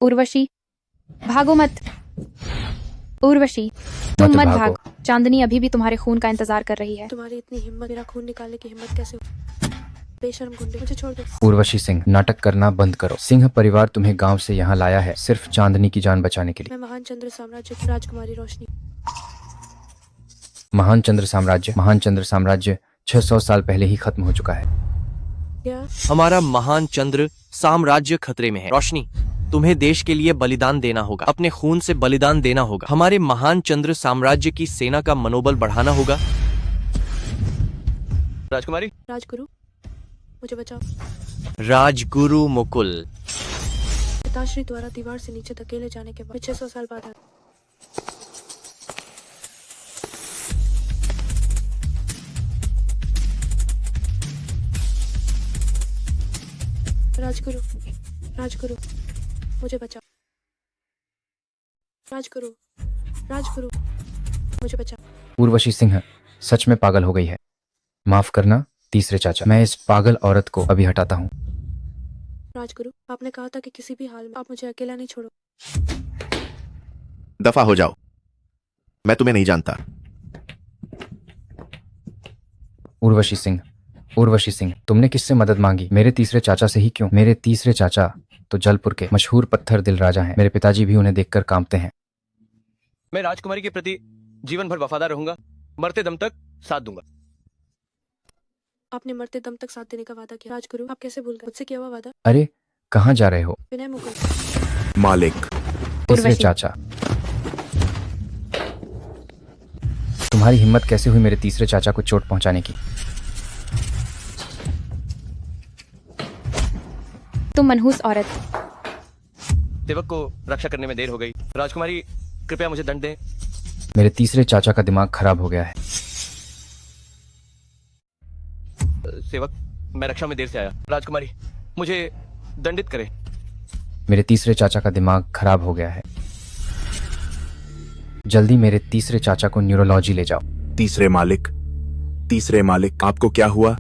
उर्वशी, भागो मत। उर्वशी, तुम मत भागो। भागो। चांदनी अभी भी तुम्हारे खून का इंतजार कर रही है। तुम्हारी इतनी हिम्मत, मेरा खून निकालने की हिम्मत कैसे हुई? बेशर्म गुंडे, मुझे छोड़ दो। उर्वशी सिंह, नाटक करना बंद करो। सिंह परिवार तुम्हें गांव से यहाँ लाया है सिर्फ चांदनी की जान बचाने के लिए। मैं महान चंद्र साम्राज्य की राजकुमारी रोशनी। महान चंद्र साम्राज्य 600 साल पहले ही खत्म हो चुका है। क्या? हमारा महान चंद्र साम्राज्य खतरे में है। रोशनी, तुम्हें देश के लिए बलिदान देना होगा, अपने खून से बलिदान देना होगा। हमारे महान चंद्र साम्राज्य की सेना का मनोबल बढ़ाना होगा। राजकुमारी, राजगुरु, मुझे बचाओ। राजगुरु मुकुल, पिताश्री द्वारा दीवार से नीचे धकेले जाने के बाद 600 साल बाद राजगुरु, राजगुरु, मुझे बचाओ। राजगुरु, राजगुरु, मुझे बचाओ। उर्वशी सिंह सच में पागल हो गई है। माफ करना तीसरे चाचा, मैं इस पागल औरत को अभी हटाता हूँ। राजगुरु, आपने कहा था कि किसी भी हाल में आप मुझे अकेला नहीं छोड़ो। दफा हो जाओ, मैं तुम्हें नहीं जानता। उर्वशी सिंह, तुमने किससे मदद मांगी? मेरे तीसरे चाचा से ही क्यों? मेरे तीसरे चाचा तो जलपुर के मशहूर पत्थर दिल राजा हैं। मेरे पिताजी भी उन्हें देखकर कांपते हैं। मैं राजकुमारी के प्रति जीवन भर वफादार रहूंगा, मरते दम तक साथ दूंगा। आपने मरते दम तक साथ देने का वादा किया। राजगुरु, आप कैसे भूल गए? मुझसे किया हुआ वादा। अरे कहाँ जा रहे हो? विनय मुकुल। मालिक, तीसरे उर्वशी। चाचा, तुम्हारी हिम्मत कैसे हुई मेरे तीसरे चाचा को चोट पहुंचाने की? तुम मनहूस औरत। सेवक को रक्षा करने में देर हो गई। राजकुमारी, कृपया मुझे दंड दें। मेरे तीसरे चाचा का दिमाग खराब हो गया है। सेवक, मैं रक्षा में देर से आया। राजकुमारी, मुझे दंडित करें। मेरे तीसरे चाचा का दिमाग खराब हो गया है। जल्दी मेरे तीसरे चाचा को न्यूरोलॉजी ले जाओ। तीसरे मालिक, आपको क्या हुआ?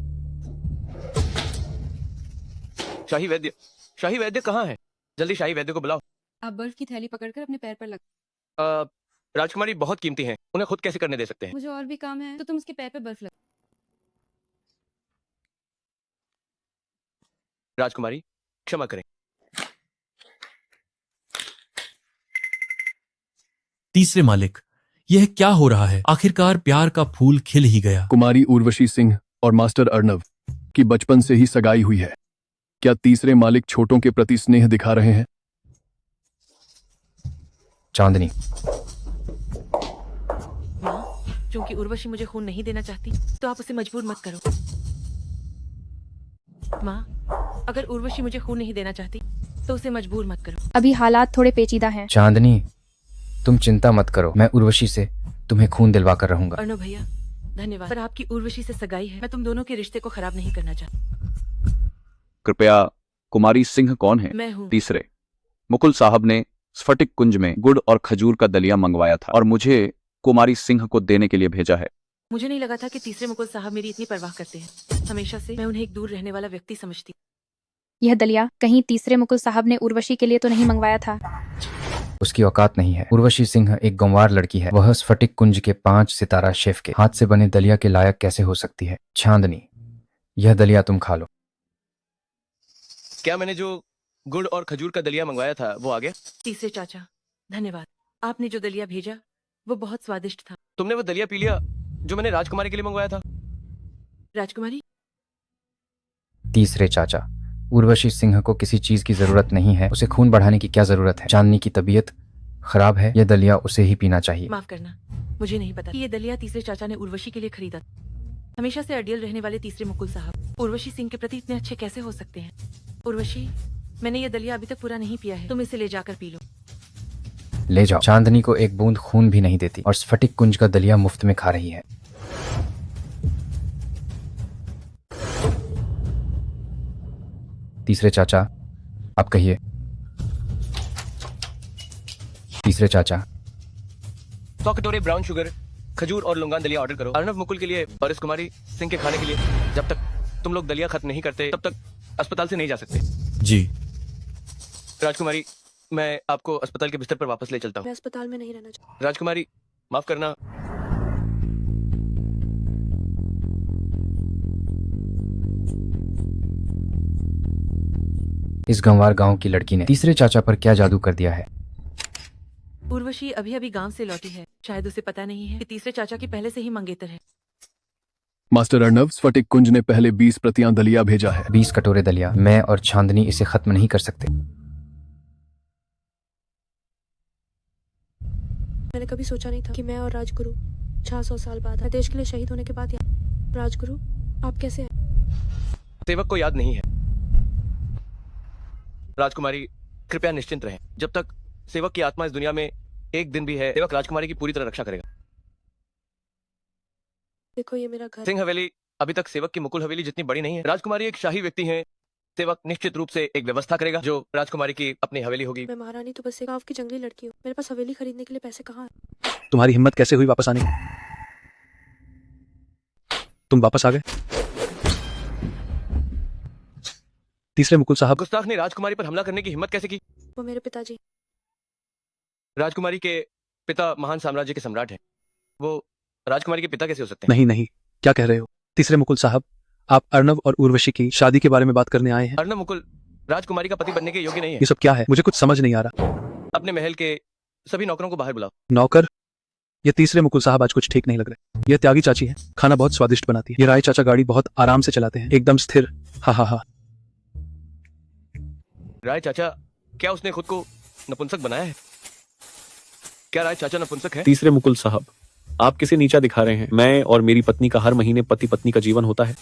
शाही वैद्य कहाँ है? जल्दी शाही वैद्य को बुलाओ। आप बर्फ की थैली पकड़कर अपने पैर पर लग। राजकुमारी बहुत कीमती हैं, उन्हें खुद कैसे करने दे सकते हैं? मुझे और भी काम है, तो तुम उसके पैर पे बर्फ लग। राजकुमारी, क्षमा करें। तीसरे मालिक, यह क्या हो रहा है? आखिरकार प्यार का फूल खिल ही गया। कुमारी उर्वशी सिंह और मास्टर अर्नव की बचपन से ही सगाई हुई है। क्या तीसरे मालिक छोटों के प्रति स्नेह दिखा रहे हैं? चांदनी, माँ, क्योंकि उर्वशी मुझे खून नहीं देना चाहती, तो आप उसे मजबूर मत करो। माँ, अगर उर्वशी मुझे खून नहीं देना चाहती, तो उसे मजबूर मत करो। अभी हालात थोड़े पेचीदा हैं। चांदनी, तुम चिंता मत करो, मैं उर्वशी से तुम्हें खून दिलवा कर रहूंगा। अर्णव भैया, धन्यवाद, पर आपकी उर्वशी से सगाई है। मैं तुम दोनों के रिश्ते को खराब नहीं करना चाहती। कृपया, कुमारी सिंह कौन है? मैं हूँ। तीसरे, मुकुल साहब ने स्फटिक कुंज में गुड़ और खजूर का दलिया मंगवाया था और मुझे कुमारी सिंह को देने के लिए भेजा है। मुझे नहीं लगा था कि तीसरे मुकुल साहब मेरी इतनी परवाह करते हैं। हमेशा से मैं उन्हें एक दूर रहने वाला व्यक्ति समझती। यह दलिया कहीं तीसरे मुकुल साहब ने उर्वशी के लिए तो नहीं मंगवाया था? उसकी औकात नहीं है। उर्वशी सिंह एक गंवार लड़की है। वह स्फटिक कुंज के 5 सितारा शेफ के हाथ से बने दलिया के लायक कैसे हो सकती है? चांदनी, यह दलिया तुम खा लो। क्या मैंने जो गुड़ और खजूर का दलिया मंगवाया था वो आ गया? तीसरे चाचा, धन्यवाद। आपने जो दलिया भेजा वो बहुत स्वादिष्ट था। तुमने वो दलिया पी लिया जो मैंने राजकुमारी के लिए मंगवाया था? राजकुमारी, तीसरे चाचा, उर्वशी सिंह को किसी चीज की जरूरत नहीं है। उसे खून बढ़ाने की क्या जरूरत है? चांदनी की तबीयत खराब है, यह दलिया उसे ही पीना चाहिए। माफ करना, मुझे नहीं पता कि ये दलिया तीसरे चाचा ने उर्वशी के लिए खरीदा। हमेशा से अडियल रहने वाले तीसरे मुकुल साहब उर्वशी सिंह के प्रति इतने अच्छे कैसे हो सकते हैं? उर्वशी, मैंने ये दलिया अभी तक पूरा नहीं पिया है, तुम इसे ले जाकर पी लो। ले जाओ। चांदनी को एक बूंद खून भी नहीं देती और स्फटिक कुंज का दलिया मुफ्त में खा रही है। तीसरे चाचा, आप कहिए। तीसरे चाचा, 100 कटोरे ब्राउन शुगर, खजूर और लुंगान दलिया ऑर्डर करो। अर्णव मुकुल के लिए और इस कुमारी सिंह के खाने के लिए। जब तक तुम लोग दलिया खत्म नहीं करते तब तक अस्पताल से नहीं जा सकते। जी। राजकुमारी, मैं आपको अस्पताल के बिस्तर पर वापस ले चलता हूँ। मैं अस्पताल में नहीं रहना चाहती। राजकुमारी, माफ करना। इस गंवार गांव की लड़की ने तीसरे चाचा पर क्या जादू कर दिया है? उर्वशी अभी अभी गांव से लौटी है। शायद उसे पता नहीं है कि तीसरे चाचा की पहले से ही मंगेतर है। मास्टर अर्नव, स्फटिक कुंज ने पहले 20 प्रतियां दलिया भेजा है। 20 कटोरे दलिया? मैं और चांदनी इसे खत्म नहीं कर सकते। मैंने कभी सोचा नहीं था कि मैं और राजगुरु 600 साल बाद देश के लिए शहीद होने के बाद यहाँ। राजगुरु, आप कैसे हैं? सेवक को याद नहीं है। राजकुमारी, कृपया निश्चिंत रहें। जब तक सेवक की आत्मा इस दुनिया में एक दिन भी है, सेवक राजकुमारी की पूरी तरह रक्षा करेगा। देखो, ये मेरा घर। सिंह हवेली अभी तक सेवक की मुकुल हवेली जितनी बड़ी नहीं है। राजकुमारी एक शाही व्यक्ति है। सेवक निश्चित रूप से एक व्यवस्था करेगा जो राजकुमारी की अपनी हवेली होगी। मैं महारानी तो बस एक गांव की जंगली लड़की हूँ। मेरे पास हवेली खरीदने के लिए पैसे कहाँ हैं? तुम्हारी हिम्मत कैसे हुई वापस आने की? तुम वापस आ गए? तीसरे मुकुल साहब। गुस्ताख ने राजकुमारी पर हमला करने की हिम्मत कैसे की? वो मेरे पिताजी। राजकुमारी के पिता महान साम्राज्य के सम्राट हैं। वो राजकुमारी के पिता कैसे हो सकते हैं? नहीं नहीं, क्या कह रहे हो? तीसरे मुकुल साहब, आप अर्नव और उर्वशी की शादी के बारे में बात करने आए हैं। अर्नव मुकुल राजकुमारी का पति बनने के योग्य नहीं है। ये सब क्या है? मुझे कुछ समझ नहीं आ रहा। अपने महल के सभी नौकरों को बाहर बुलाओ। नौकर? ये तीसरे मुकुल साहब आज कुछ ठीक नहीं लग रहे। ये त्यागी चाची है, खाना बहुत स्वादिष्ट बनाती है। ये राय चाचा गाड़ी बहुत आराम से चलाते हैं, एकदम स्थिर। हा हा हा। राय चाचा, क्या उसने खुद को नपुंसक बनाया है? क्या राय चाचा नपुंसक है? तीसरे मुकुल साहब, आप किसे नीचा दिखा रहे हैं? मैं और मेरी पत्नी का हर महीने पति पत्नी का जीवन होता है।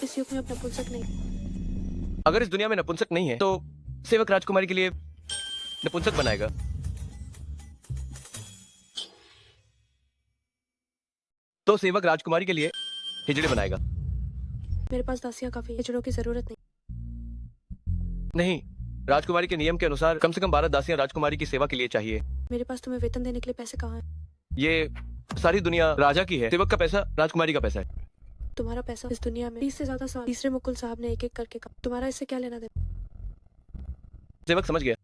इस युग में अब नपुंसक नहीं। अगर इस दुनिया में नपुंसक नहीं है तो सेवक राजकुमारी के लिए नपुंसक बनाएगा। तो सेवक राजकुमारी के लिए हिजड़े बनाएगा। मेरे पास दासियां काफी, हिजड़ों की जरूरत नहीं। नहीं, राजकुमारी के नियम के अनुसार कम से कम 12 दासियां राजकुमारी की सेवा के लिए चाहिए। मेरे पास तुम्हें वेतन देने के लिए पैसे कहाँ हैं? ये सारी दुनिया राजा की है। सेवक का पैसा राजकुमारी का पैसा है। तुम्हारा पैसा इस दुनिया में 30 से ज्यादा साल तीसरे मुकुल साहब ने एक एक करके कहा। तुम्हारा इससे क्या लेना देना? सेवक समझ गया।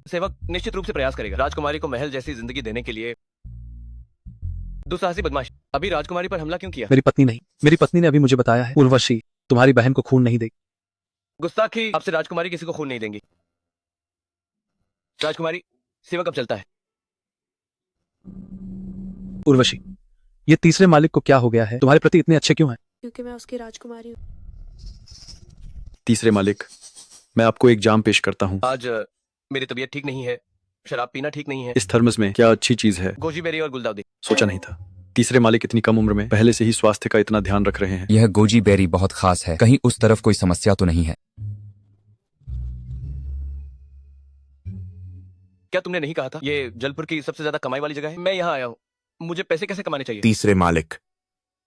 सेवक निश्चित रूप से प्रयास करेगा राजकुमारी को महल जैसी जिंदगी देने के लिए। दुस्साहसी बदमाश, अभी राजकुमारी पर हमला क्यों किया? मेरी पत्नी नहीं, मेरी पत्नी ने अभी मुझे बताया है उर्वशी तुम्हारी बहन को खून नहीं देगी। गुस्ताखी, आपसे राजकुमारी किसी को खून नहीं देंगी। राजकुमारी, सेवक अब चलता है। उर्वशी, ये तीसरे मालिक को क्या हो गया है? तुम्हारे प्रति इतने अच्छे क्यों हैं? क्योंकि मैं उसकी राजकुमारी हूँ। तीसरे मालिक, मैं आपको एक जाम पेश करता हूँ। आज मेरी तबीयत ठीक नहीं है, शराब पीना ठीक नहीं है। इस थर्मस में क्या अच्छी चीज है? गोजी बेरी और गुलदाउदी। सोचा नहीं था तीसरे मालिक इतनी कम उम्र में पहले से ही स्वास्थ्य का इतना ध्यान रख रहे हैं। यह गोजी बेरी बहुत खास है, कहीं उस तरफ कोई समस्या तो नहीं है? क्या तुमने नहीं कहा था ये जलपुर की सबसे ज्यादा कमाई वाली जगह है? मैं यहाँ आया हूँ, मुझे पैसे कैसे कमाने चाहिए? तीसरे मालिक,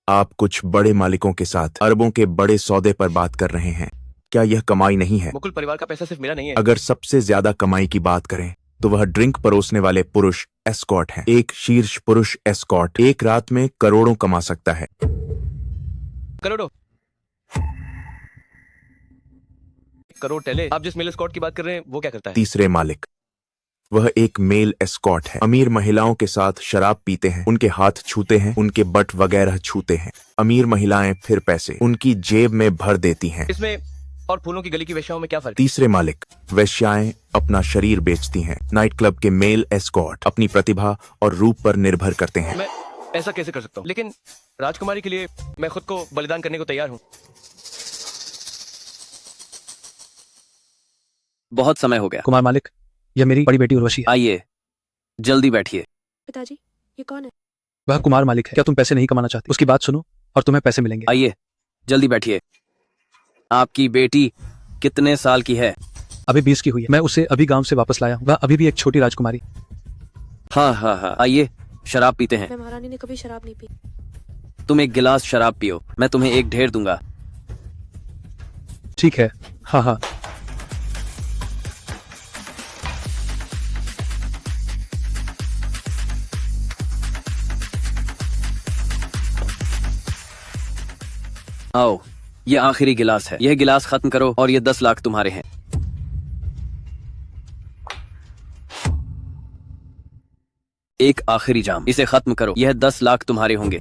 आप कुछ बड़े मालिकों के साथ अरबों के बड़े सौदे पर बात कर रहे हैं। क्या यह कमाई नहीं है? मुकुल परिवार का पैसा सिर्फ मेरा नहीं है। अगर सबसे ज्यादा कमाई की बात करें तो वह ड्रिंक परोसने वाले पुरुष एस्कॉर्ट हैं। एक शीर्ष पुरुष एस्कॉर्ट एक रात में करोड़ों कमा सकता है। करोड़ों? करोड़ टेले। आप जिस मेल एस्कॉर्ट की बात कर रहे हैं वो क्या करता है? तीसरे मालिक, वह एक मेल एस्कॉर्ट है। अमीर महिलाओं के साथ शराब पीते हैं, उनके हाथ छूते हैं, उनके बट वगैरह छूते हैं। अमीर महिलाएं फिर पैसे उनकी जेब में भर देती हैं। इसमें और फूलों की गली की वेश्याओं में क्या फर्क? तीसरे मालिक, वेश्याएं अपना शरीर बेचती हैं। नाइट क्लब के मेल एस्कॉर्ट अपनी प्रतिभा और रूप पर निर्भर करते हैं। मैं ऐसा कैसे कर सकता हूँ? लेकिन राजकुमारी के लिए मैं खुद को बलिदान करने को तैयार हूँ। बहुत समय हो गया। कुमार मालिक, यह मेरी बड़ी बेटी उर्वशी है। आइए, जल्दी बैठिए। पिताजी, ये कौन है? वह कुमार मालिक है। क्या तुम पैसे नहीं कमाना चाहती? उसकी बात सुनो और तुम्हें पैसे मिलेंगे। आइए, जल्दी बैठिए। आपकी बेटी कितने साल की है? अभी 20 की हुई है। मैं उसे अभी गांव से वापस लाया हूँ। वह अभी भी एक छोटी राजकुमारी। हाँ हाँ हाँ, आइए शराब पीते हैं। मैं महारानी ने कभी शराब नहीं पी। तुम एक गिलास शराब पियो, मैं तुम्हें एक ढेर दूंगा। ठीक है। हाँ हाँ। आओ, ये आखिरी गिलास है। यह गिलास खत्म करो और ये 10 लाख तुम्हारे हैं। एक आखिरी जाम, इसे खत्म करो। यह 10 लाख तुम्हारे होंगे।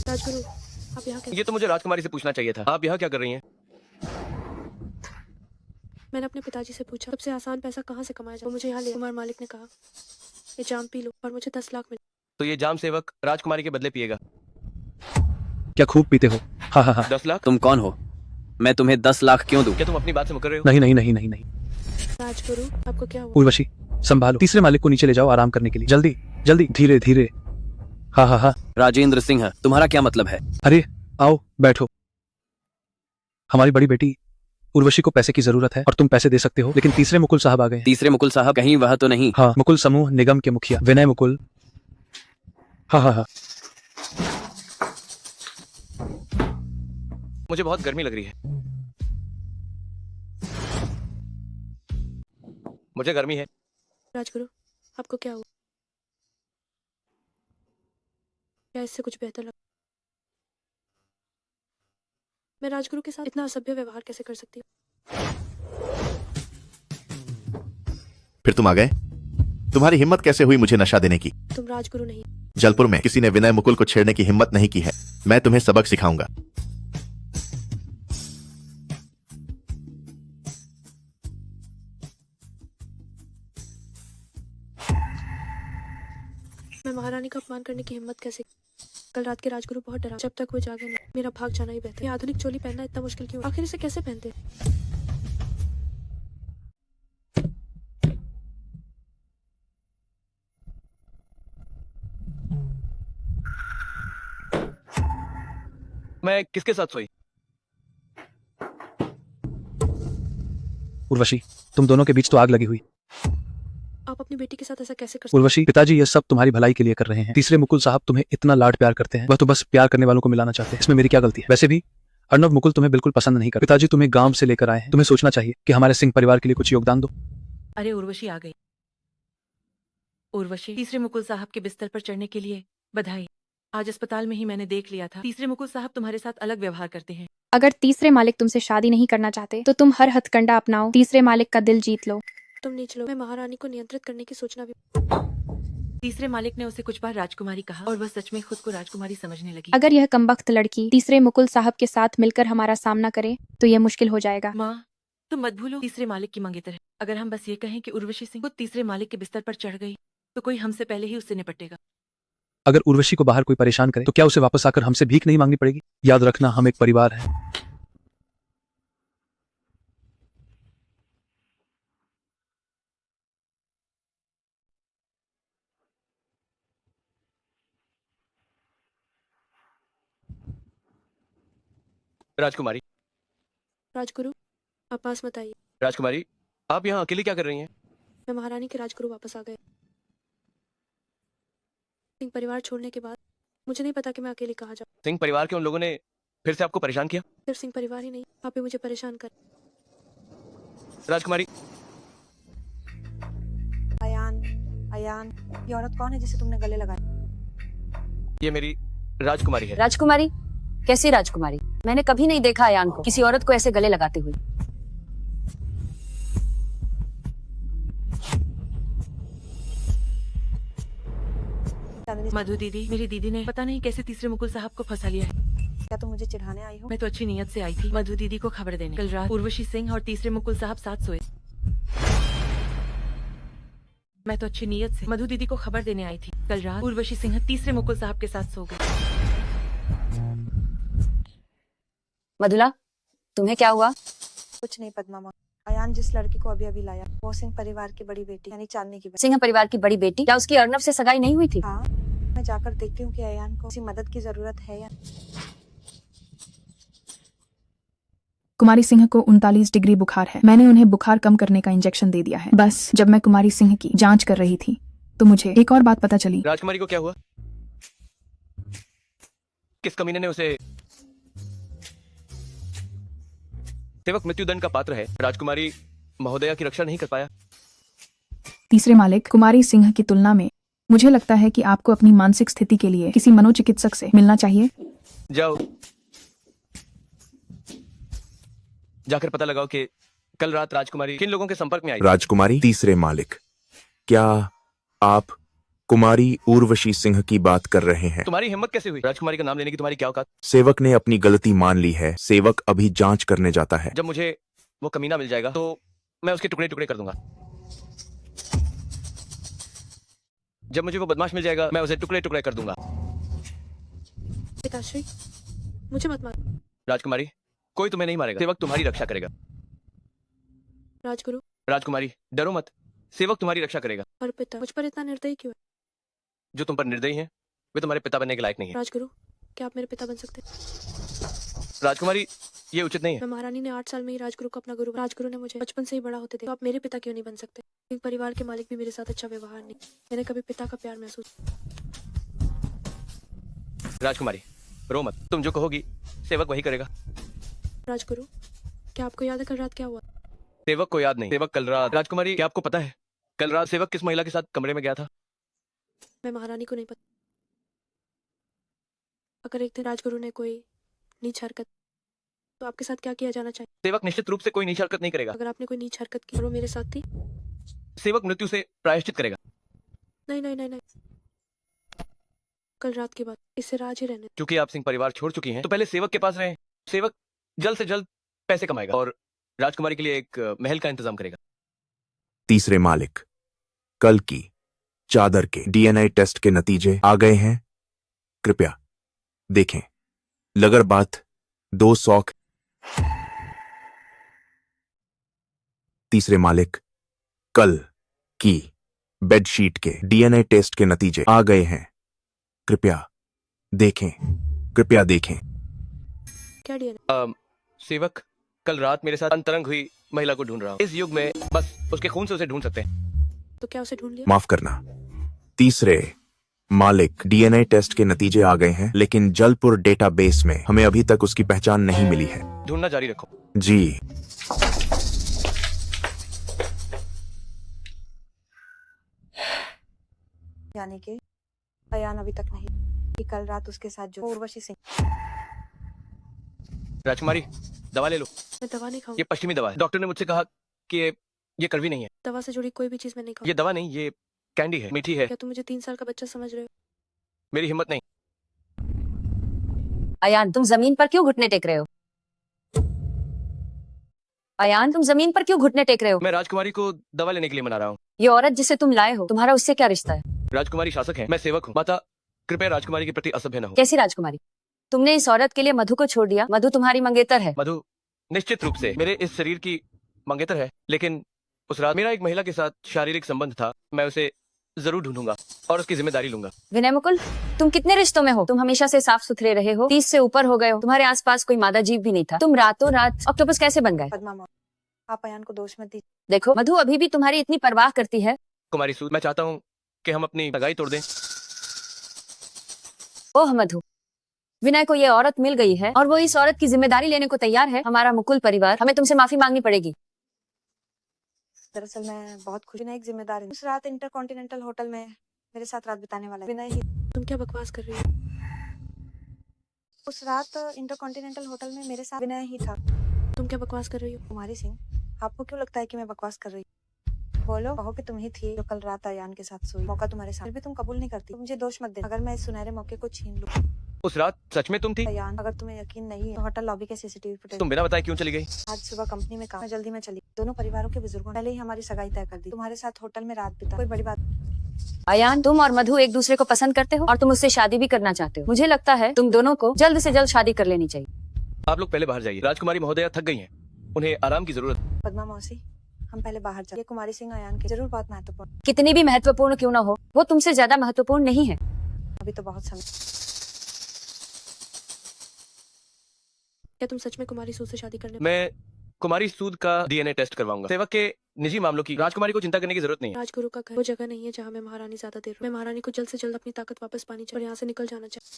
राजगुरु आप यहाँ कैसे? ये तो मुझे राजकुमारी से पूछना चाहिए था। आप यहाँ क्या कर रही हैं? मैंने अपने पिताजी से पूछा सबसे आसान पैसा कहाँ से कमाया जाए, वो मुझे यहाँ ले। कुमार मालिक ने कहा ये जाम पी लो और मुझे 10 लाख मिले। तो ये जाम सेवक राजकुमारी के बदले पिएगा। क्या खूब पीते हो? हाँ हाँ हाँ। 10 लाख? तुम कौन हो? मैं तुम्हें 10 लाख क्यों दूं? क्या तुम अपनी बात से मुकर रहे हो? नहीं नहीं नहीं नहीं नहीं। राजगुरु आपको क्या हुआ? उर्वशी संभालो, तीसरे मालिक को नीचे ले जाओ आराम करने के लिए। जल्दी जल्दी, धीरे धीरे। हाँ हाँ हाँ। राजेंद्र सिंह, तुम्हारा क्या मतलब है? अरे आओ बैठो। हमारी बड़ी बेटी उर्वशी को पैसे की जरूरत है और तुम पैसे दे सकते हो, लेकिन तीसरे मुकुल साहब आ गए हैं। तीसरे मुकुल साहब कहीं वह तो नहीं? हाँ, मुकुल समूह निगम के मुखिया विनय मुकुल। हाँ हाँ हाँ। मुझे बहुत गर्मी लग रही है। मुझे गर्मी है। राजगुरु आपको क्या हुआ? क्या इससे कुछ बेहतर लगा? मैं राजगुरु के साथ इतना असभ्य व्यवहार कैसे कर सकती हूँ? फिर तुम आ गए? तुम्हारी हिम्मत कैसे हुई मुझे नशा देने की? तुम राजगुरु नहीं। जलपुर में किसी ने विनय मुकुल को छेड़ने की हिम्मत नहीं की है। मैं तुम्हें सबक सिखाऊंगा। मैं महारानी का अपमान करने की हिम्मत कैसे? कल रात के राजगुरु बहुत डरा। जब तक वो जागे नहीं मेरा भाग जाना ही बेहतर। ये आधुनिक चोली पहनना इतना मुश्किल क्यों? आखिर इसे कैसे पहनते? मैं किसके साथ सोई? उर्वशी तुम दोनों के बीच तो आग लगी हुई। आप अपनी बेटी के साथ ऐसा कैसे कर सकते? उर्वशी पिताजी ये सब तुम्हारी भलाई के लिए कर रहे हैं। तीसरे मुकुल साहब तुम्हें इतना लाड प्यार करते हैं, वह तो बस प्यार करने वालों को मिलाना चाहते हैं। इसमें मेरी क्या गलती है? वैसे भी अर्नव मुकुल तुम्हें बिल्कुल पसंद नहीं करते। पिताजी तुम्हें गांव से लेकर आए हैं, तुम्हें सोचना चाहिए कि हमारे सिंह परिवार के लिए कुछ योगदान दो। अरे उर्वशी आ गई। उर्वशी, तीसरे मुकुल साहब के बिस्तर पर चढ़ने के लिए बधाई। आज अस्पताल में ही मैंने देख लिया था, तीसरे मुकुल साहब तुम्हारे साथ अलग व्यवहार करते हैं। अगर तीसरे मालिक तुमसे शादी नहीं करना चाहते तो तुम हर हथकंडा अपनाओ, तीसरे मालिक का दिल जीत लो। तुम नीच लो। मैं महारानी को नियंत्रित करने की सोचना भी। तीसरे मालिक ने उसे कुछ बार राजकुमारी कहा और वह सच में खुद को राजकुमारी समझने लगी। अगर यह कमबख्त लड़की तीसरे मुकुल साहब के साथ मिलकर हमारा सामना करे तो यह मुश्किल हो जाएगा। माँ तुम मत भूलो, तीसरे मालिक की मंगेतर है। अगर हम बस ये कहें कि उर्वशी सिंह खुद तीसरे मालिक के बिस्तर पर चढ़ गई तो कोई हमसे पहले ही उससे निपटेगा। अगर उर्वशी को बाहर कोई परेशान करे तो क्या उसे वापस आकर हमसे भीख नहीं मांगनी पड़ेगी? याद रखना हम एक परिवार है। राजकुमारी, राजगुरु आप पास मत आइए। राजकुमारी, आप यहाँ अकेली क्या कर रही हैं? मैं महारानी के राजगुरु वापस आ गए। सिंह परिवार छोड़ने के बाद मुझे नहीं पता कि मैं अकेली कहाँ जाऊँ। सिंह परिवार के उन लोगों ने फिर से आपको परेशान किया? सिर्फ सिंह परिवार ही नहीं, आप भी मुझे परेशान कर। राजकुमारी, अयान, ये औरत कौन है जिसे तुमने गले लगाया? ये मेरी राजकुमारी है। राजकुमारी? कैसी राजकुमारी? मैंने कभी नहीं देखा अयान को किसी औरत को ऐसे गले लगाते हुए। मधु दीदी, मेरी दीदी ने पता नहीं कैसे तीसरे मुकुल साहब को फंसा लिया है। क्या तुम मुझे चिढ़ाने आई हो? मैं तो अच्छी नीयत से आई थी मधु दीदी को खबर देने। कल रात उर्वशी सिंह और तीसरे मुकुल साहब साथ सोए। मैं तो अच्छी नीयत से मधु दीदी को खबर देने आई थी। कल रात उर्वशी सिंह तीसरे मुकुल साहब के साथ सो गई। मधुला, तुम्हें क्या हुआ? कुछ नहीं पद्मा माँ। अयान जिस लड़की को अभी अभी लाया वो सिंह परिवार की बड़ी बेटी यानी चांदनी की बेटी। सिंह परिवार की बड़ी बेटी? क्या उसकी अर्नव से सगाई नहीं हुई थी? हाँ, मैं जाकर देखती हूँ कि अयान को किसी मदद की जरूरत है या। कुमारी सिंह को 39 डिग्री बुखार है। मैंने उन्हें बुखार कम करने का इंजेक्शन दे दिया है। बस जब मैं कुमारी सिंह की जांच कर रही थी तो मुझे एक और बात पता चली। राजकुमारी को क्या हुआ? किस कमीने ने उसे? सेवक मृत्युदंड का पात्र है। राजकुमारी महोदया की रक्षा नहीं कर पाया। तीसरे मालिक, कुमारी सिंह की तुलना में मुझे लगता है कि आपको अपनी मानसिक स्थिति के लिए किसी मनोचिकित्सक से मिलना चाहिए। जाओ, जाकर पता लगाओ कि कल रात राजकुमारी किन लोगों के संपर्क में आई? राजकुमारी तीसरे मालिक, क्या आप कुमारी उर्वशी सिंह की बात कर रहे हैं? तुम्हारी हिम्मत कैसे हुई राजकुमारी का नाम लेने की? तुम्हारी क्या औकात? सेवक ने अपनी गलती मान ली है। सेवक अभी जांच करने जाता है। जब मुझे वो कमीना मिल जाएगा तो मैं उसके टुकड़े टुकड़े कर दूंगा। जब मुझे वो बदमाश मिल जाएगा मैं उसे टुकड़े टुकड़े कर दूंगा। पिताश्री, मुझे मत मार। राजकुमारी, कोई तुम्हें नहीं मारेगा, सेवक तुम्हारी रक्षा करेगा। राजगुरु। राजकुमारी डरो मत, सेवक तुम्हारी रक्षा करेगा। पर पिता मुझ पर इतना निर्दयी क्यों है? जो तुम पर निर्दयी हैं वे तुम्हारे पिता बनने के लायक नहीं है। राजगुरु, क्या आप मेरे पिता बन सकते हैं? राजकुमारी, ये उचित नहीं है। मैं महारानी ने 8 साल में ही राजगुरु को अपना गुरु, राजगुरु ने मुझे बचपन से ही बड़ा होते देखा। तो आप मेरे पिता क्यों नहीं बन सकते? एक परिवार के मालिक भी मेरे साथ अच्छा व्यवहार नहीं। मैंने कभी पिता का प्यार महसूस। राजकुमारी रो मत, तुम जो कहोगी सेवक वही करेगा। राजगुरु, क्या आपको याद है कल रात क्या हुआ? सेवक को याद नहीं, सेवक कल रात। राजकुमारी, क्या आपको पता है कल रात सेवक किस महिला के साथ कमरे में गया था? मैं महारानी को नहीं पता। अगर एक दिन राजगुरु ने कोई नीच हरकत, तो आपके साथ क्या किया जाना चाहिए? सेवक निश्चित रूप से कोई नीच हरकत नहीं करेगा। अगर आपने कोई नीच हरकत की और वो मेरे साथ थी? सेवक मृत्यु से प्रायश्चित करेगा। नहीं नहीं नहीं नहीं, कल रात की बात, इससे राज ही रहने। क्योंकि आप सिंह परिवार छोड़ चुकी हैं तो पहले सेवक के पास रहें। सेवक जल्द से जल्द पैसे कमाएगा और राजकुमारी के लिए एक महल का इंतजाम करेगा। तीसरे मालिक, कल की चादर के डीएनए टेस्ट के नतीजे आ गए हैं। कृपया देखें। लगर बात 200। तीसरे मालिक, कल की बेडशीट के डीएनए टेस्ट के नतीजे आ गए हैं। कृपया देखें। कृपया देखें। क्या डीएनए? सेवक कल रात मेरे साथ अंतरंग हुई महिला को ढूंढ रहा हूँ। इस युग में बस उसके खून से उसे ढूंढ सकते हैं। तो क्या उसे ढूंढ लिया? माफ करना तीसरे मालिक, डीएनए टेस्ट के नतीजे आ गए हैं, लेकिन जलपुर डेटाबेस में हमें अभी तक उसकी पहचान नहीं मिली है। ढूंढना जारी रखो। जी। यानी कि अयान अभी तक नहीं कि कल रात उसके साथ जो उर्वशी सिंह। राजकुमारी दवा ले लो। मैं दवा नहीं खाऊंगी। ये पश्चिमी दवा है। डॉक्टर ने मुझसे कहा कि ये कड़वी नहीं है। दवा से जुड़ी कोई भी चीज मैं नहीं खाऊंगी। ये दवा नहीं, ये कैंडी है, मीठी है। क्या तुम मुझे 3 साल का बच्चा समझ रहे हो? मेरी हिम्मत नहीं। अयान, तुम जमीन पर क्यों घुटने टेक रहे हो? अयान, तुम जमीन पर क्यों घुटने टेक रहे हो? मैं राजकुमारी को दवा लेने के लिए मना रहा हूँ। ये औरत जिसे तुम लाए हो, तुम्हारा उससे क्या रिश्ता है? राजकुमारी शासक है, मैं सेवक हूँ। माता कृपया राजकुमारी के प्रति असभ्य न हो। कैसी राजकुमारी? तुमने इस औरत के लिए मधु को छोड़ दिया। मधु तुम्हारी मंगेतर है। मधु निश्चित रूप से मेरे इस शरीर की मंगेतर है, लेकिन उस रात मेरा एक महिला के साथ शारीरिक संबंध था। मैं उसे जरूर ढूंढूंगा और उसकी जिम्मेदारी लूंगा। विनय मुकुल, तुम कितने रिश्तों में हो? तुम हमेशा से साफ सुथरे रहे हो, 30 से ऊपर हो गए हो, तुम्हारे आसपास कोई मादा जीव भी नहीं था। तुम रातों रात ऑक्टोपस कैसे बन गए? पद्मा मौर्य, आप अयान को दोष मत दीजिए। देखो, मधु अभी भी तुम्हारी इतनी परवाह करती है। कुमारी सूद, मैं चाहता हूँ कि हम अपनी सगाई तोड़ दें। ओह मधु, विनय को ये औरत मिल गई है और वो इस औरत की जिम्मेदारी लेने को तैयार है। हमारा मुकुल परिवार, हमें तुमसे माफी मांगनी पड़ेगी। दरअसल मैं बहुत खुश, विनय एक जिम्मेदार है। उस रात इंटरकॉन्टिनेंटल होटल में मेरे साथ रात बिताने वाला है विनय ही। तुम क्या बकवास कर रही हो? उस रात इंटरकॉन्टिनेंटल होटल में मेरे साथ विनय ही था। तुम क्या बकवास कर रही हो? कुमारी सिंह, आपको क्यों लगता है कि मैं बकवास कर रही हूँ? बोलो, कहो कि तुम ही थी जो कल रात अयान के साथ सोई। मौका तुम्हारे साथ, फिर भी तुम कबूल नहीं करती। मुझे दोष मत देना अगर मैं इस सुनहरे मौके को छीन लूं। उस रात सच में तुम थी? अयान, अगर तुम्हें यकीन नहीं है तो होटल लॉबी के सीसीटीवी फुटेज। तुम बिना बताए क्यों चली गई? आज सुबह कंपनी में काम, जल्दी में चली। दोनों परिवारों के बुजुर्गों ने पहले ही हमारी सगाई तय कर दी। तुम्हारे साथ होटल में रात बिता, कोई बड़ी बात। अयान, तुम और मधु एक दूसरे को पसंद करते हो और तुम उससे शादी भी करना चाहते हो। मुझे लगता है तुम दोनों को जल्द से जल्द शादी कर लेनी चाहिए। आप लोग पहले बाहर जाइए। राजकुमारी महोदया थक गई हैं, उन्हें आराम की जरूरत। पद्मा मौसी, हम पहले बाहर जाए। कुमारी सिंह अयान के जरूर बहुत महत्वपूर्ण। कितनी भी महत्वपूर्ण क्यों ना हो, वो तुमसे ज्यादा महत्वपूर्ण नहीं है। अभी तो बहुत समय। क्या तुम सच में कुमारी सूद से शादी करने? मैं कुमारी सूद का डीएनए टेस्ट करवाऊंगा। सेवक के निजी मामलों की राजकुमारी को चिंता करने की जरूरत नहीं है। राजगुरु का घर वो जगह नहीं है जहाँ मैं महारानी ज्यादा देर। मैं महारानी को जल्द से जल्द अपनी ताकत वापस पानी चाहिए और यहाँ से निकल जाना चाहिए।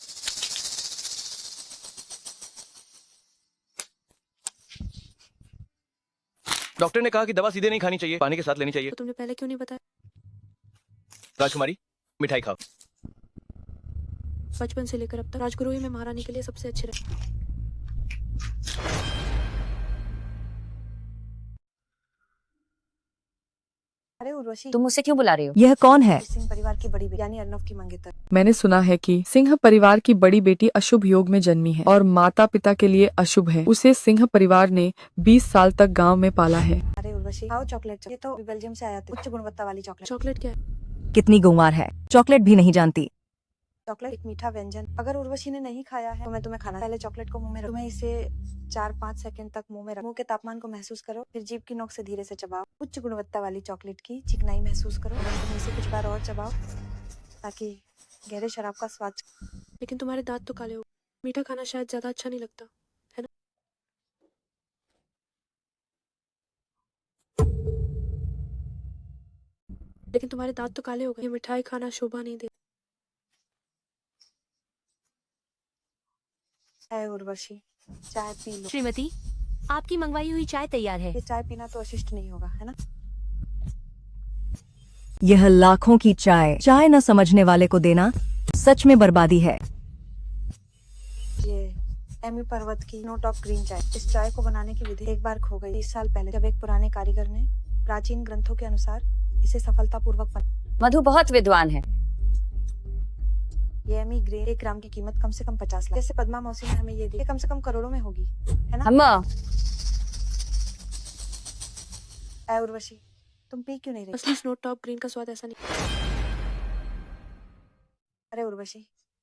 डॉक्टर ने कहा कि दवा सीधे नहीं खानी चाहिए, पानी के साथ लेनी चाहिए। तो तुमने पहले क्यों नहीं बताया? राजकुमारी मिठाई खाओ। बचपन से लेकर अब तक राजगुरु ही मैं महारानी के लिए सबसे अच्छे रहे। अरे उर्वशी, तुम मुझसे क्यों बुला रही हो? यह कौन है? सिंह परिवार की बड़ी बेटी यानी अर्नव की मंगेतर। मैंने सुना है कि सिंह परिवार की बड़ी बेटी अशुभ योग में जन्मी है और माता पिता के लिए अशुभ है। उसे सिंह परिवार ने 20 साल तक गांव में पाला है। अरे उर्वशी, खाओ चॉकलेट। ये तो बेल्जियम से आया था, उच्च गुणवत्ता वाली चॉकलेट। चॉकलेट क्या है? कितनी गंवार है, चॉकलेट भी नहीं जानती। चॉकलेट एक मीठा व्यंजन। अगर उर्वशी ने नहीं खाया है तो मैं तुम्हें खाना। पहले चॉकलेट को मुंह में रखो। तुम्हें इसे 4-5 सेकंड तक मुंह में रखो। मुंह के तापमान को महसूस करो, फिर जीभ की नोक से धीरे से चबाओ। उच्च गुणवत्ता वाली चॉकलेट की चिकनाई महसूस करो। और तुम इसे कुछ बार और चबाओ ताकि गहरे शराब का स्वाद। लेकिन तुम्हारे दांत तो काले हो। मीठा खाना शायद ज्यादा अच्छा नहीं लगता, है ना? लेकिन तुम्हारे दांत तो काले हो गए। ये मिठाई खाना शोभा नहीं दे। है उर्वशी, चाय पी लो। श्रीमती, आपकी मंगवाई हुई चाय तैयार है। ये चाय पीना तो अशिष्ट नहीं होगा, है ना? यह लाखों की चाय, चाय न समझने वाले को देना सच में बर्बादी है। ये एमी पर्वत की नो टॉप ग्रीन चाय। इस चाय को बनाने की विधि एक बार खो गई 30 साल पहले, जब एक पुराने कारीगर ने प्राचीन ग्रंथों के अनुसार इसे सफलतापूर्वक बना। मधु बहुत विद्वान है। ये एमी ग्रे 1 ग्राम की कीमत कम से कम 50 लाख। जैसे पद्मा मौसी ने हमें ये दी, ये कम से कम करोड़ों में होगी, है ना? अम्मा, ऐ उर्वशी, तुम पी क्यों नहीं रही? असली स्नो टॉप ग्रीन का स्वाद ऐसा नहीं। अरे उर्वशी,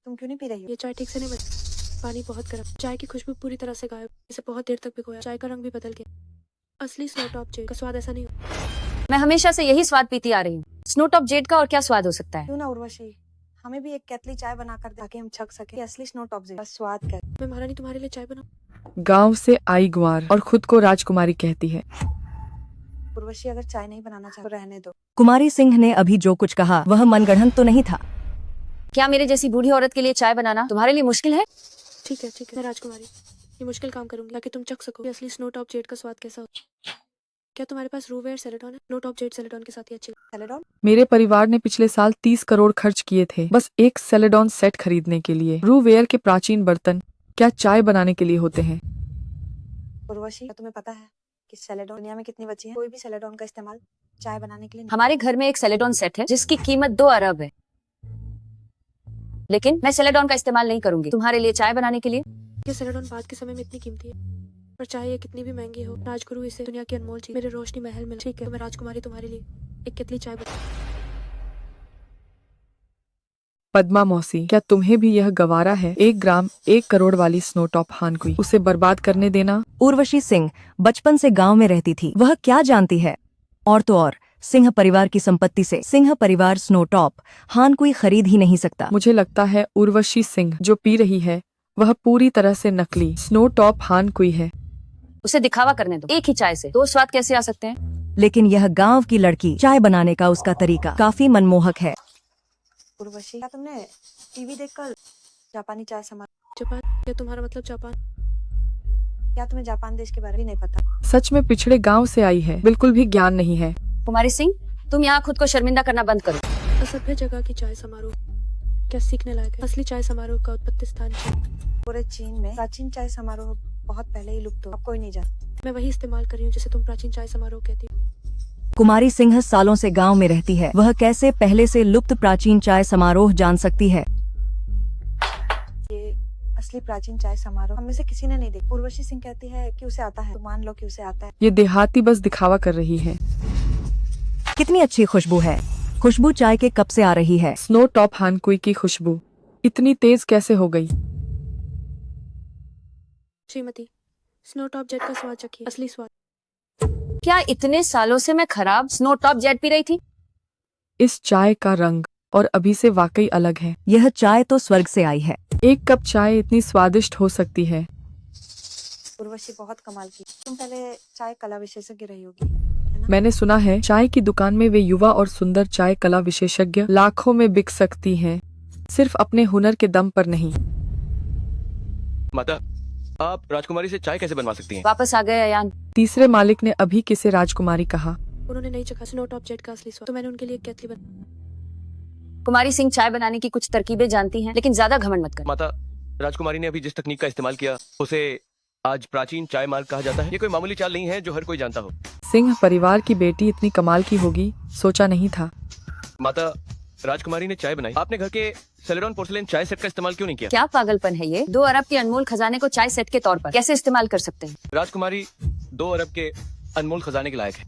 तुम क्यों नहीं पी रही हो? ये चाय ठीक से नहीं बनी। पानी बहुत गर्म। चाय की खुशबू पूरी तरह से गायब। इसे बहुत देर तक भिगोया। चाय का रंग भी बदल गया। असली स्नो टॉप जेड का स्वाद ऐसा नहीं होता। मैं हमेशा से यही स्वाद पीती आ रही हूँ। स्नो टॉप जेड का और क्या स्वाद हो सकता है? क्यों ना उर्वशी, हमें भी एक केतली चाय बनाकर दे ताकि हम छक सके। ये असली स्नो टॉप का स्वाद क्या है? मैं महारानी तुम्हारे लिए चाय बनाऊं? गांव से आई ग्वार और खुद को राजकुमारी कहती है। उर्वशी, अगर चाय नहीं बनाना चाहे तो रहने दो। कुमारी सिंह ने अभी जो कुछ कहा वह मनगढ़ंत तो नहीं था। क्या मेरे जैसी बूढ़ी औरत के लिए चाय बनाना तुम्हारे लिए मुश्किल है? ठीक है मैं राजकुमारी ये मुश्किल काम करूंगी ताकि तुम चख सको कि असली स्नो टॉप जेड का स्वाद कैसा होता है। क्या तुम्हारे पास रूवेयर सेलेडॉन है? स्नो टॉप जेड सेलेडॉन के साथ ही अच्छी। सेलेडॉन? मेरे परिवार ने पिछले साल 30 करोड़ खर्च किए थे बस एक सेलेडॉन सेट खरीदने के लिए। रूवेयर के प्राचीन बर्तन क्या चाय बनाने के लिए होते हैं? उर्वशी, क्या तुम्हें पता है कि सेलेडॉन दुनिया में कितनी बची है? कोई भी सेलेडॉन का इस्तेमाल चाय बनाने के लिए नहीं। हमारे घर में एक सेलेडॉन सेट है जिसकी कीमत 2 अरब है, लेकिन मैं सेलेडॉन का इस्तेमाल नहीं करूंगी तुम्हारे लिए चाय बनाने के लिए। ये सेलेडॉन बाद के समय में इतनी कीमती है, पर चाहे ये कितनी भी महंगी हो, राजगुरु इसे दुनिया की अनमोल चीज मेरे रोशनी महल में। ठीक है, तो मैं राजकुमारी तुम्हारे लिए एक केतली चाय बना। पद्मा मौसी, क्या तुम्हें भी यह गवारा है? 1 ग्राम 1 करोड़ वाली स्नो टॉप हानकुई, उसे बर्बाद करने देना। उर्वशी सिंह बचपन से गांव में रहती थी, वह क्या जानती है? और तो और सिंह परिवार की संपत्ति से सिंह परिवार स्नो टॉप हानकुई खरीद ही नहीं सकता। मुझे लगता है उर्वशी सिंह जो पी रही है वह पूरी तरह से नकली स्नो टॉप हानकुई है। उसे दिखावा करने दो। एक ही चाय से 2 स्वाद कैसे आ सकते हैं? लेकिन यह गांव की लड़की, चाय बनाने का उसका तरीका काफी मनमोहक है। उर्वशी, क्या तुमने टीवी देखकर जापानी चाय समारोह? जापान? क्या तुम्हारा मतलब जापान? क्या तुम्हें जापान देश के बारे में नहीं पता? सच में पिछड़े गांव से आई है, बिल्कुल भी ज्ञान नहीं है। कुमारी सिंह, तुम यहाँ खुद को शर्मिंदा करना बंद करो। असभ्य जगह की चाय समारोह क्या सीखने लायक है? असली चाय समारोह का उत्पत्ति स्थान पूरे चीन में प्राचीन चाय समारोह बहुत पहले ही लुप्त हो, अब कोई नहीं जानता। मैं वही इस्तेमाल कर रही हूँ जिसे तुम प्राचीन चाय समारोह कहती हो। कुमारी सिंह सालों से गांव में रहती है, वह कैसे पहले से लुप्त प्राचीन चाय समारोह जान सकती है? ये असली प्राचीन चाय समारोह हम में से किसी ने नहीं देखा। उर्वशी सिंह कहती है कि उसे आता है, तो मान लो कि उसे आता है। ये देहाती बस दिखावा कर रही है। कितनी अच्छी खुशबू है। खुशबू चाय के कप से आ रही है। स्नो टॉप हानकुई की खुशबू इतनी तेज कैसे हो गई? श्रीमती, स्नो टॉप जेट का स्वाद चखिए, असली स्वाद। क्या इतने सालों से मैं खराब स्नो टॉप जेट पी रही थी? इस चाय का रंग और अभी से वाकई अलग है। यह चाय तो स्वर्ग से आई है। 1 कप चाय इतनी स्वादिष्ट हो सकती है। उर्वशी बहुत कमाल की। तुम पहले चाय कला विशेषज्ञ रही होगी, है ना? मैंने सुना है चाय की दुकान में वे युवा और सुंदर चाय कला विशेषज्ञ लाखों में बिक सकती हैं, सिर्फ अपने हुनर के दम पर नहीं। माता, आप राजकुमारी से चाय कैसे बनवा सकती हैं? वापस आ गए अयान। तीसरे मालिक ने अभी किसे राजकुमारी कहा? उन्होंने नहीं चखा स्नो टॉप जेट का असली स्वाद, तो मैंने उनके लिए एक केतली बना। कुमारी सिंह चाय बनाने की कुछ तरकीबें जानती हैं, लेकिन ज्यादा घमंड मत कर। माता, राजकुमारी ने अभी जिस तकनीक का इस्तेमाल किया उसे आज प्राचीन चाय मार्ग कहा जाता है। ये कोई मामूली चाल नहीं है जो हर कोई जानता हो। सिंह परिवार की बेटी इतनी कमाल की होगी, सोचा नहीं था। माता राजकुमारी ने चाय बनाई, आपने घर के सेलेडॉन पोर्सिलेन चाय सेट का इस्तेमाल क्यों नहीं किया? क्या पागलपन है ये? 2 अरब के अनमोल खजाने को चाय सेट के तौर पर कैसे इस्तेमाल कर सकते हैं? राजकुमारी 2 अरब के अनमोल खजाने के लायक है।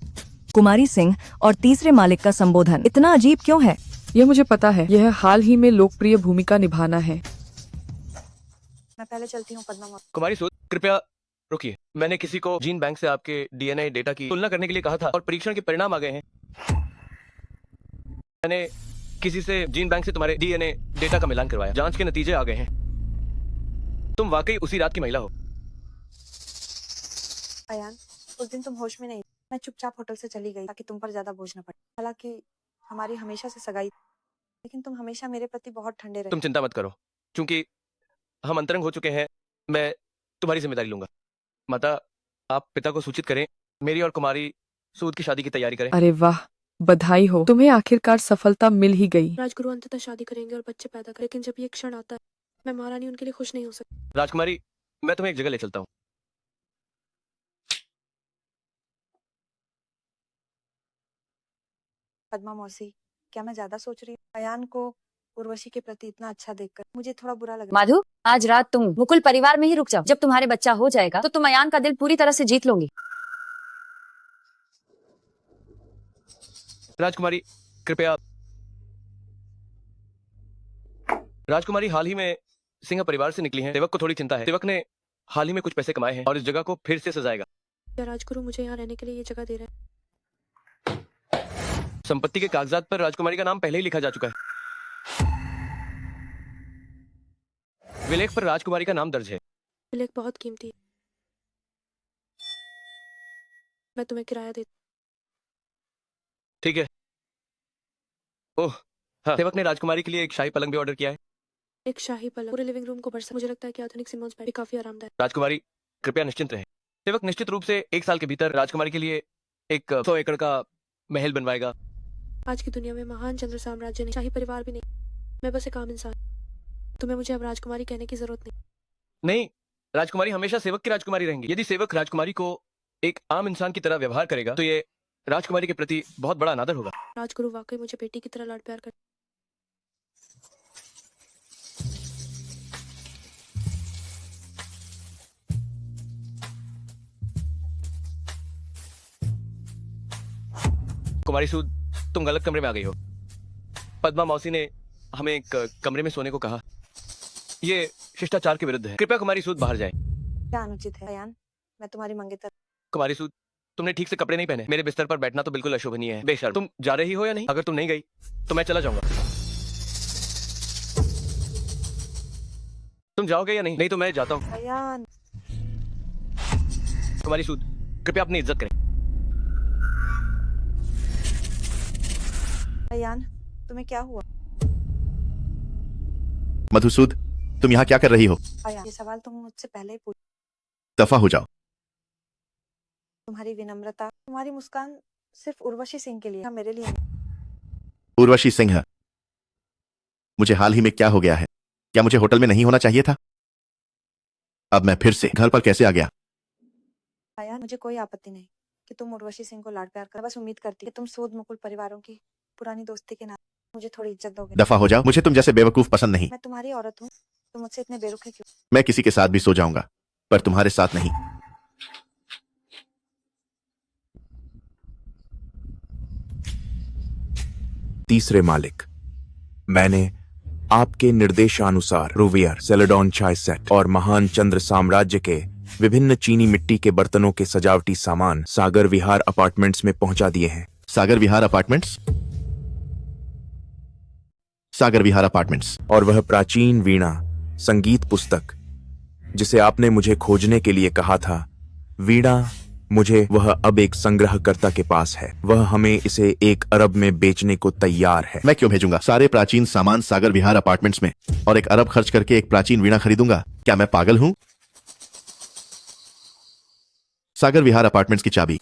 कुमारी सिंह और तीसरे मालिक का संबोधन इतना अजीब क्यों है? यह मुझे पता है, यह हाल ही में लोकप्रिय भूमिका निभाना है। मैं पहले चलती हूँ पद्मा मौसी। कुमारी सूद, कृपया रुकिए। मैंने किसी को जीन बैंक से आपके डीएनए डेटा की तुलना करने के लिए कहा था और परीक्षण के परिणाम आ गए हैं। मैंने किसी से जीन बैंक से तुम्हारे डीएनए डेटा का मिलान करवाया, जांच के नतीजे आ गए हैं। तुम वाकई उसी रात की महिला हो। अयान, उस दिन तुम होश में नहीं, मैं चुपचाप होटल से चली गई ताकि तुम पर ज्यादा बोझ न पड़े। हालांकि हमारी हमेशा से सगाई, लेकिन तुम हमेशा मेरे प्रति बहुत ठंडे रहे। तुम चिंता मत करो, क्योंकि हम अंतरंग हो चुके हैं। मैं तुम्हारी जिम्मेदारी लूंगा। माता, आप पिता को सूचित करें, मेरी और कुमारी सूद की शादी की तैयारी करें। अरे वाह, बधाई हो, तुम्हें आखिरकार सफलता मिल ही गई। राजगुरु अंततः शादी करेंगे और बच्चे पैदा करें, लेकिन जब ये क्षण आता है, मैं महारानी उनके लिए खुश नहीं हो सकती। राजकुमारी, मैं तुम्हें एक जगह ले चलता हूँ। पद्मा मौसी, क्या मैं ज्यादा सोच रही हूँ? अयान को उर्वशी के प्रति इतना अच्छा देखकर मुझे थोड़ा बुरा लग रहा है। माधु, आज रात तुम मुकुल परिवार में ही रुक जाओ। जब तुम्हारे बच्चा हो जाएगा तो तुम अयान का दिल पूरी तरह से जीत लोगी। राजकुमारी, कृपया। राजकुमारी हाल ही में सिंह परिवार से निकली हैं। सेवक को थोड़ी चिंता है। सेवक ने हाल ही में कुछ पैसे कमाए हैं और इस जगह को फिर से सजाएगा। क्या राजगुरु मुझे यहाँ रहने के लिए ये जगह दे रहे हैं? संपत्ति के कागजात पर राजकुमारी का नाम पहले ही लिखा जा चुका है। विलेख पर राजकुमारी का नाम दर्ज है। विलेख बहुत कीमती है, मैं तुम्हें किराया देती। ठीक है। ओह हाँ, सेवक ने राजकुमारी के लिए एक शाही पलंग भी ऑर्डर किया है। एक शाही पलंग पूरे लिविंग रूम को भर सकता। मुझे लगता है कि आधुनिक सिमोन्स बेड भी काफी आरामदायक। राजकुमारी, कृपया निश्चिंत रहें। सेवक निश्चित रूप से 1 साल के भीतर राजकुमारी के लिए एक 100 एकड़ का महल बनवाएगा। आज की दुनिया में महान चंद्र साम्राज्य नहीं, शाही परिवार भी नहीं, मैं बस एक आम इंसान। तुम्हें मुझे अब राजकुमारी कहने की जरूरत नहीं। नहीं, राजकुमारी हमेशा सेवक की राजकुमारी रहेंगी। यदि सेवक राजकुमारी को एक आम इंसान की तरह व्यवहार करेगा तो ये राजकुमारी के प्रति बहुत बड़ा अनादर होगा। राजगुरु वाकई मुझे बेटी की तरह लाड प्यार कर। कुमारी सूद, तुम गलत कमरे में आ गई हो। पद्मा मौसी ने हमें एक कमरे में सोने को कहा। ये शिष्टाचार के विरुद्ध है। कृपया कुमारी सूद बाहर जाए। क्या अनुचित है अयान? मैं तुम्हारी मंगेतर। कुमारी सूद, तुमने ठीक से कपड़े नहीं पहने। मेरे बिस्तर पर बैठना तो बिल्कुल अशोभनीय है। बेशर्म। तुम जा रही हो या नहीं? अगर तुम नहीं गई तो मैं चला जाऊंगा। तुम जाओगे या नहीं? नहीं तो मैं जाता हूँ। अयान, कुमारी सूद, कृपया अपनी इज्जत करें। अयान, तुम्हें क्या हुआ? मधुसूद, तुम यहाँ क्या कर रही हो? अयान, ये सवाल तुम मुझसे पहले ही पूछ। दफा हो जाओ। तुम्हारी विनम्रता, तुम्हारी मुस्कान सिर्फ उर्वशी सिंह के लिए, मेरे लिए नहीं। उर्वशी सिंह, मुझे हाल ही में क्या हो गया है? क्या मुझे होटल में नहीं होना चाहिए था? अब मैं फिर से घर पर कैसे आ गया? अयान, मुझे कोई आपत्ति नहीं कि तुम उर्वशी सिंह को लाड प्यार कर। बस उम्मीद करती कि तुम सूद मुकुल परिवारों की पुरानी दोस्ती के नाते मुझे थोड़ी इज्जत दोगे। दफा हो जाओ, मुझे तुम जैसे बेवकूफ पसंद नहीं। मैं तुम्हारी औरत हूँ, तुम मुझसे इतने बेरुखे क्यों? मैं किसी के साथ भी सो जाऊंगा, पर तुम्हारे साथ नहीं। तीसरे मालिक, मैंने आपके निर्देशानुसार रुवियर, सेलेडॉन चाय सेट और महान चंद्र साम्राज्य के विभिन्न चीनी मिट्टी के बर्तनों के सजावटी सामान सागर विहार अपार्टमेंट्स में पहुंचा दिए हैं। सागर विहार अपार्टमेंट्स? सागर विहार अपार्टमेंट्स। और वह प्राचीन वीणा संगीत पुस्तक जिसे आपने मुझे खोजने के लिए कहा था, वीणा मुझे वह अब एक संग्रहकर्ता के पास है। वह हमें इसे 1 अरब में बेचने को तैयार है। मैं क्यों भेजूंगा सारे प्राचीन सामान सागर विहार अपार्टमेंट्स में और 1 अरब खर्च करके एक प्राचीन वीणा खरीदूंगा? क्या मैं पागल हूं? सागर विहार अपार्टमेंट्स की चाबी।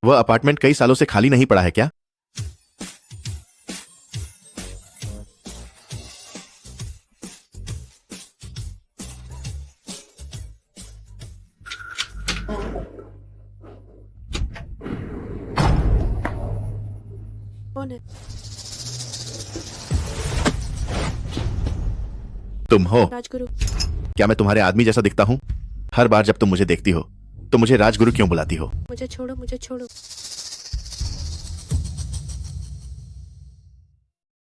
वह अपार्टमेंट कई सालों से खाली नहीं पड़ा है क्या? कौन है? तुम हो? राजगुरु। क्या मैं तुम्हारे आदमी जैसा दिखता हूँ? हर बार जब तुम मुझे देखती हो तो मुझे राजगुरु क्यों बुलाती हो? मुझे छोड़ो, मुझे छोड़ो।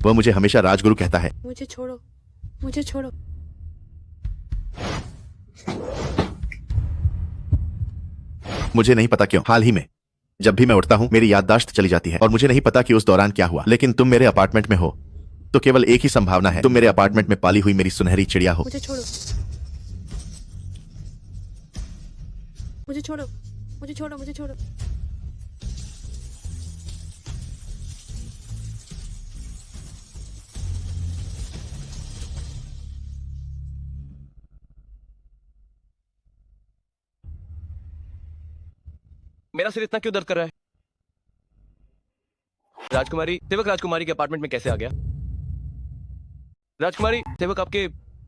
वह मुझे हमेशा राजगुरु कहता है। मुझे छोड़ो, मुझे छोड़ो। मुझे नहीं पता क्यों हाल ही में जब भी मैं उठता हूँ मेरी याददाश्त चली जाती है और मुझे नहीं पता कि उस दौरान क्या हुआ। लेकिन तुम मेरे अपार्टमेंट में हो तो केवल एक ही संभावना है, तुम मेरे अपार्टमेंट में पाली हुई मेरी सुनहरी चिड़िया हो। मुझे छोड़ो, मुझे छोड़ो, मुझे छोड़ो, मुझे छोड़ो। मेरा सिर इतना क्यों दर्द कर रहा है? राजकुमारी, सेवक राजकुमारी के अपार्टमेंट में कैसे आ गया? राजकुमारी, सेवक आपके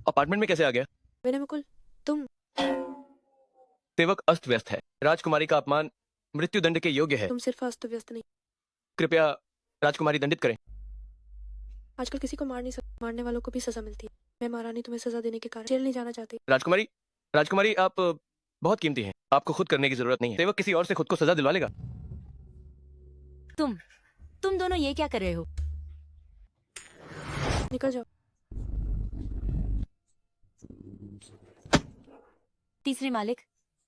अपार्टमेंट में कैसे आ गया? मैंने मुकुल, तुम। सेवक अस्त व्यस्त है। राजकुमारी का अपमान मृत्यु दंड के योग्य है। तुम सिर्फ अस्त व्यस्त नहीं। कृपया राजकुमारी दंडित करें। आजकल किसी को मार नहीं सकते, मारने वालों को भी सजा मिलती है। मैं महारानी तुम्हें सजा देने के कारण जेल नहीं जाना चाहती। राजकुमारी, राजकुमारी आप बहुत कीमती हैं। आपको खुद करने की जरूरत नहीं है। सेवक किसी और से खुद को सजा दिलवा लेगा। तुम दोनों ये क्या कर रहे हो? निकल जाओ। तीसरे मालिक,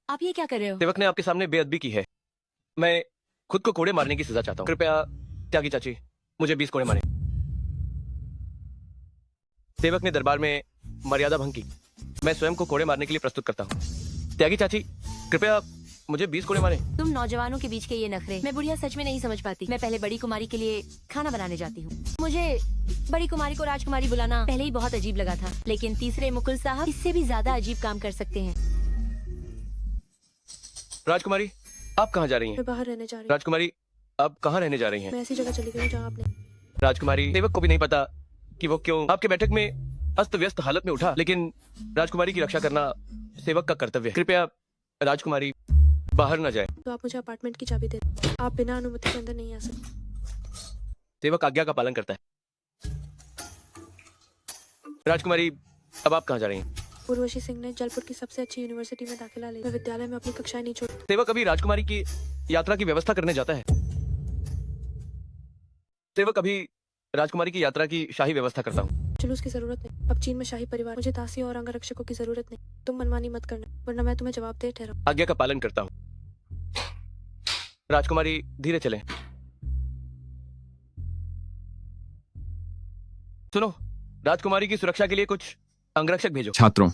आप ये क्या कर रहे हो? सेवक ने आपके सामने बेअदबी की है। मैं खुद को कोड़े मारने की सजा चाहता हूँ। कृपया त्यागी चाची मुझे 20 कोड़े मारें। सेवक ने दरबार में मर्यादा भंग की। मैं स्वयं को कोड़े मारने के लिए प्रस्तुत करता हूँ। त्यागी चाची कृपया मुझे 20 कोड़े मारें। तुम नौजवानों के बीच के ये नखरे मैं बुढ़िया सच में नहीं समझ पाती। मैं पहले बड़ी कुमारी के लिए खाना बनाने जाती हूँ। मुझे बड़ी कुमारी को राजकुमारी बुलाना पहले ही बहुत अजीब लगा था, लेकिन तीसरे मुकुल साहब इससे भी ज्यादा अजीब काम कर सकते हैं। राजकुमारी, आप कहाँ जा रही हैं? मैं बाहर रहने जा रही हूँ। राजकुमारी, आप कहाँ रहने जा रही हैं? मैं ऐसी जगह चली गई हूँ जहाँ आपने। राजकुमारी, सेवक को भी नहीं पता कि वो क्यों आपके बैठक में अस्त व्यस्त हालत में उठा, लेकिन राजकुमारी की रक्षा करना सेवक का कर्तव्य है। कृपया राजकुमारी बाहर न जाए। तो आप मुझे अपार्टमेंट की चाबी दे। आप बिना अनुमति के अंदर नहीं आ सकते। सेवक आज्ञा का पालन करता है। राजकुमारी, अब आप कहाँ जा रही हैं? उर्वशी सिंह ने जलपुर की सबसे अच्छी यूनिवर्सिटी में दाखिला लिया। मैं विद्यालय में अपनी कक्षाएं नहीं छोड़। सेवक अभी राजकुमारी की यात्रा की व्यवस्था करने जाता है। सेवक अभी राजकुमारी की यात्रा की शाही व्यवस्था करता हूँ। जुलूस की जरूरत नहीं। अब चीन में शाही परिवार, मुझे दासी और अंगरक्षकों की जरूरत नहीं। तुम मनमानी मत करना, वरना मैं तुम्हें जवाब दे ठहराऊं। आज्ञा का पालन करता हूँ। राजकुमारी, धीरे चलें। सुनो, राजकुमारी की सुरक्षा के लिए कुछ अंगरक्षक भेजो। छात्रों,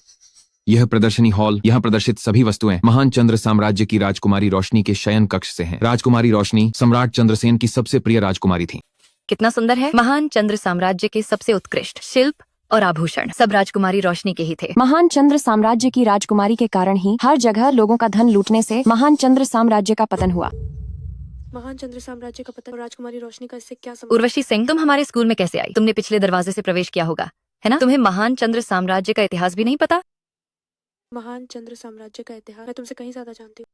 यह प्रदर्शनी हॉल, यहाँ प्रदर्शित सभी वस्तुएं महान चंद्र साम्राज्य की राजकुमारी रोशनी के शयन कक्ष से हैं। राजकुमारी रोशनी सम्राट चंद्रसेन की सबसे प्रिय राजकुमारी थी। कितना सुंदर है। महान चंद्र साम्राज्य के सबसे उत्कृष्ट शिल्प और आभूषण सब राजकुमारी रोशनी के ही थे। महान चंद्र साम्राज्य की राजकुमारी के कारण ही हर जगह लोगों का धन लूटने से महान चंद्र साम्राज्य का पतन हुआ। महान चंद्र साम्राज्य का पतन और राजकुमारी रोशनी का इससे क्या संबंध? उर्वशी सिंह, तुम हमारे स्कूल में कैसे आई? तुमने पिछले दरवाजे से प्रवेश किया होगा, है ना? तुम्हें महान चंद्र साम्राज्य का इतिहास भी नहीं पता? महान चंद्र साम्राज्य का इतिहास मैं तुमसे कहीं ज्यादा जानती हूँ।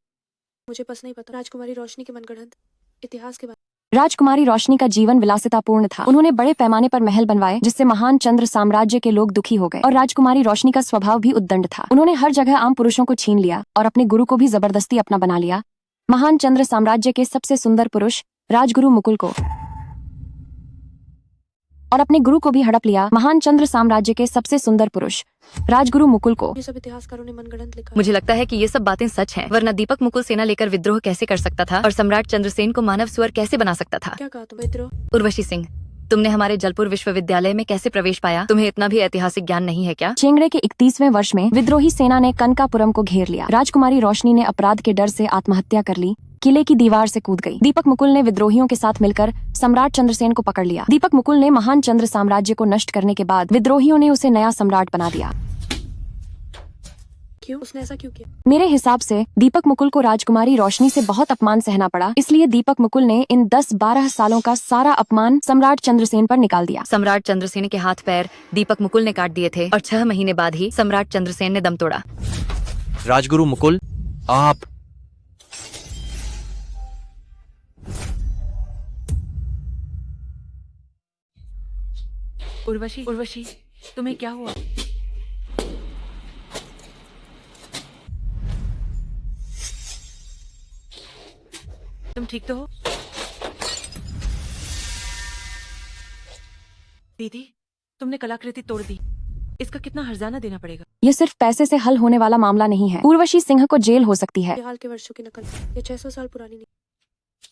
मुझे बस नहीं पता राजकुमारी रोशनी के मनगढ़ंत इतिहास के बारे। राजकुमारी रोशनी का जीवन विलासितापूर्ण था। उन्होंने बड़े पैमाने पर महल बनवाए जिससे महान चंद्र साम्राज्य के लोग दुखी हो गए, और राजकुमारी रोशनी का स्वभाव भी उद्दंड था। उन्होंने हर जगह आम पुरुषों को छीन लिया और अपने गुरु को भी जबरदस्ती अपना बना लिया। महान चंद्र साम्राज्य के सबसे सुंदर पुरुष राजगुरु मुकुल को और अपने गुरु को भी हड़प लिया। महान चंद्र साम्राज्य के सबसे सुंदर पुरुष राजगुरु मुकुल को। ये सब इतिहासकारों ने मनगढ़ंत लिखा। मुझे लगता है कि ये सब बातें सच हैं, वरना दीपक मुकुल सेना लेकर विद्रोह कैसे कर सकता था और सम्राट चंद्रसेन को मानव स्वर कैसे बना सकता था? क्या कहा तुम? विद्रोह? उर्वशी सिंह, तुमने हमारे जलपुर विश्वविद्यालय में कैसे प्रवेश पाया? तुम्हें इतना भी ऐतिहासिक ज्ञान नहीं है क्या? चेंगड़े के 31वें वर्ष में विद्रोही सेना ने कनकापुरम को घेर लिया। राजकुमारी रोशनी ने अपराध के डर से आत्महत्या कर ली, किले की दीवार से कूद गई। दीपक मुकुल ने विद्रोहियों के साथ मिलकर सम्राट चंद्रसेन को पकड़ लिया। दीपक मुकुल ने महान चंद्र साम्राज्य को नष्ट करने के बाद विद्रोहियों ने उसे नया सम्राट बना दिया। क्यों? उसने ऐसा क्यों किया? मेरे हिसाब से दीपक मुकुल को राजकुमारी रोशनी से बहुत अपमान सहना पड़ा, इसलिए दीपक मुकुल ने इन 10-12 सालों का सारा अपमान सम्राट चंद्रसेन पर निकाल दिया। सम्राट चंद्रसेन के हाथ पैर दीपक मुकुल ने काट दिए थे और 6 महीने बाद ही सम्राट चंद्रसेन ने दम तोड़ा। राजगुरु मुकुल, आप उर्वशी, उर्वशी, तुम्हें क्या हुआ? तुम ठीक तो हो? दीदी, तुमने कलाकृति तोड़ दी। इसका कितना हर्जाना देना पड़ेगा? ये सिर्फ पैसे से हल होने वाला मामला नहीं है। उर्वशी सिंह को जेल हो सकती है। ये हाल के वर्षों की नकल, ये 600 साल पुरानी नहीं।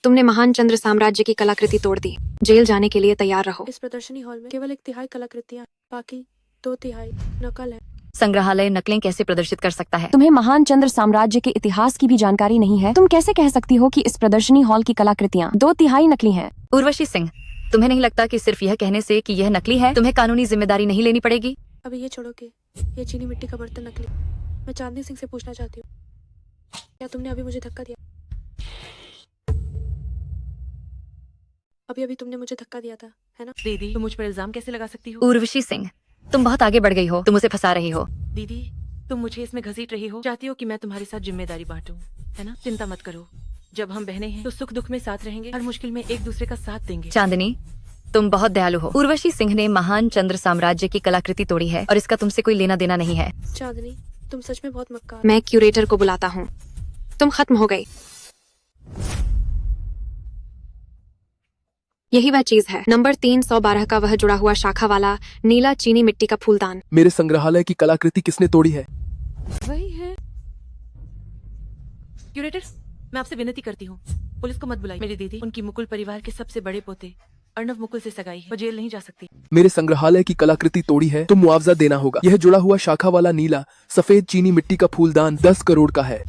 तुमने महान चंद्र साम्राज्य की कलाकृति तोड़ दी। जेल जाने के लिए तैयार रहो। इस प्रदर्शनी हॉल में केवल 1/3 कलाकृतियां, बाकी 2/3 नकल है। संग्रहालय नकलें कैसे प्रदर्शित कर सकता है? तुम्हें महान चंद्र साम्राज्य के इतिहास की भी जानकारी नहीं है। तुम कैसे कह सकती हो कि इस प्रदर्शनी हॉल की कलाकृतियाँ 2/3 नकली हैं? उर्वशी सिंह, तुम्हें नहीं लगता कि सिर्फ यह कहने से कि यह नकली है तुम्हें कानूनी जिम्मेदारी नहीं लेनी पड़ेगी? अभी ये छोड़ो कि ये चीनी मिट्टी का बर्तन नकली। मैं चांदनी सिंह से पूछना चाहती हूँ, क्या तुमने अभी मुझे धक्का दिया? अभी अभी तुमने मुझे धक्का दिया था, है ना? दीदी, तुम मुझ पर इल्जाम कैसे लगा सकती हो? उर्वशी सिंह, तुम बहुत आगे बढ़ गई हो। तुम उसे फंसा रही हो। दीदी, तुम मुझे इसमें घसीट रही हो। चाहती हो कि मैं तुम्हारे साथ जिम्मेदारी बांटूं, है ना? चिंता मत करो, जब हम बहनें हैं तो सुख दुख में साथ रहेंगे, हर मुश्किल में एक दूसरे का साथ देंगे। चांदनी, तुम बहुत दयालु हो। उर्वशी सिंह ने महान चंद्र साम्राज्य की कलाकृति तोड़ी है और इसका तुमसे कोई लेना देना नहीं है। चांदनी, तुम सच में बहुत मक्कार। मैं क्यूरेटर को बुलाता हूँ। तुम खत्म हो गई। यही वह चीज है, नंबर 312 का वह जुड़ा हुआ शाखा वाला नीला चीनी मिट्टी का फूलदान। मेरे संग्रहालय की कलाकृति किसने तोड़ी है? वही है। क्यूरेटर, मैं आपसे विनती करती हूँ, पुलिस को मत बुलाइए। मेरी दीदी, उनकी मुकुल परिवार के सबसे बड़े पोते अर्णव मुकुल से सगाई है। वो जेल नहीं जा सकती। मेरे संग्रहालय की कलाकृति तोड़ी है तो मुआवजा देना होगा। यह जुड़ा हुआ शाखा वाला नीला सफेद चीनी मिट्टी का फूलदान 10 करोड़ का है।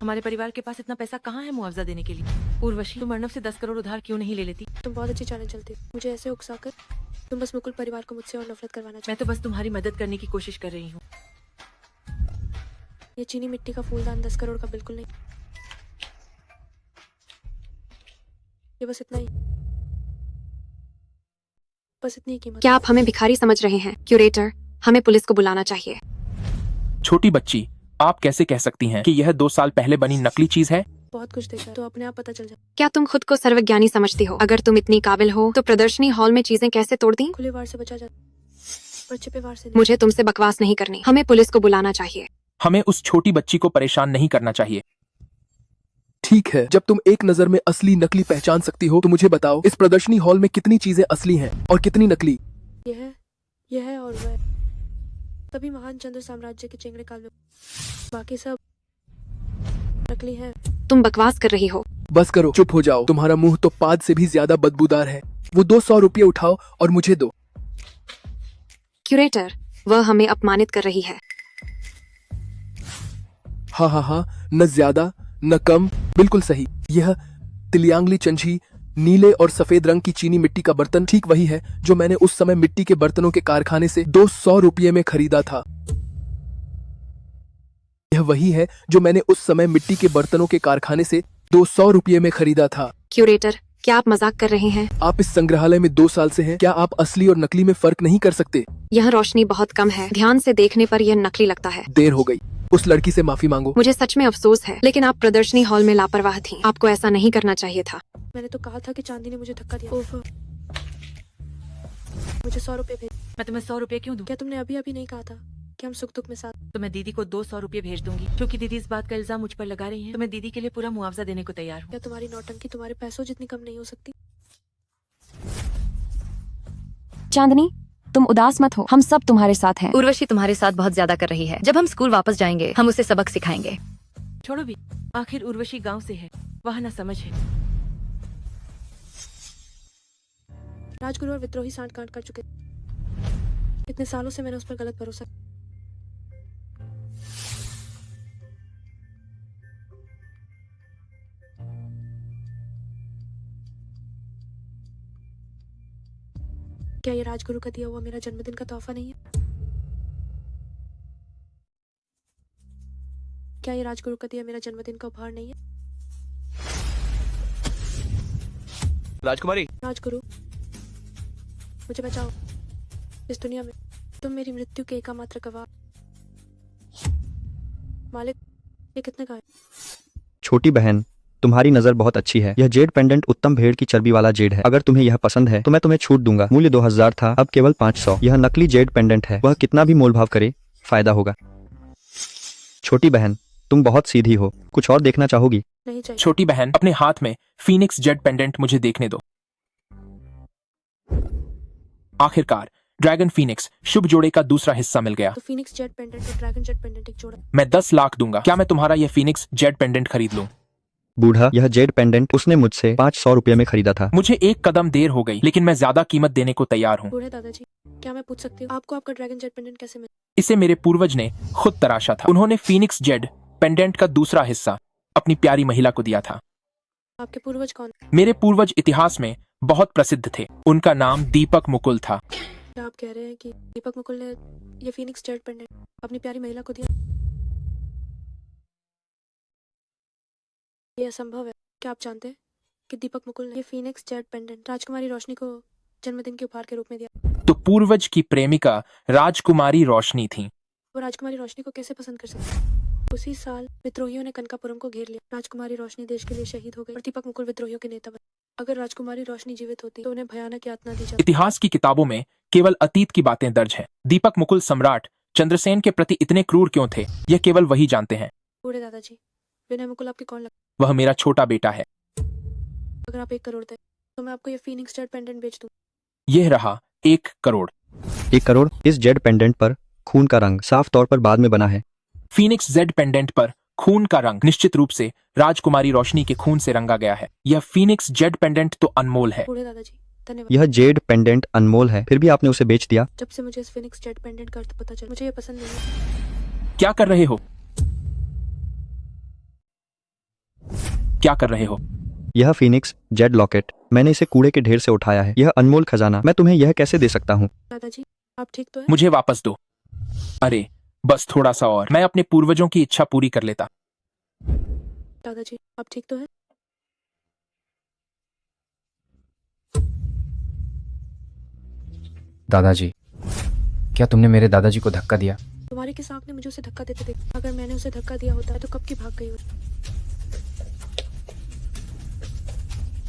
हमारे परिवार के पास इतना पैसा कहाँ है मुआवजा देने के लिए? उर्वशी, तुम अर्णव से 10 करोड़ उधार क्यों नहीं ले लेती? तुम बहुत अच्छी चालें चलती हो। मुझे ऐसे उकसाकर तुम बस मुकुल परिवार को मुझसे और नफरत करवाना मैं तो बस तुम्हारी मदद करने की कोशिश कर रही हूँ। ये चीनी मिट्टी का फूलदान 10 करोड़ का बिल्कुल नहीं। ये बस इतना ही, बस इतनी ही कीमत। क्या आप हमें भिखारी समझ रहे हैं? क्यूरेटर, हमें पुलिस को बुलाना चाहिए। छोटी बच्ची, आप कैसे कह सकती हैं कि यह 2 साल पहले बनी नकली चीज है? बहुत कुछ देखा है तो अपने आप पता चल जाए। क्या तुम खुद को सर्वज्ञानी समझती हो? अगर तुम इतनी काबिल हो तो प्रदर्शनी हॉल में चीजें कैसे तोड़ दी? खुले वार से बचा जाता, पर छिपे वार से नहीं। मुझे तुमसे बकवास नहीं करनी। हमें पुलिस को बुलाना चाहिए। हमें उस छोटी बच्ची को परेशान नहीं करना चाहिए। ठीक है, जब तुम एक नजर में असली नकली पहचान सकती हो तो मुझे बताओ इस प्रदर्शनी हॉल में कितनी चीजें असली हैं और कितनी नकली? यह है और वह, तभी महान चंद्र साम्राज्य के चेंगड़े काल में, बाकी सब नकली है। तुम बकवास कर रही हो। बस करो, चुप हो जाओ। तुम्हारा मुंह तो पाद से भी ज्यादा बदबूदार है। वो 200 रुपये उठाओ और मुझे दो। क्यूरेटर, वह हमें अपमानित कर रही है। हाँ, न ज्यादा न कम, बिल्कुल सही। यह तिलियांगली चंझी नीले और सफेद रंग की चीनी मिट्टी का बर्तन ठीक वही है जो मैंने उस समय मिट्टी के बर्तनों के कारखाने से 200 रुपये में खरीदा था। यह वही है जो मैंने उस समय मिट्टी के बर्तनों के कारखाने से 200 रुपये में खरीदा था। क्यूरेटर, क्या आप मजाक कर रहे हैं? आप इस संग्रहालय में 2 साल से हैं। क्या आप असली और नकली में फर्क नहीं कर सकते? यह रोशनी बहुत कम है, ध्यान से देखने पर यह नकली लगता है। देर हो गई, उस लड़की से माफी मांगो। मुझे सच में अफसोस है, लेकिन आप प्रदर्शनी हॉल में लापरवाह थी। आपको ऐसा नहीं करना चाहिए था। मैंने तो कहा था कि चांदी ने मुझे धक्का दिया। ओह, मुझे 100 रुपए भेज। मैं तुम्हें 100 रुपए क्यों दूं? क्या तुमने अभी नहीं कहा था कि हम सुख दुख में साथ? तो मैं दीदी को 200 रुपए भेज दूंगी। क्योंकि दीदी इस बात का इल्जाम मुझ पर लगा रही है तो मैं दीदी के लिए पूरा मुआवजा देने को तैयार हूँ। क्या तुम्हारी नौटंकी तुम्हारे पैसों जितनी कम नहीं हो सकती? चांदनी, तुम उदास मत हो, हम सब तुम्हारे साथ हैं। उर्वशी तुम्हारे साथ बहुत ज्यादा कर रही है। जब हम स्कूल वापस जाएंगे हम उसे सबक सिखाएंगे। छोड़ो भी, आखिर उर्वशी गांव से है, वहाँ न समझ है। राजगुरु और विद्रोही सांठ गांठ कर चुके। इतने सालों से मैंने उस पर गलत भरोसा। क्या ये राजगुरु का दिया हुआ मेरा जन्मदिन का तोहफा नहीं है? क्या ये राजगुरु का दिया मेरा जन्मदिन का उपहार नहीं है? राजकुमारी, राजगुरु, मुझे बचाओ। इस दुनिया में तुम मेरी मृत्यु के एकमात्र गवाह। मालिक, ये कितने का है? छोटी बहन, तुम्हारी नजर बहुत अच्छी है। यह जेड पेंडेंट उत्तम भेड़ की चर्बी वाला जेड है। अगर तुम्हें यह पसंद है तो मैं तुम्हें छूट दूंगा। मूल्य 2000 था, अब केवल 500। यह नकली जेड पेंडेंट है, वह कितना भी मोलभाव करे फायदा होगा। छोटी बहन, तुम बहुत सीधी हो, कुछ और देखना चाहोगी? नहीं चाहिए। छोटी बहन, अपने हाथ में फीनिक्स जेड पेंडेंट मुझे देखने दो। आखिरकार ड्रैगन फीनिक्स शुभ जोड़े का दूसरा हिस्सा मिल गया। तो फीनिक्स जेट पेंडेंट और ड्रैगन जेट पेंडेंट एक जोड़ा। मैं 10 लाख दूंगा। क्या मैं तुम्हारा यह फीनिक्स जेड पेंडेंट खरीद लूं? बूढ़ा, यह जेड पेंडेंट उसने मुझसे 500 रुपये में खरीदा था। मुझे एक कदम देर हो गई, लेकिन मैं ज्यादा कीमत देने को तैयार हूँ। बूढ़े दादाजी, क्या मैं पूछ सकती हूँ आपको आपका ड्रैगन जेट पेंडेंट कैसे मिला? इसे मेरे पूर्वज ने खुद तराशा था। उन्होंने फीनिक्स जेड पेंडेंट का दूसरा हिस्सा अपनी प्यारी महिला को दिया था। आपके पूर्वज कौन? मेरे पूर्वज इतिहास में बहुत प्रसिद्ध थे। उनका नाम दीपक मुकुल था। क्या आप कह रहे हैं कि दीपक मुकुल ने ये फीनिक्स जेट पेंडेंट अपनी प्यारी महिला को दिया? ये असंभव है। क्या आप जानते हैं कि दीपक मुकुल ने ये फीनिक्स जेट पेंडेंट राजकुमारी रोशनी को जन्मदिन के उपहार के रूप में दिया? तो पूर्वज की प्रेमिका राजकुमारी रोशनी थी। वो राजकुमारी रोशनी को कैसे पसंद कर सकते? उसी साल विद्रोहियों ने कनकापुरम को घेर लिया। राजकुमारी रोशनी देश के लिए शहीद हो गई और दीपक मुकुल विद्रोहियों के नेता बने। अगर राजकुमारी रोशनी जीवित होती तो उन्हें भयानक यातना दी जाती। इतिहास की किताबों में केवल अतीत की बातें दर्ज हैं। दीपक मुकुल सम्राट चंद्रसेन के प्रति इतने क्रूर क्यों थे, यह केवल वही जानते हैं। बूढ़े दादाजी, विनय मुकुल आपके कौन लगता? वह मेरा छोटा बेटा है। अगर आप 1 करोड़ दें तो मैं आपको ये फीनिक्स जेट पेंडेंट बेच दूं। यह रहा 1 करोड़। 1 करोड़? इस जेड पेंडेंट पर खून का रंग साफ तौर पर बाद में बना है। फीनिक्स जेड पेंडेंट पर खून का रंग निश्चित रूप से राजकुमारी रोशनी के खून से रंगा गया है। यह फीनिक्स जेड पेंडेंट तो अनमोल है। बूढ़े दादाजी, धन्यवाद। यह जेड पेंडेंट अनमोल है, फिर भी आपने उसे बेच दिया। जब से मुझे इस फीनिक्स जेट पेंडेंट का अर्थ पता चला, मुझे ये पसंद नहीं है। क्या कर रहे हो? क्या कर रहे हो? यह फीनिक्स जेड लॉकेट, मैंने इसे कूड़े के ढेर से उठाया है। यह अनमोल खजाना, मैं तुम्हें यह कैसे दे सकता हूँ? दादाजी, आप ठीक तो है? मुझे वापस दो। अरे बस थोड़ा सा और, मैं अपने पूर्वजों की इच्छा पूरी कर लेता। दादाजी, आप ठीक तो है? दादाजी, क्या तुमने मेरे दादाजी को धक्का दिया? तुम्हारे किस आंख ने मुझे उसे धक्का देते देखा? अगर मैंने उसे धक्का दिया होता तो कब की भाग गई होती।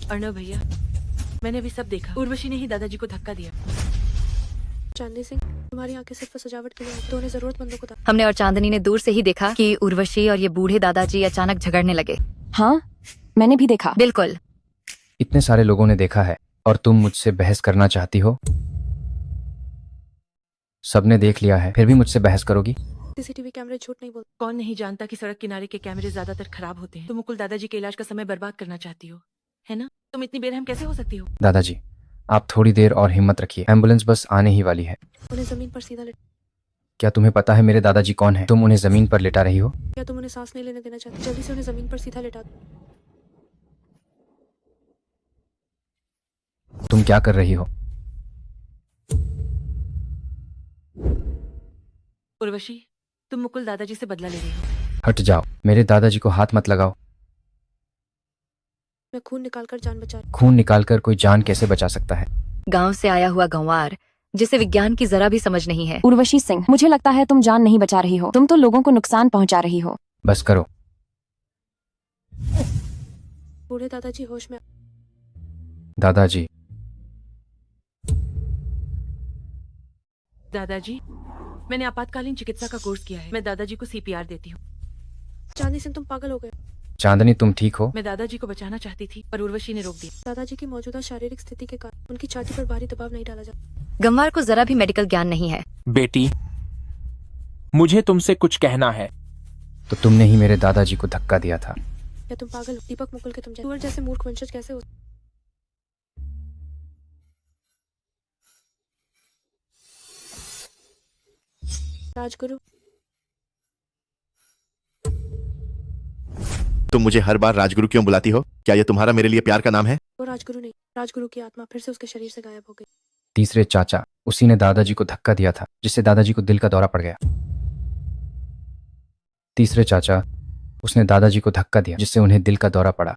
अर्णव भैया, मैंने भी सब देखा। उर्वशी ने ही दादाजी को धक्का दिया। चांदनी सिंह, तुम्हारी आंखें सिर्फ सजावट के लिए हैं, तो उन्हें जरूरतमंदों को हमने और चांदनी ने दूर से ही देखा कि उर्वशी और ये बूढ़े दादाजी अचानक झगड़ने लगे। हाँ, मैंने भी देखा। बिल्कुल। इतने सारे लोगों ने देखा है और तुम मुझसे बहस करना चाहती हो? सबने देख लिया है, फिर भी मुझसे बहस करोगी? सीसीटीवी कैमरे झूठ नहीं बोलते। कौन नहीं जानता कि सड़क किनारे के कैमरे ज्यादातर खराब होते हैं। तुम मुकुल दादाजी के इलाज का समय बर्बाद करना चाहती हो, है ना? तुम इतनी बेरहम कैसे हो सकती हो? दादाजी, आप थोड़ी देर और हिम्मत रखिए, एम्बुलेंस बस आने ही वाली है। उन्हें जमीन पर सीधा लेट। क्या तुम्हें पता है मेरे दादाजी कौन है? तुम उन्हें जमीन पर लेटा रही हो। क्या तुम उन्हें सांस नहीं लेने देना चाहते? जल्दी से उन्हें जमीन पर सीधा लेटा दो। तुम क्या कर रही हो? उर्वशी, तुम मुकुल दादाजी से बदला ले रही हो। हट जाओ, मेरे दादाजी को हाथ मत लगाओ। मैं खून निकालकर जान बचा रही। खून निकालकर कोई जान कैसे बचा सकता है? गांव से आया हुआ गंवार जिसे विज्ञान की जरा भी समझ नहीं है। उर्वशी सिंह, मुझे लगता है तुम जान नहीं बचा रही हो, तुम तो लोगों को नुकसान पहुंचा रही हो। बस करो। बूढ़े दादाजी होश में। दादाजी, दादाजी, मैंने आपातकालीन चिकित्सा का कोर्स किया है। मैं दादाजी को CPR देती हूँ। चांदनी सिंह, तुम पागल हो गए। चांदनी, तुम ठीक हो? मैं दादाजी को बचाना चाहती थी पर उर्वशी ने रोक दिया। दादाजी की मौजूदा शारीरिक स्थिति के कारण उनकी छाती पर भारी दबाव नहीं डाला जाता। गंवार को जरा भी मेडिकल ज्ञान नहीं है। बेटी, मुझे तुमसे कुछ कहना है। तो तुमने ही मेरे दादाजी को धक्का दिया था। क्या तुम पागल हो? दीपक मुकुल के तुम जैसे मूर्ख वंशज कैसे हो? राजगुरु, तुम मुझे हर बार राजगुरु क्यों बुलाती हो? क्या यह तुम्हारा मेरे लिए प्यार का नाम है? वो राजगुरु नहीं, राजगुरु की आत्मा फिर से उसके शरीर से गायब हो गई। तीसरे चाचा, उसी ने दादाजी को धक्का दिया था जिससे दादाजी को दिल का दौरा पड़ गया। तीसरे चाचा, उसने दादाजी को धक्का दिया जिससे उन्हें दिल का दौरा पड़ा।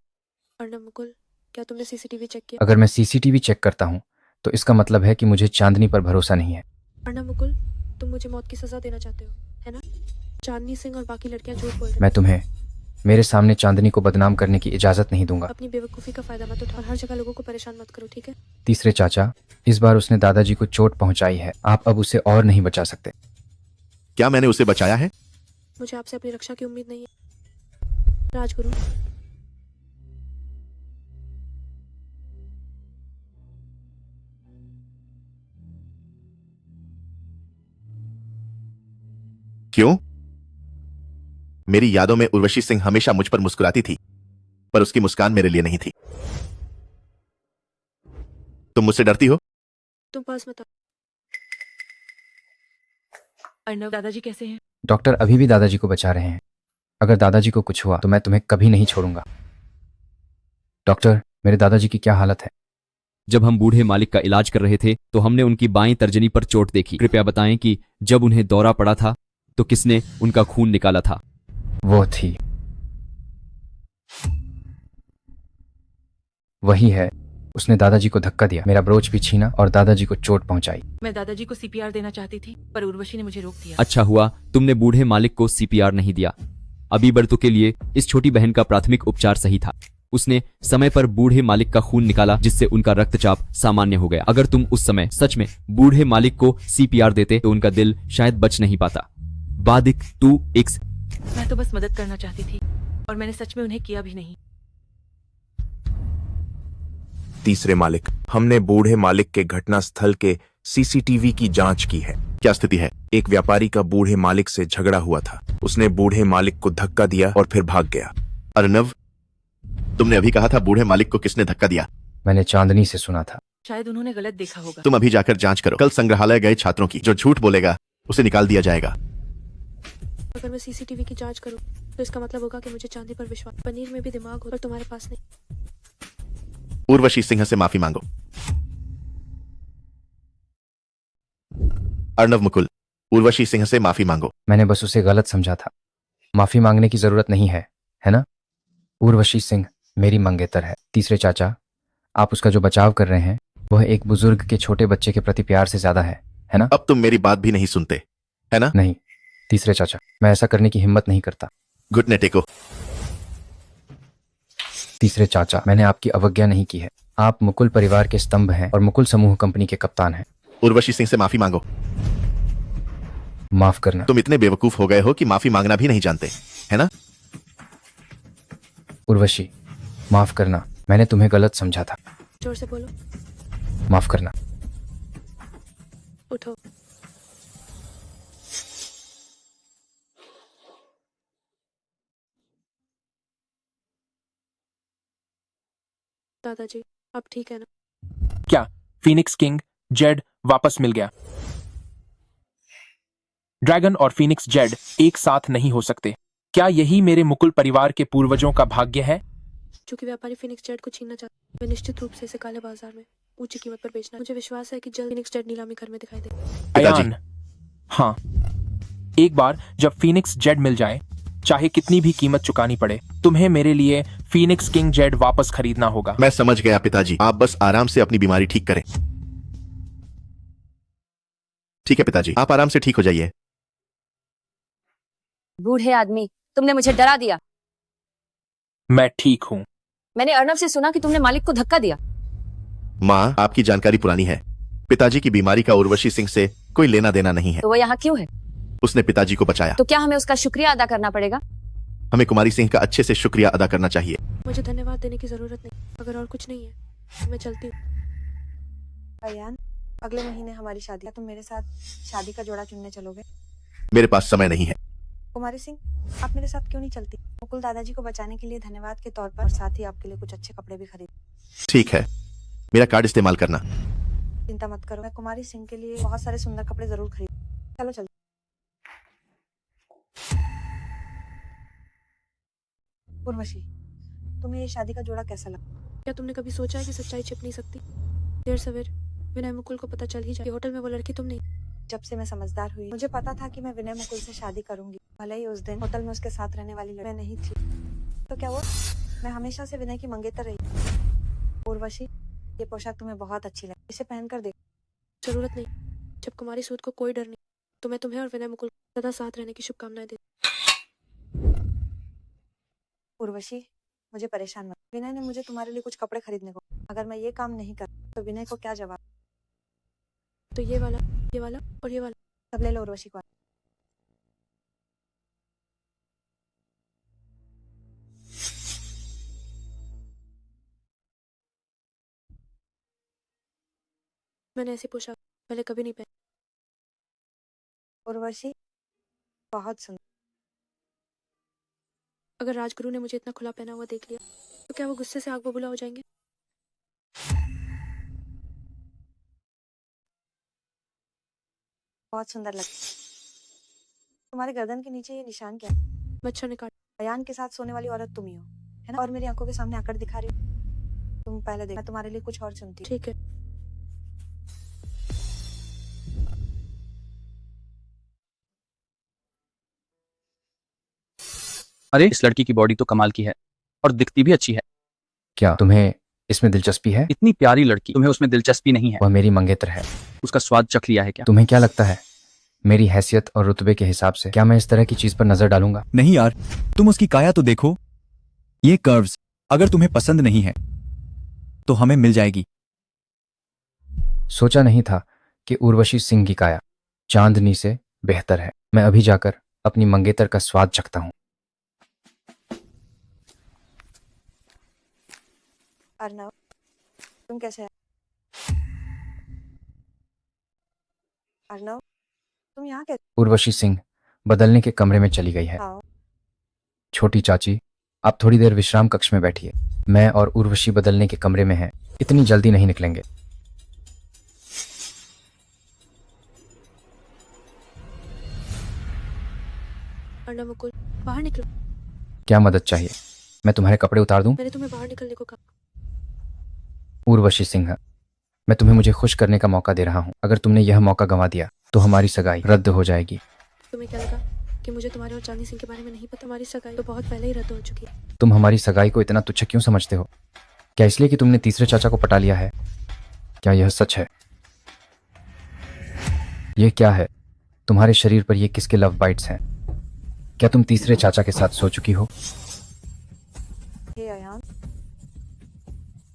अर्णव मुकुल, क्या तुमने CCTV चेक किया? अगर मैं CCTV चेक करता हूँ तो इसका मतलब है कि मुझे चांदनी पर भरोसा नहीं है। अर्णव मुकुल, तुम मुझे मौत की सजा देना चाहते हो, है ना? चांदनी सिंह और बाकी लड़कियां झूठ बोल रही हैं। मैं तुम्हें मेरे सामने चांदनी को बदनाम करने की इजाजत नहीं दूंगा। अपनी बेवकूफ़ी का फायदा मत उठा और हर जगह लोगों को परेशान मत करो, ठीक है? तीसरे चाचा, इस बार उसने दादाजी को चोट पहुंचाई है, आप अब उसे और नहीं बचा सकते। क्या मैंने उसे बचाया है? मुझे आपसे अपनी रक्षा की उम्मीद नहीं है, राजगुरु। क्यों? मेरी यादों में उर्वशी सिंह हमेशा मुझ पर मुस्कुराती थी, पर उसकी मुस्कान मेरे लिए नहीं थी। तुम मुझसे डरती हो? तुम पास मत आओ। अर्नव, दादाजी कैसे हैं? डॉक्टर अभी भी दादाजी को बचा रहे हैं। अगर दादाजी को कुछ हुआ तो मैं तुम्हें कभी नहीं छोड़ूंगा। डॉक्टर, मेरे दादाजी की क्या हालत है? जब हम बूढ़े मालिक का इलाज कर रहे थे तो हमने उनकी बाईं तर्जनी पर चोट देखी। कृपया बताएं कि जब उन्हें दौरा पड़ा था तो किसने उनका खून निकाला था? वो थी, वही है। उसने दादाजी को धक्का दिया, मेरा ब्रोच भी छीना और दादाजी को चोट पहुंचाई। मैं दादाजी को सीपीआर देना चाहती थी पर उर्वशी ने मुझे रोक दिया। अच्छा हुआ तुमने बूढ़े मालिक को सीपीआर नहीं दिया। अभी बर्तु के लिए इस छोटी बहन का प्राथमिक उपचार सही था। उसने समय पर बूढ़े मालिक का खून निकाला जिससे उनका रक्तचाप सामान्य हो गया। अगर तुम उस समय सच में बूढ़े मालिक को सीपीआर देते तो उनका दिल शायद बच नहीं पाता। बादिक 2x। मैं तो बस मदद करना चाहती थी और मैंने सच में उन्हें किया भी नहीं। तीसरे मालिक, हमने बूढ़े मालिक के घटना स्थल के सीसीटीवी की जांच की है। क्या स्थिति है? एक व्यापारी का बूढ़े मालिक से झगड़ा हुआ था। उसने बूढ़े मालिक को धक्का दिया और फिर भाग गया। अर्नव, तुमने अभी कहा था बूढ़े मालिक को किसने धक्का दिया? मैंने चांदनी से सुना था। शायद उन्होंने गलत देखा होगा। तुम अभी जाकर जांच करो। कल संग्रहालय गए छात्रों की जो झूठ बोलेगा उसे निकाल दिया जाएगा। अगर मैं सीसीटीवी की जांच करूं तो इसका मतलब होगा कि मुझे चांदी पर विश्वास। पनीर में भी दिमाग हो पर तुम्हारे पास नहीं। उर्वशी सिंह से माफी मांगो। अर्नव मुकुल, उर्वशी सिंह से माफी मांगो। मैंने बस उसे गलत समझा था। माफी मांगने की जरूरत नहीं है, है ना? उर्वशी सिंह मेरी मंगेतर है। तीसरे चाचा, आप उसका जो बचाव कर रहे हैं वह एक बुजुर्ग के छोटे बच्चे के प्रति प्यार से ज्यादा है ना? अब तुम मेरी बात भी नहीं सुनते, है ना? नहीं तीसरे चाचा, मैं ऐसा करने की हिम्मत नहीं करता। घुटने टेको। तीसरे चाचा, मैंने आपकी अवज्ञा नहीं की है। आप मुकुल परिवार के स्तंभ हैं और मुकुल समूह कंपनी के कप्तान हैं। उर्वशी सिंह से माफी मांगो। माफ करना। तुम इतने बेवकूफ हो गए हो कि माफी मांगना भी नहीं जानते, है ना? उर्वशी, माफ करना, मैंने तुम्हें गलत समझा था। जोर से बोलो। माफ करना। उठो। दादाजी, अब ठीक है ना? क्या फीनिक्स किंग जेड वापस मिल गया? ड्रैगन और फीनिक्स जेड एक साथ नहीं हो सकते। क्या यही मेरे मुकुल परिवार के पूर्वजों का भाग्य है? चूंकि व्यापारी फिनिक्स जेड को छीनना चाहता, मैं निश्चित रूप से इसे काले बाजार में ऊंची कीमत पर बेचना। मुझे विश्वास है कि जल्द फिनिक्स जेड नीलामी घर में दिखाई देगा। अयान, हाँ, एक बार जब फीनिक्स जेड मिल जाए, चाहे कितनी भी कीमत चुकानी पड़े, तुम्हें मेरे लिए फीनिक्स किंग जेड वापस खरीदना होगा। मैं समझ गया पिताजी, आप बस आराम से अपनी बीमारी ठीक करें। ठीक है पिताजी, आप आराम से ठीक हो जाइए। बूढ़े आदमी, तुमने मुझे डरा दिया। मैं ठीक हूँ। मैंने अर्नव से सुना कि तुमने मालिक को धक्का दिया। माँ, आपकी जानकारी पुरानी है। पिताजी की बीमारी का उर्वशी सिंह से कोई लेना देना नहीं है। तो वो यहाँ क्यों है? उसने पिताजी को बचाया। तो क्या हमें उसका शुक्रिया अदा करना पड़ेगा? हमें कुमारी सिंह का अच्छे से शुक्रिया अदा करना चाहिए। मुझे धन्यवाद देने की जरूरत नहीं। अगर और कुछ नहीं है तो मैं चलती हूँ। अयान, अगले महीने हमारी शादी है। तुम मेरे साथ शादी का जोड़ा चुनने चलोगे? मेरे पास समय नहीं है। कुमारी सिंह, आप मेरे साथ क्यों नहीं चलती? मुकुल दादाजी को बचाने के लिए धन्यवाद के तौर पर और साथ ही आपके लिए कुछ अच्छे कपड़े भी खरीद। ठीक है, मेरा कार्ड इस्तेमाल करना। चिंता मत करो, मैं कुमारी सिंह के लिए बहुत सारे सुंदर कपड़े जरूर खरीद। चलो चलो। उर्वशी, तुम्हें ये शादी का जोड़ा कैसा लगा? क्या तुमने कभी सोचा है कि सच्चाई छिप नहीं सकती? देर सवेर विनय मुकुल को पता चल ही जाए कि होटल में वो लड़की तुम नहीं। जब से मैं समझदार हुई, मुझे पता था कि मैं विनय मुकुल से शादी करूंगी। भले ही उस दिन होटल में उसके साथ रहने वाली लड़की नहीं थी, तो क्या वो? मैं हमेशा से विनय की मंगेतर रही। उर्वशी, ये पोशाक तुम्हें बहुत अच्छी लगी, इसे पहनकर देख। जरूरत नहीं। जब कुमारी सूद को कोई डर नहीं, तो मैं तुम्हें और विनय मुकुल सदा साथ रहने की शुभकामनाएं देती। उर्वशी, मुझे परेशान मत। विनय ने मुझे तुम्हारे लिए कुछ कपड़े खरीदने को, अगर मैं ये काम नहीं कर तो विनय को क्या जवाब? तो ये वाला और ये वाला सब ले लो उर्वशी को। मैंने ऐसी पोशाक पहले कभी नहीं पहनी। उर्वशी बहुत सुंदर। अगर राजगुरु ने मुझे इतना खुला पहना हुआ देख लिया तो क्या वो गुस्से से आग बबूला हो जाएंगे? बहुत सुंदर लगती। तुम्हारे गर्दन के नीचे ये निशान क्या है? मच्छर ने काट। अयान के साथ सोने वाली औरत तुम ही हो, है ना? और मेरी आंखों के सामने आकड़ दिखा रही हो। तुम पहले देख, मैं तुम्हारे लिए कुछ और चुनती हूँ। ठीक है। अरे इस लड़की की बॉडी तो कमाल की है और दिखती भी अच्छी है। क्या तुम्हें इसमें दिलचस्पी है? इतनी प्यारी लड़की, तुम्हें उसमें दिलचस्पी नहीं है? वह मेरी मंगेतर है। उसका स्वाद चख लिया है क्या? तुम्हें क्या लगता है मेरी हैसियत और रुतबे के हिसाब से क्या मैं इस तरह की चीज पर नजर डालूंगा? नहीं यार, तुम उसकी काया तो देखो, ये कर्व्स अगर तुम्हें पसंद नहीं है तो हमें मिल जाएगी। सोचा नहीं था कि उर्वशी सिंह की काया चांदनी से बेहतर है। मैं अभी जाकर अपनी मंगेतर का स्वाद चखता हूँ। अर्नव, तुम कैसे है? अर्नव, तुम यहाँ कैसे? उर्वशी सिंह बदलने के कमरे में चली गई है। आओ। छोटी चाची, आप थोड़ी देर विश्राम कक्ष में बैठिए। मैं और उर्वशी बदलने के कमरे में हैं, इतनी जल्दी नहीं निकलेंगे। अर्नव, मुकुल, बाहर निकलो। क्या मदद चाहिए? मैं तुम्हारे कपड़े उतार दूं? मैंने तुम्हें बाहर निकलने को कहा। उर्वशी सिंह, मैं तुम्हें मुझे खुश करने का मौका दे रहा हूं। अगर तुमने यह मौका गंवा दिया तो हमारी सगाई रद्द हो जाएगी। तुम्हें क्या लगा कि मुझे तुम्हारे और चांदनी सिंह के बारे में नहीं पता? हमारी सगाई तो बहुत पहले ही रद्द हो चुकी है। तुम हमारी सगाई को इतना तुच्छ क्यों समझते हो? क्या इसलिए कि तुमने तीसरे चाचा को पटा लिया है? क्या यह सच है? यह क्या है तुम्हारे शरीर पर? ये किसके लव बाइट्स हैं? क्या तुम तीसरे चाचा के साथ सो चुकी हो? हे अयान,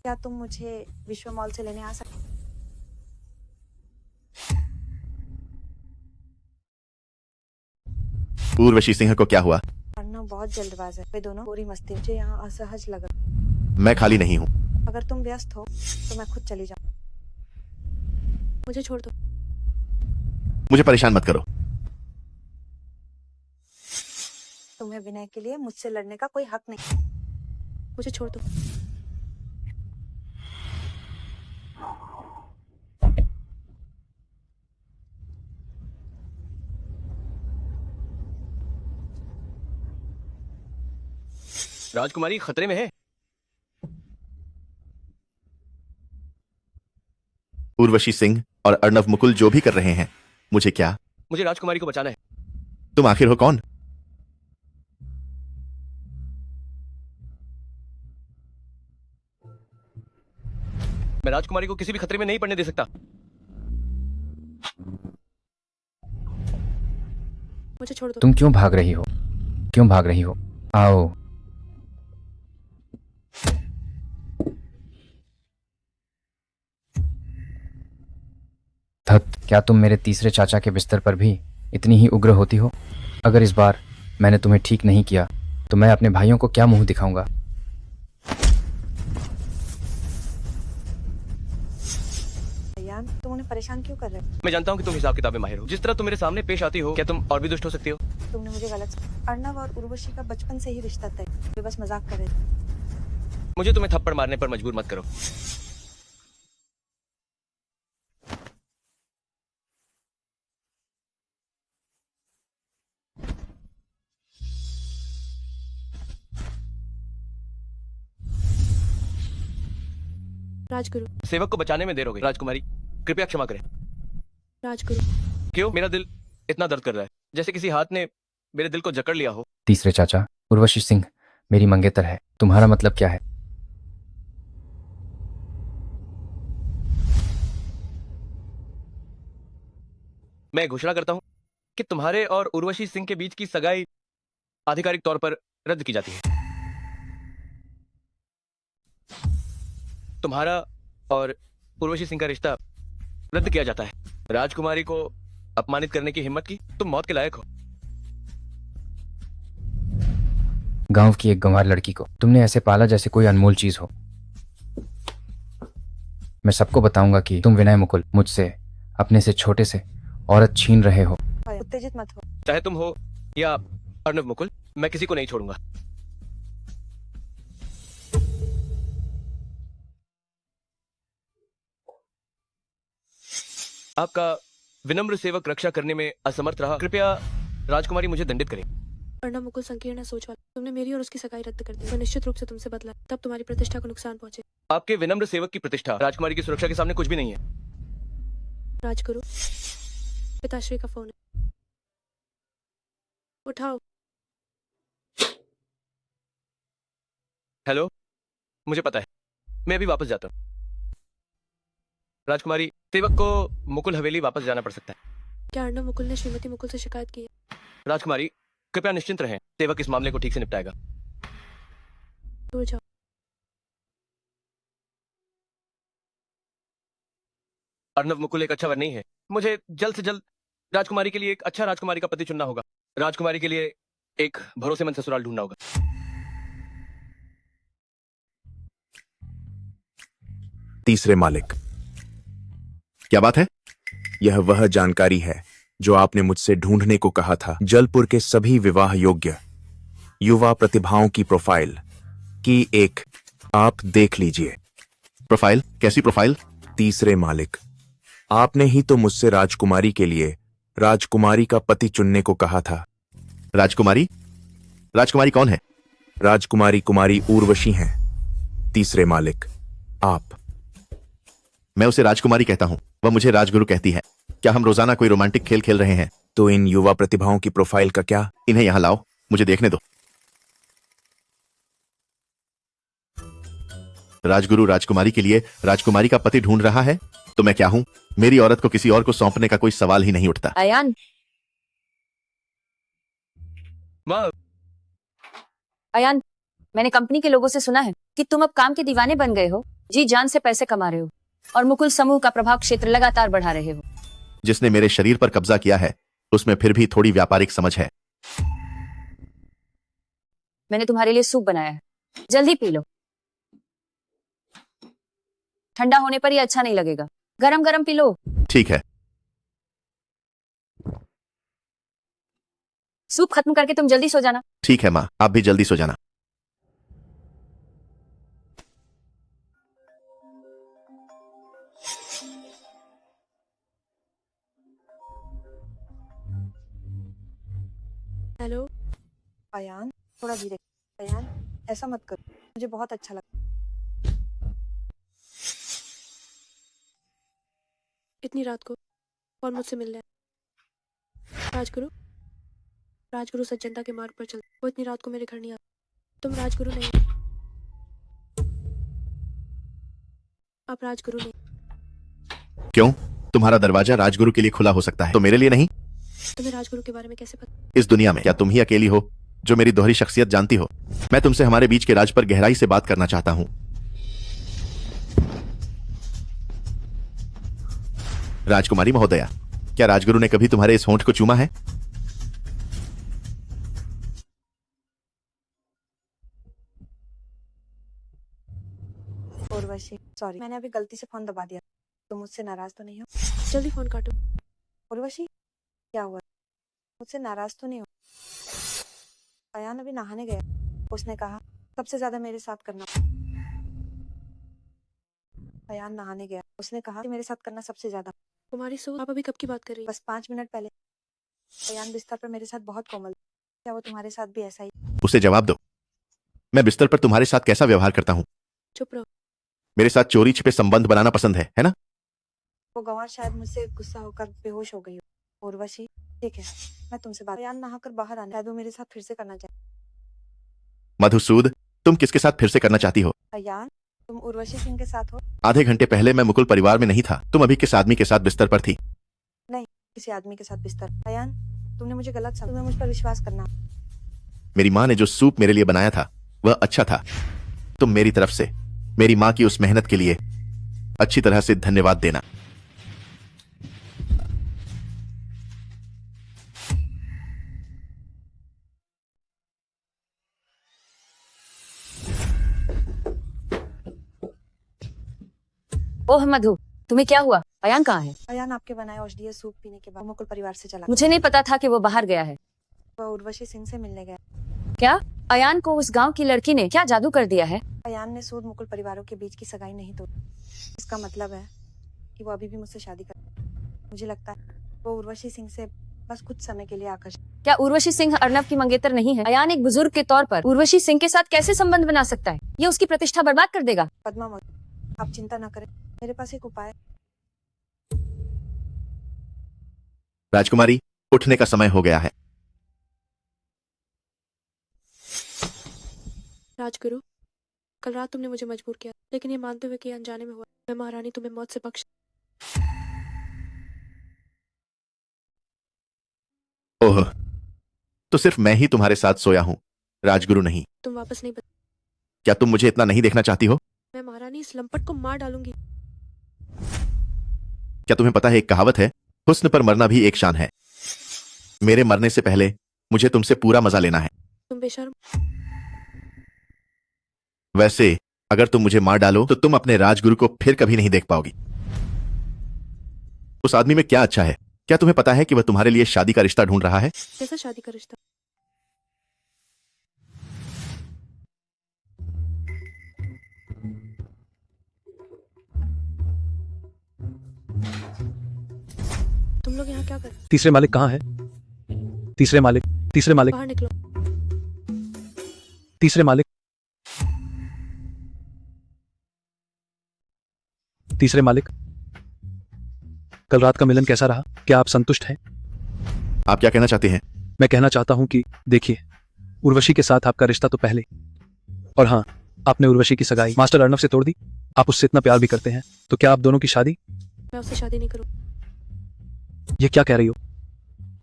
क्या तुम मुझे विश्व मॉल से लेने आ सकते? उर्वशी सिंह को क्या हुआ? अर्नव बहुत जल्दबाज है। वे दोनों पूरी मस्ती। मुझे यहाँ असहज लग रहा। मैं खाली नहीं हूँ। अगर तुम व्यस्त हो तो मैं खुद चली जाऊँ। मुझे छोड़ दो। मुझे परेशान मत करो। तुम्हें विनय के लिए मुझसे लड़ने का कोई हक नहीं। मुझे छोड़ दो। राजकुमारी खतरे में है। उर्वशी सिंह और अर्णव मुकुल जो भी कर रहे हैं, मुझे क्या? मुझे राजकुमारी को बचाना है। तुम आखिर हो कौन? मैं राजकुमारी को किसी भी खतरे में नहीं पड़ने दे सकता। मुझे छोड़ दो। तुम क्यों भाग रही हो? क्यों भाग रही हो? आओ। धत, क्या तुम मेरे तीसरे चाचा के बिस्तर पर भी इतनी ही उग्र होती हो? अगर इस बार मैंने तुम्हें ठीक नहीं किया तो मैं अपने भाइयों को क्या मुंह दिखाऊंगा? अयान, तुम उन्हें परेशान क्यों कर रहे हो? मैं जानता हूँ कि तुम हिसाब किताब में माहिर हो। जिस तरह तुम मेरे सामने पेश आती हो, क्या तुम और भी दुष्ट हो सकती हो? तुमने मुझे गलत। अर्णव और उर्वशी का बचपन से ही रिश्ता तय। वे बस मजाक कर रहे थे। मुझे तुम्हें थप्पड़ मारने पर मजबूर मत करो। राजगुरु, सेवक को बचाने में देर हो गई। राजकुमारी, कृपया क्षमा करें। राजगुरु, क्यों? मेरा दिल इतना दर्द कर रहा है जैसे किसी हाथ ने मेरे दिल को जकड़ लिया हो। तीसरे चाचा, उर्वशी सिंह मेरी मंगेतर है। तुम्हारा मतलब क्या है? मैं घोषणा करता हूं कि तुम्हारे और उर्वशी सिंह के बीच की सगाई आधिकारिक तौर पर रद्द की जाती है। तुम्हारा और उर्वशी सिंह का रिश्ता रद्द किया जाता है। राजकुमारी को अपमानित करने की हिम्मत की, तुम मौत के लायक हो। गांव की एक गंवार लड़की को तुमने ऐसे पाला जैसे कोई अनमोल चीज हो। मैं सबको बताऊंगा कि तुम विनय मुकुल मुझसे अपने से छोटे से औरत छीन रहे हो। उत्तेजित मत हो। चाहे तुम हो या अर्णव मुकुल, मैं किसी को नहीं छोड़ूंगा। आपका विनम्र सेवक रक्षा करने में असमर्थ रहा, कृपया राजकुमारी मुझे दंडित करें। अर्णव मुकुल संकीर्ण है सोच वाला। तुमने मेरी और उसकी सगाई रद्द कर दी, तो निश्चित रूप से तुमसे बदला, तब तुम्हारी प्रतिष्ठा को नुकसान पहुंचे। आपके विनम्र सेवक की प्रतिष्ठा राजकुमारी की सुरक्षा के सामने कुछ भी नहीं है। राजगुरु, पिताश्री का फोन है, उठाओ। हेलो, मुझे पता है, मैं अभी वापस जाता हूँ। राजकुमारी, सेवक को मुकुल हवेली वापस जाना पड़ सकता है। क्या अर्णव मुकुल ने श्रीमती मुकुल से शिकायत की है? राजकुमारी, कृपया निश्चिंत रहें, सेवक इस मामले को ठीक से निपटाएगा। दूर जाओ। अर्णव मुकुल एक अच्छा वर नहीं है। मुझे जल्द से जल्द राजकुमारी के लिए एक अच्छा राजकुमारी का पति चुनना होगा। राजकुमारी के लिए एक भरोसेमंद ससुराल ढूंढना होगा। तीसरे मालिक, क्या बात है? यह वह जानकारी है जो आपने मुझसे ढूंढने को कहा था। जलपुर के सभी विवाह योग्य युवा प्रतिभाओं की प्रोफाइल की एक आप देख लीजिए। प्रोफाइल? कैसी प्रोफाइल? तीसरे मालिक, आपने ही तो मुझसे राजकुमारी के लिए राजकुमारी का पति चुनने को कहा था। राजकुमारी? राजकुमारी कौन है? राजकुमारी कुमारी उर्वशी हैं। तीसरे मालिक, आप। मैं उसे राजकुमारी कहता हूँ, वह मुझे राजगुरु कहती है। क्या हम रोजाना कोई रोमांटिक खेल खेल रहे हैं? तो इन युवा प्रतिभाओं की प्रोफाइल का क्या? इन्हें यहां लाओ, मुझे देखने दो। राजगुरु राजकुमारी के लिए राजकुमारी का पति ढूंढ रहा है, तो मैं क्या हूं? मेरी औरत को किसी और को सौंपने का कोई सवाल ही नहीं उठता। अयान, अयान, मैंने कंपनी के लोगों से सुना है कि तुम अब काम के दीवाने बन गए हो, जी जान से पैसे कमा रहे हो और मुकुल समूह का प्रभाव क्षेत्र लगातार बढ़ा रहे हो। जिसने मेरे शरीर पर कब्जा किया है उसमें फिर भी थोड़ी व्यापारिक समझ है। मैंने तुम्हारे लिए सूप बनाया है, जल्दी पी लो। ठंडा होने पर ये अच्छा नहीं लगेगा, गरम गरम पी लो। ठीक है। सूप खत्म करके तुम जल्दी सो जाना। ठीक है माँ, आप भी जल्दी सो जाना। हेलो अयान, थोड़ा धीरे। अयान, ऐसा मत करो, मुझे बहुत अच्छा लगा। इतनी रात को कौन मुझसे मिलने आया? राजगुरु, राजगुरु सज्जनता के मार्ग पर चल, वो इतनी रात को मेरे घर नहीं आता। तुम राजगुरु नहीं, आप राजगुरु नहीं। क्यों? तुम्हारा दरवाजा राजगुरु के लिए खुला हो सकता है, तो मेरे लिए नहीं? तुम्हें राजगुरु के बारे में कैसे पता? इस दुनिया में क्या तुम ही अकेली हो जो मेरी दोहरी शख्सियत जानती हो? मैं तुमसे हमारे बीच के राज पर गहराई से बात करना चाहता हूं। राजकुमारी महोदया, क्या राजगुरु ने कभी तुम्हारे इस होंठ को चूमा है? उर्वशी, सॉरी, मैंने अभी गलती से फोन दबा दिया। तुम मुझसे नाराज तो नहीं हो? जल्दी फोन काटो। उर्वशी, क्या हुआ? मुझसे नाराज तो नहीं हो? अयान अभी नहाने गया, उसने कहा सबसे ज्यादा मेरे साथ करना। अयान नहाने गया, उसने कहा कि मेरे साथ करना सबसे ज्यादा। कुमारी सो, आप अभी कब की बात कर रही? बस 5 मिनट पहले। अयान बिस्तर पर मेरे साथ बहुत कोमल। क्या वो तुम्हारे साथ भी ऐसा ही? उसे जवाब दो। मैं बिस्तर पर तुम्हारे साथ कैसा व्यवहार करता हूँ? चुप रहो। मेरे साथ चोरी छिपे संबंध बनाना पसंद है ना? वो गंवार शायद मुझसे गुस्सा होकर बेहोश हो गई हो। उर्वशी, ठीक है, मैं तुमसे बात। अयान नहाकर बाहर आने, शायद वो मेरे साथ फिर से करना चाहे। मधुसूद, तुम किसके साथ फिर से करना चाहती हो? अयान, तुम उर्वशी सिंह के साथ हो? आधे घंटे पहले मैं मुकुल परिवार में नहीं था, तुम अभी किस आदमी के साथ बिस्तर पर थी? नहीं, किसी आदमी के साथ बिस्तर। अयान, तुमने मुझे गलत समझा, तुम्हें मुझ पर विश्वास करना। मेरी माँ ने जो सूप मेरे लिए बनाया था वह अच्छा था। तुम मेरी तरफ से मेरी माँ की उस मेहनत के लिए अच्छी तरह से धन्यवाद देना। ओह मधु, तुम्हें क्या हुआ? अयान कहाँ है? अयान आपके बनाए औषधीय सूप पीने के बाद मुकुल परिवार से चला मुझे नहीं पता था कि वो बाहर गया है। वह उर्वशी सिंह से मिलने गया। क्या अयान को उस गांव की लड़की ने क्या जादू कर दिया है? अयान ने सूद मुकुल परिवारों के बीच की सगाई नहीं तोड़ी। इसका मतलब है कि वो अभी भी मुझसे शादी कर। मुझे लगता है वो उर्वशी सिंह से बस कुछ समय के लिए आकर्षित। क्या उर्वशी सिंह अर्नब की मंगेतर नहीं है? अयान एक बुजुर्ग के तौर पर उर्वशी सिंह के साथ कैसे संबंध बना सकता है? ये उसकी प्रतिष्ठा बर्बाद कर देगा। पद्मा मधु, आप चिंता न करें, मेरे पास एक उपाय। राजकुमारी, उठने का समय हो गया है। राजगुरु, कल रात तुमने मुझे मजबूर किया, लेकिन ये मानते हुए कि अनजाने में हुआ, मैं महारानी तुम्हें मौत से बख्श। ओह, तो सिर्फ मैं ही तुम्हारे साथ सोया हूँ, राजगुरु नहीं। तुम वापस नहीं क्या तुम मुझे इतना नहीं देखना चाहती हो? मैं महारानी इस लंपट को मार डालूंगी। क्या तुम्हें पता है, एक कहावत है, हुस्न पर मरना भी एक शान है। मेरे मरने से पहले मुझे तुमसे पूरा मजा लेना है। तुम बेशर्म। वैसे अगर तुम मुझे मार डालो तो तुम अपने राजगुरु को फिर कभी नहीं देख पाओगी। उस आदमी में क्या अच्छा है? क्या तुम्हें पता है कि वह तुम्हारे लिए शादी का रिश्ता ढूंढ रहा है? कैसा शादी का रिश्ता? तुम लोग यहाँ क्या कर? तीसरे मालिक कहाँ है? तीसरे मालिक, तीसरे मालिक, बाहर निकलो। तीसरे मालिक, तीसरे मालिक, कल रात का मिलन कैसा रहा? क्या आप संतुष्ट हैं? आप क्या कहना चाहते हैं? मैं कहना चाहता हूं कि देखिए, उर्वशी के साथ आपका रिश्ता तो पहले, और हाँ, आपने उर्वशी की सगाई मास्टर अर्नव से तोड़ दी। आप उससे इतना प्यार भी करते हैं, तो क्या आप दोनों की शादी? मैं उससे शादी नहीं करूँ। ये क्या कह रही हो?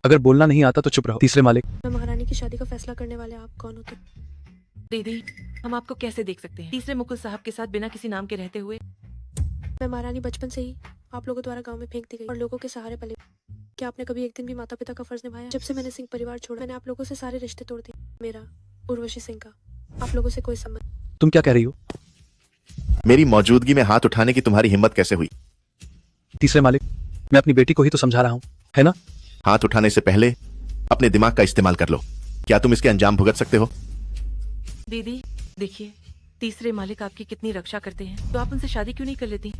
अगर बोलना नहीं आता तो चुप रहो। तीसरे मालिक, मैं महारानी की शादी का फैसला करने वाले आप कौन होते? दीदी, हम आपको कैसे देख सकते हैं तीसरे मुकुल साहब के साथ बिना किसी नाम के रहते हुए? मैं महारानी बचपन से ही आप लोगों द्वारा गांव में फेंक दी गई और लोगों के सहारे पले। क्या आपने कभी एक दिन भी माता पिता का फर्ज निभाया? जब से मैंने सिंह परिवार छोड़ा, मैंने आप लोगों से सारे रिश्ते तोड़ दिए। मेरा, उर्वशी सिंह का आप लोगों से कोई संबंध। तुम क्या कह रही हो? मेरी मौजूदगी में हाथ उठाने की तुम्हारी हिम्मत कैसे हुई? तीसरे मालिक, मैं अपनी बेटी को ही तो समझा रहा हूँ, है ना? हाथ उठाने से पहले अपने दिमाग का इस्तेमाल कर लो। क्या तुम इसके अंजाम भुगत सकते हो? दीदी देखिए, तीसरे मालिक आपकी कितनी रक्षा करते हैं, तो आप उनसे शादी क्यों नहीं कर लेती?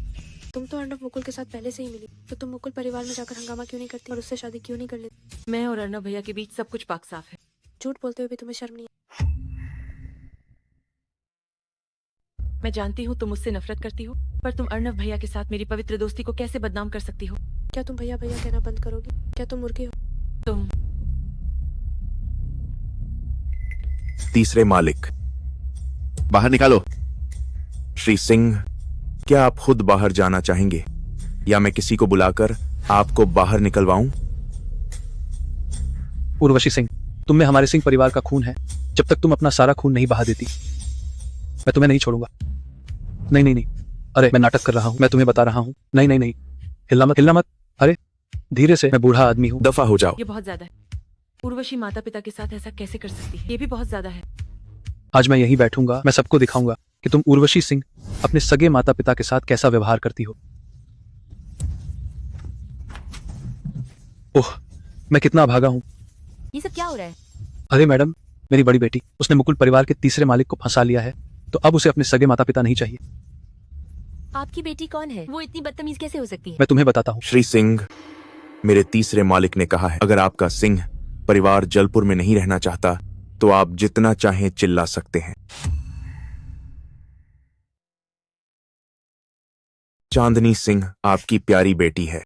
तुम तो अर्नव मुकुल के साथ पहले से ही मिली, तो तुम मुकुल परिवार में जाकर हंगामा क्यों नहीं करती और उससे शादी क्यों नहीं कर लेती? मैं और अर्नव भैया के बीच सब कुछ पाक साफ है। झूठ बोलते हुए भी तुम्हें शर्म नहीं है? मैं जानती हूँ तुम मुझसे नफरत करती हो, पर तुम अर्नव भैया के साथ मेरी पवित्र दोस्ती को कैसे बदनाम कर सकती हो? क्या तुम भैया भैया कहना बंद करोगी? क्या तुम मुर्गी हो? तुम तीसरे मालिक, बाहर निकालो। श्री सिंह, क्या आप खुद बाहर जाना चाहेंगे या मैं किसी को बुलाकर आपको बाहर निकलवाऊं? उर्वशी सिंह, तुम में हमारे सिंह परिवार का खून है। जब तक तुम अपना सारा खून नहीं बहा देती, मैं तुम्हें नहीं छोड़ूंगा। नहीं नहीं नहीं, अरे मैं नाटक कर रहा हूँ, मैं तुम्हें बता रहा हूँ। नहीं नहीं नहीं, हिलना मत, हिलना मत। अरे धीरे से, मैं बूढ़ा आदमी हूँ। दफा हो जाओ। ये बहुत ज्यादा है। उर्वशी माता पिता के साथ ऐसा कैसे कर सकती है? ये भी बहुत ज्यादा है। आज मैं यहीं बैठूंगा, मैं सबको दिखाऊंगा कि तुम उर्वशी सिंह अपने सगे माता पिता के साथ कैसा व्यवहार करती हो। ओह, मैं कितना भागा हूँ। ये सब क्या हो रहा है? अरे मैडम, मेरी बड़ी बेटी, उसने मुकुल परिवार के तीसरे मालिक को फंसा लिया है, तो अब उसे अपने सगे माता पिता नहीं चाहिए। आपकी बेटी कौन है? वो इतनी बदतमीज कैसे हो सकती है? मैं तुम्हें बताता हूँ। श्री सिंह, मेरे तीसरे मालिक ने कहा है, अगर आपका सिंह परिवार जलपुर में नहीं रहना चाहता तो आप जितना चाहें चिल्ला सकते हैं। चांदनी सिंह आपकी प्यारी बेटी है।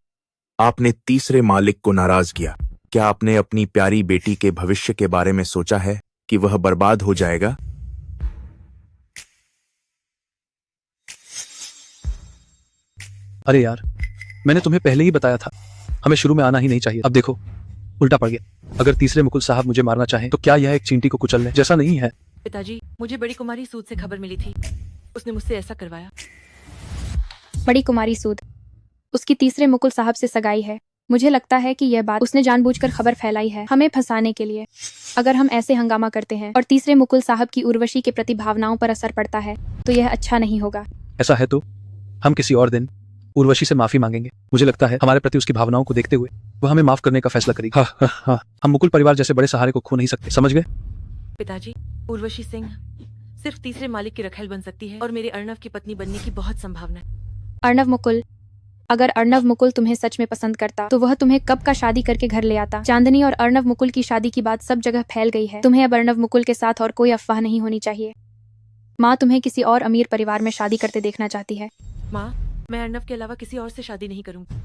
आपने तीसरे मालिक को नाराज किया। क्या आपने अपनी प्यारी बेटी के भविष्य के बारे में सोचा है कि वह बर्बाद हो जाएगा? अरे यार, मैंने तुम्हें पहले ही बताया था, हमें शुरू में आना ही नहीं चाहिए। अब देखो, उल्टा पड़ गया। अगर तीसरे मुकुल साहब मुझे मारना चाहें तो क्या यह एक चींटी को कुचल ले जैसा नहीं है? पिताजी, मुझे बड़ी कुमारी सूद से खबर मिली थी उसने मुझसे ऐसा करवाया। बड़ी कुमारी सूद उसकी तीसरे मुकुल साहब से सगाई है। मुझे लगता है कि यह बात उसने जानबूझकर खबर फैलाई है हमें फंसाने के लिए। अगर हम ऐसे हंगामा करते हैं और तीसरे मुकुल साहब की उर्वशी के प्रति भावनाओं पर असर पड़ता है तो यह अच्छा नहीं होगा। ऐसा है तो हम किसी और दिन उर्वशी से माफी मांगेंगे। मुझे लगता है हमारे प्रति उसकी भावनाओं को देखते हुए वह हमें माफ करने का फैसला करेगी। हाँ, हम मुकुल परिवार जैसे बड़े सहारे को खो नहीं सकते, समझ गए? पिताजी, उर्वशी सिंह सिर्फ तीसरे मालिक की रखेल बन सकती है और मेरे अर्णव की पत्नी बनने की बहुत संभावना है। अर्णव मुकुल, अगर अर्णव मुकुल तुम्हें सच में पसंद करता तो वह तुम्हें कब का शादी करके घर ले आता। चांदनी और अर्णव मुकुल की शादी की बात सब जगह फैल गई है। तुम्हें अब अर्णव मुकुल के साथ और कोई अफवाह नहीं होनी चाहिए। माँ तुम्हें किसी और अमीर परिवार में शादी करते देखना चाहती है। माँ, मैं अर्णव के अलावा किसी और से शादी नहीं करूंगी।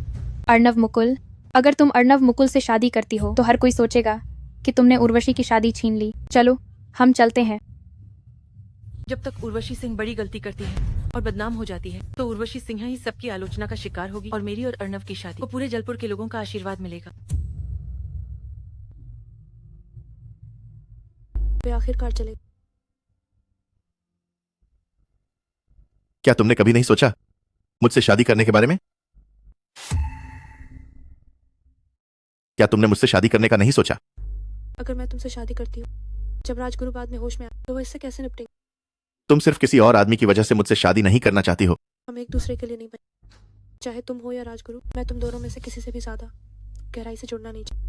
अर्णव मुकुल, अगर तुम अर्णव मुकुल से शादी करती हो तो हर कोई सोचेगा कि तुमने उर्वशी की शादी छीन ली। चलो हम चलते हैं। जब तक उर्वशी सिंह बड़ी गलती करती है और बदनाम हो जाती है तो उर्वशी सिंह ही सबकी आलोचना का शिकार होगी और मेरी और अर्णव की शादी को पूरे जलपुर के लोगों का आशीर्वाद मिलेगा। वे आखिरकार चले। क्या तुमने कभी नहीं सोचा मुझसे शादी करने के बारे में? क्या तुमने मुझसे शादी करने का नहीं सोचा? अगर मैं तुमसे शादी करती हूँ जब राजगुरु बाद में होश में आए तो वो इससे कैसे निपटेंगे? तुम सिर्फ किसी और आदमी की वजह से मुझसे शादी नहीं करना चाहती हो। हम एक दूसरे के लिए नहीं बने, चाहे तुम हो या राजगुरु। मैं तुम दोनों में से किसी से भी ज्यादा गहराई से जुड़ना नहीं चाहती।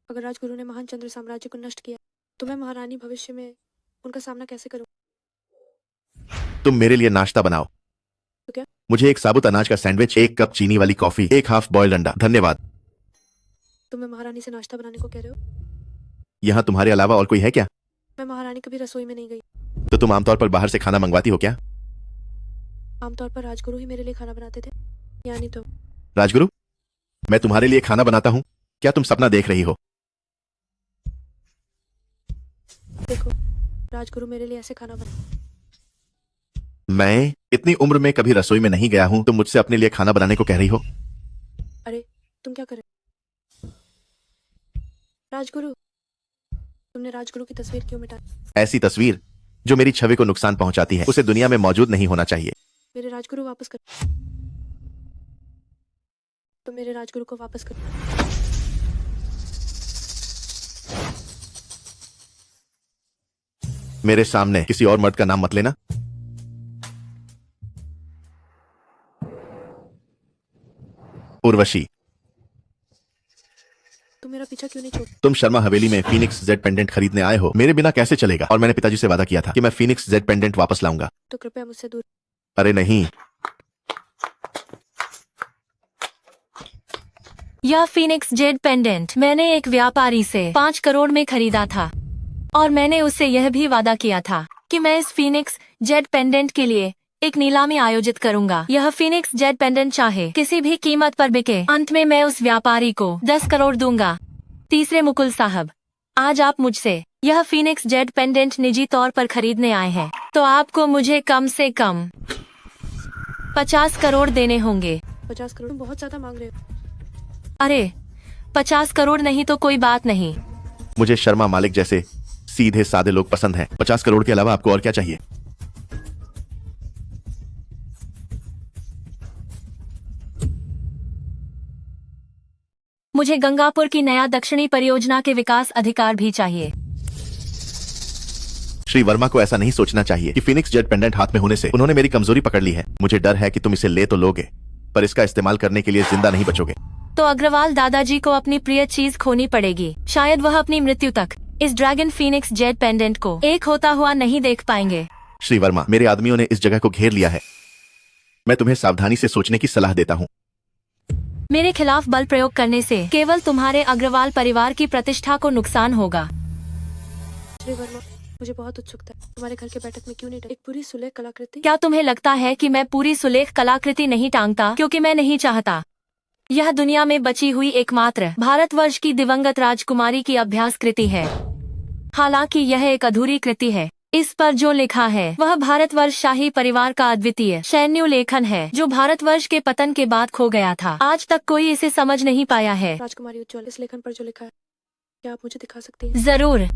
अगर राजगुरु ने महान चंद्र साम्राज्य को नष्ट किया तो मैं महारानी भविष्य में उनका सामना कैसे करूँ? तुम मेरे लिए नाश्ता बनाओ। तो क्या? मुझे एक साबुत अनाज का सैंडविच, एक कप चीनी वाली कॉफी, एक हाफ बॉइल्ड अंडा, धन्यवाद। तुम मैं महारानी से नाश्ता बनाने को कह रहे हो? यहाँ तुम्हारे अलावा और कोई है क्या? मैं महारानी कभी रसोई में नहीं गई। तो तुम आमतौर पर बाहर से खाना मंगवाती हो क्या? आमतौर पर राजगुरु ही मेरे लिए खाना बनाते थे, यानी तो राजगुरु, मैं तुम्हारे लिए खाना बनाता हूँ, क्या तुम सपना देख रही हो? देखो, राजगुरु मेरे लिए ऐसे खाना बना। मैं इतनी उम्र में कभी रसोई में नहीं गया हूँ, तुम मुझसे अपने लिए खाना बनाने को कह रही हो? अरे तुम क्या कर रहे हो? राजगुरु, तुमने राजगुरु की तस्वीर क्यों मिटा? ऐसी तस्वीर जो मेरी छवि को नुकसान पहुंचाती है उसे दुनिया में मौजूद नहीं होना चाहिए। मेरे राजगुरु वापस कर। तुम मेरे राजगुरु को वापस कर। मेरे सामने किसी और मर्द का नाम मत लेना। उर्वशी, तुम मेरा पीछा क्यों नहीं छोड़? तुम शर्मा हवेली में फीनिक्स जेड पेंडेंट खरीदने आए हो, मेरे बिना कैसे चलेगा? और मैंने पिताजी से वादा किया था कि मैं फीनिक्स जेड पेंडेंट वापस लाऊंगा। तो कृपया मुझसे दूर। अरे नहीं, यह फीनिक्स जेड पेंडेंट मैंने एक व्यापारी से 5 करोड़ में खरीदा था और मैंने उससे यह भी वादा किया था कि मैं इस फीनिक्स जेड पेंडेंट के लिए एक नीलामी आयोजित करूंगा। यह फीनिक्स जेड पेंडेंट चाहे किसी भी कीमत पर बिके, अंत में मैं उस व्यापारी को 10 करोड़ दूंगा। तीसरे मुकुल साहब, आज आप मुझसे यह फीनिक्स जेड पेंडेंट निजी तौर पर खरीदने आए हैं, तो आपको मुझे कम से कम 50 करोड़ देने होंगे। 50 करोड़ तुम बहुत ज्यादा मांग रहे हो। अरे 50 करोड़ नहीं तो कोई बात नहीं। मुझे शर्मा मालिक जैसे सीधे सादे लोग पसंद हैं। 50 करोड़ के अलावा आपको और क्या चाहिए? मुझे गंगापुर की नया दक्षिणी परियोजना के विकास अधिकार भी चाहिए। श्री वर्मा को ऐसा नहीं सोचना चाहिए कि फिनिक्स जेड पेंडेंट हाथ में होने से उन्होंने मेरी कमजोरी पकड़ ली है। मुझे डर है कि तुम इसे ले तो लोगे पर इसका इस्तेमाल करने के लिए जिंदा नहीं बचोगे। तो अग्रवाल दादाजी को अपनी प्रिय चीज खोनी पड़ेगी। शायद वह अपनी मृत्यु तक इस ड्रैगन फीनिक्स जेड पेंडेंट को एक होता हुआ नहीं देख पाएंगे। श्री वर्मा, मेरे आदमियों ने इस जगह को घेर लिया है। मैं तुम्हें सावधानी से सोचने की सलाह देता हूँ। मेरे खिलाफ बल प्रयोग करने से केवल तुम्हारे अग्रवाल परिवार की प्रतिष्ठा को नुकसान होगा। श्री वर्मा, मुझे बहुत उत्सुकता है। तुम्हारे घर के बैठक में क्यों नहीं एक पूरी सुलेख कलाकृति? क्या तुम्हें लगता है कि मैं पूरी सुलेख कलाकृति नहीं टांगता क्योंकि मैं नहीं चाहता? यह दुनिया में बची हुई एकमात्र भारतवर्ष की दिवंगत राजकुमारी की अभ्यास कृति है। हालांकि यह एक अधूरी कृति है। इस पर जो लिखा है वह भारतवर्ष शाही परिवार का अद्वितीय सैन्य लेखन है जो भारतवर्ष के पतन के बाद खो गया था। आज तक कोई इसे समझ नहीं पाया है। राजकुमारी उज्ज्वल, इस लेखन पर जो लिखा है क्या आप मुझे दिखा सकती हैं? जरूर।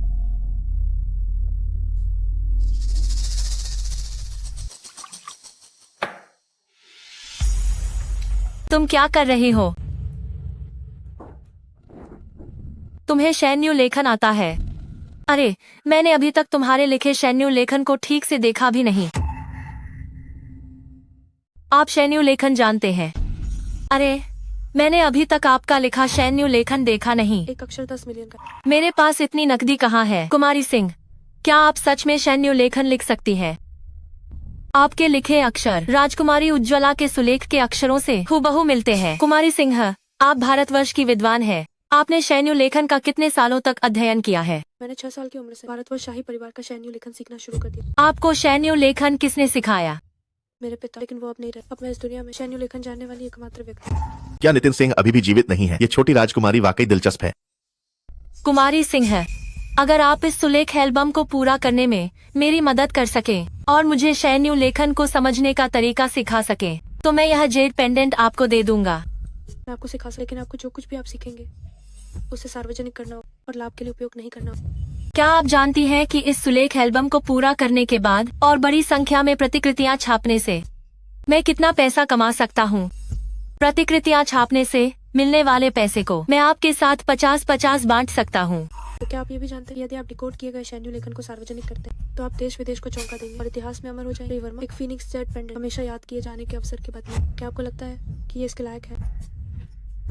तुम क्या कर रही हो? तुम्हें शैन्य लेखन आता है? अरे, मैंने अभी तक तुम्हारे लिखे शैन्य लेखन को ठीक से देखा भी नहीं। आप शैन्य लेखन जानते हैं? अरे, मैंने अभी तक आपका लिखा शैन्य लेखन देखा नहीं। एक अक्षर 10 मिलियन का। मेरे पास इतनी नकदी कहाँ है? कुमारी सिंह, क्या आप सच में शैन्य लेखन लिख सकती हैं? आपके लिखे अक्षर राजकुमारी उज्ज्वला के सुलेख के अक्षरों से हूबहू मिलते हैं। कुमारी सिंह, आप भारतवर्ष की विद्वान है। आपने शैन्य लेखन का कितने सालों तक अध्ययन किया है? मैंने 6 साल की उम्र से भारतवर्ष शाही परिवार का शैन्य लेखन सीखना शुरू कर दिया। आपको शैन्य लेखन किसने सिखाया? मेरे पिता, लेकिन वो अब नहीं रहे। अब मैं इस दुनिया में शैन्य लेखन जानने वाली एकमात्र व्यक्ति। क्या नितिन सिंह अभी भी जीवित नहीं है? ये छोटी राजकुमारी वाकई दिलचस्प है। कुमारी सिंह, अगर आप इस सुलेख एल्बम को पूरा करने में मेरी मदद कर सकें और मुझे शैन्य लेखन को समझने का तरीका सिखा सकें, तो मैं यह जेड पेंडेंट आपको दे दूंगा। मैं आपको सिखा सकता, लेकिन आपको जो कुछ भी आप सीखेंगे उसे सार्वजनिक करना हो और लाभ के लिए उपयोग नहीं करना हो। क्या आप जानती हैं कि इस सुलेख एल्बम को पूरा करने के बाद और बड़ी संख्या में प्रतिकृतियां छापने से मैं कितना पैसा कमा सकता हूँ? प्रतिकृतियां छापने से मिलने वाले पैसे को मैं आपके साथ 50-50 बांट सकता हूँ। तो क्या आप ये भी जानते हैं, यदि आप डिकोड किए गए शैन्य लेखन को सार्वजनिक करते हैं तो आप देश विदेश को चौंका देंगे और इतिहास में अमर हो जाएंगे। वर्मा, एक फीनिक्स जेड पेंडेंट हमेशा याद किए जाने के अवसर के बदले, क्या आपको लगता है कि ये इसके लायक है?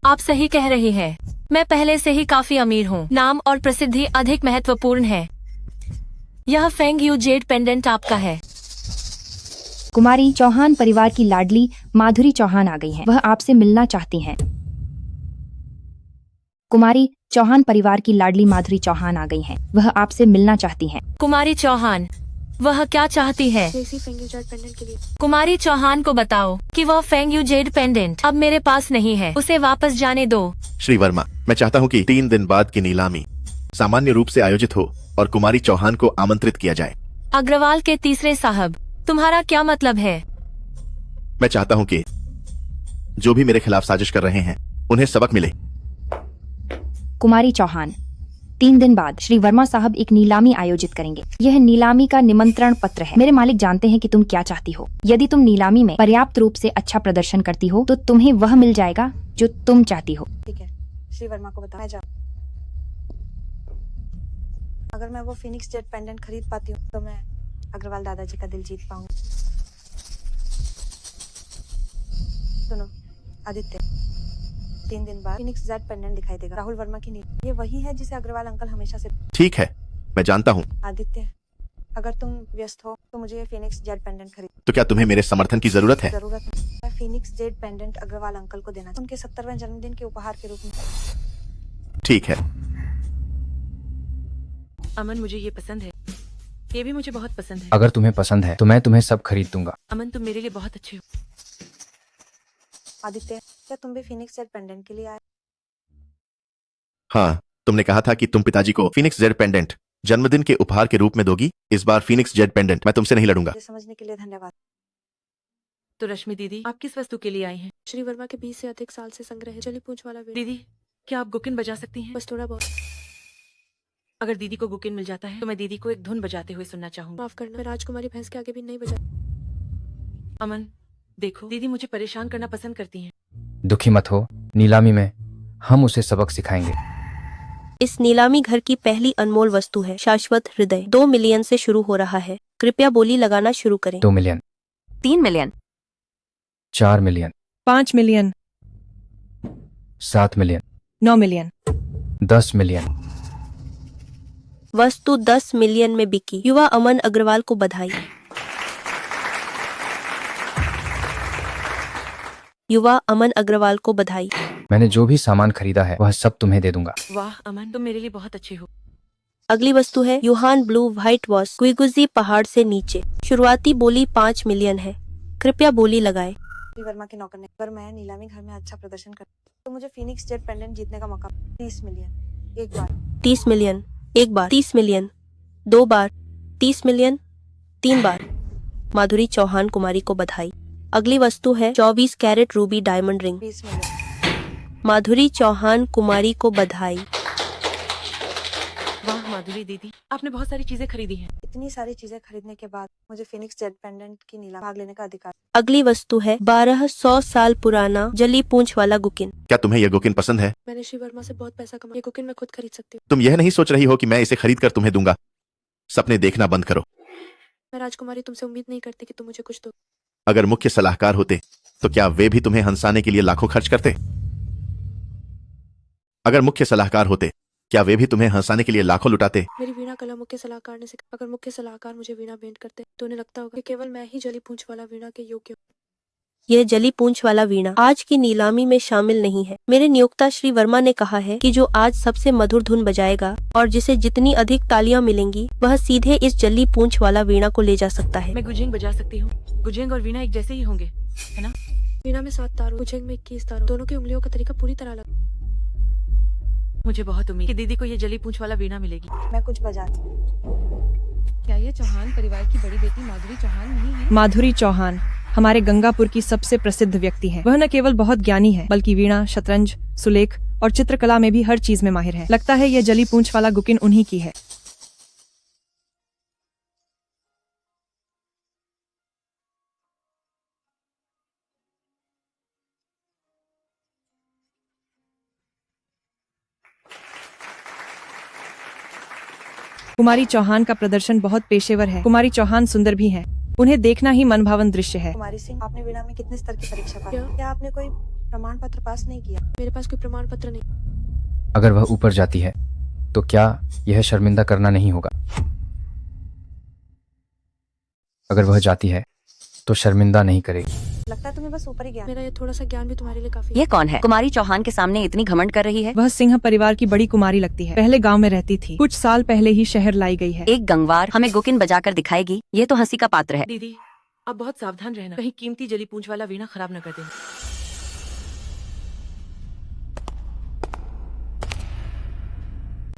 आप सही कह रही हैं। मैं पहले से ही काफी अमीर हूँ। नाम और प्रसिद्धि अधिक महत्वपूर्ण है। यह फेंग यू जेड पेंडेंट आपका है। कुमारी चौहान परिवार की लाडली माधुरी चौहान आ गई हैं। वह आपसे मिलना चाहती हैं। कुमारी चौहान परिवार की लाडली माधुरी चौहान आ गई हैं। वह आपसे मिलना चाहती हैं। कुमारी चौहान, वह क्या चाहती है? इसी फेंग यू जेड पेंडेंट के लिए। कुमारी चौहान को बताओ कि वह फेंग यू जेड पेंडेंट अब मेरे पास नहीं है, उसे वापस जाने दो। श्री वर्मा, मैं चाहता हूँ कि 3 दिन बाद की नीलामी सामान्य रूप से आयोजित हो और कुमारी चौहान को आमंत्रित किया जाए। अग्रवाल के तीसरे साहब, तुम्हारा क्या मतलब है? मैं चाहता हूँ कि जो भी मेरे खिलाफ साजिश कर रहे हैं उन्हें सबक मिले। कुमारी चौहान, 3 दिन बाद श्री वर्मा साहब एक नीलामी आयोजित करेंगे। यह नीलामी का निमंत्रण पत्र है। मेरे मालिक जानते हैं कि तुम क्या चाहती हो। यदि तुम नीलामी में पर्याप्त रूप से अच्छा प्रदर्शन करती हो तो तुम्हें वह मिल जाएगा जो तुम चाहती हो। ठीक है, श्री वर्मा को बताओ, मैं जाऊँ। अगर मैं वो फिनिक्स जेट पेंडेंट खरीद पाती हूँ तो मैं अग्रवाल दादाजी का दिल जीत पाऊंगी। सुनो आदित्य, 3 दिन बाद फिनिक्स जेट पेंडेंट दिखाई देगा। राहुल वर्मा की नीति ये वही है जिसे अग्रवाल अंकल हमेशा से। ठीक है, मैं जानता हूँ। आदित्य, अगर तुम व्यस्त हो तो मुझे ये फिनिक्स जेट पेंडेंट खरीद। तो क्या तुम्हें मेरे समर्थन की जरूरत है? जरूरत है। मैं Phoenix jet pendant Agarwal uncle को देना उनके 70वें जन्मदिन के उपहार के रूप में। ठीक है। अमन, मुझे ये पसंद है। ये भी मुझे बहुत पसंद है। अगर तुम्हें पसंद है तो मैं तुम्हें सब खरीद दूंगा। अमन, तुम मेरे लिए बहुत अच्छे हो। आदित्य, क्या तुम भी फिनिक्स जेट पेंडेंट के लिए आए? हाँ, तुमने कहा था कि तुम पिताजी को फिनिक्स जेड पेंडेंट जन्मदिन के उपहार के रूप में दोगी। इस बार फिनिक्स जेड पेंडेंट मैं तुमसे नहीं लड़ूंगा। मुझे समझने के लिए धन्यवाद। तो रश्मि दीदी, आप किस वस्तु के लिए आई हैं? श्री वर्मा के 20 से अधिक साल से संग्रह है, जली पूंछ वाला वेल। दीदी, क्या आप गुकिन बजा सकती हैं? बस थोड़ा बहुत। अगर दीदी को गुकिन मिल जाता है तो मैं दीदी को एक धुन बजाते हुए सुनना चाहूंगा। माफ करना, मैं राजकुमारी भैंस के आगे भी नहीं बजा। अमन, देखो, दीदी मुझे परेशान करना पसंद करती हैं। दुखी मत हो, नीलामी में हम उसे सबक सिखाएंगे। इस नीलामी घर की पहली अनमोल वस्तु है शाश्वत हृदय। 2 मिलियन से शुरू हो रहा है। कृपया बोली लगाना शुरू करें। 2 million, 3 million, 4 million, 5 million, 7 million, 9 million, 10 million. वस्तु 10 मिलियन में बिकी। युवा अमन अग्रवाल को बधाई। युवा अमन अग्रवाल को बधाई। मैंने जो भी सामान खरीदा है वह सब तुम्हें दे दूंगा। वाह अमन, तुम मेरे लिए बहुत अच्छे हो। अगली वस्तु है यूहान ब्लू व्हाइट वॉश क्विगुजी पहाड़ से नीचे। शुरुआती बोली 5 मिलियन है। कृपया बोली लगाए। श्री वर्मा के नौकर ने, अगर मैं नीलामी घर में अच्छा प्रदर्शन कर तो मुझे फिनिक्स जेट पेंडेंट जीतने का मौका। 30 मिलियन एक बार। 30 मिलियन एक बार। 30 मिलियन 2 बार। 30 मिलियन 3 बार। माधुरी चौहान कुमारी को बधाई। अगली वस्तु है 24 कैरेट रूबी डायमंड रिंग। 20 मिलियन। माधुरी चौहान कुमारी को बधाई। वाह माधुरी दीदी, आपने बहुत सारी चीजें खरीदी हैं। इतनी सारी चीजें खरीदने के बाद मुझे फिनिक्स जेट पेंडेंट की नीलामी भाग लेने का अधिकार। अगली वस्तु है 1200 साल पुराना जली पूंछ वाला गुकिन। क्या तुम्हें यह गुकिन पसंद है? मैंने श्री वर्मा से बहुत पैसा कमाया, ये कुकिन मैं खुद खरीद सकती हूँ। तुम यह नहीं सोच रही हो कि मैं इसे खरीद कर तुम्हें दूंगा? सपने देखना बंद करो। मैं राजकुमारी तुमसे उम्मीद नहीं करती कि तुम मुझे कुछ दो। अगर मुख्य सलाहकार होते तो क्या वे भी तुम्हें हंसाने के लिए लाखों खर्च करते? अगर मुख्य सलाहकार होते क्या वे भी तुम्हें हंसाने के लिए लाखों लुटाते? मेरी वीणा कला मुख्य सलाहकार ने सिखाई। अगर मुख्य सलाहकार मुझे वीणा भेंट करते तो उन्हें लगता होगा कि केवल मैं ही जली पूंछ वाला वीणा के योग्य हूँ। यह जली पूंछ वाला वीणा आज की नीलामी में शामिल नहीं है। मेरे नियोक्ता श्री वर्मा ने कहा है कि जो आज सबसे मधुर धुन बजाएगा और जिसे जितनी अधिक तालियां मिलेंगी वह सीधे इस जली पूंछ वाला वीणा को ले जा सकता है। मैं गुजेंग बजा सकती हूँ। गुजेंग और वीणा एक जैसे ही होंगे, है ना? वीणा में 7 तार, गुजेंग में 21 तार, दोनों की उंगलियों का तरीका पूरी तरह अलग। मुझे बहुत उम्मीद कि दीदी को ये जली पूंछ वाला वीणा मिलेगी। मैं कुछ बजाती क्या ये चौहान परिवार की बड़ी बेटी माधुरी चौहान नहीं है? माधुरी चौहान हमारे गंगापुर की सबसे प्रसिद्ध व्यक्ति है। वह न केवल बहुत ज्ञानी है बल्कि वीणा, शतरंज, सुलेख और चित्रकला में भी हर चीज में माहिर है। लगता है यह जली पूंछ वाला गुकिन उन्हीं की है। कुमारी चौहान का प्रदर्शन बहुत पेशेवर है। कुमारी चौहान सुंदर भी है, उन्हें देखना ही मनभावन दृश्य है। कुमारी सिंह, आपने वीणा में कितने स्तर की परीक्षा पास? क्या आपने कोई प्रमाण पत्र पास नहीं किया? मेरे पास कोई प्रमाण पत्र नहीं। अगर वह ऊपर जाती है तो क्या यह शर्मिंदा करना नहीं होगा? अगर वह जाती है तो शर्मिंदा नहीं करेगी। लगता है तुम्हें बस ऊपर ही ज्ञान। मेरा ये थोड़ा सा ज्ञान भी तुम्हारे लिए काफी। ये कौन है? कुमारी चौहान के सामने इतनी घमंड कर रही है। वह सिंह परिवार की बड़ी कुमारी लगती है। पहले गांव में रहती थी, कुछ साल पहले ही शहर लाई गई है। एक गंगवार हमें गुकिन बजाकर दिखाएगी, ये तो हंसी का पात्र है। दीदी आप बहुत सावधान रहना, कहीं कीमती जली पूंछ वाला वीणा खराब न कर देना।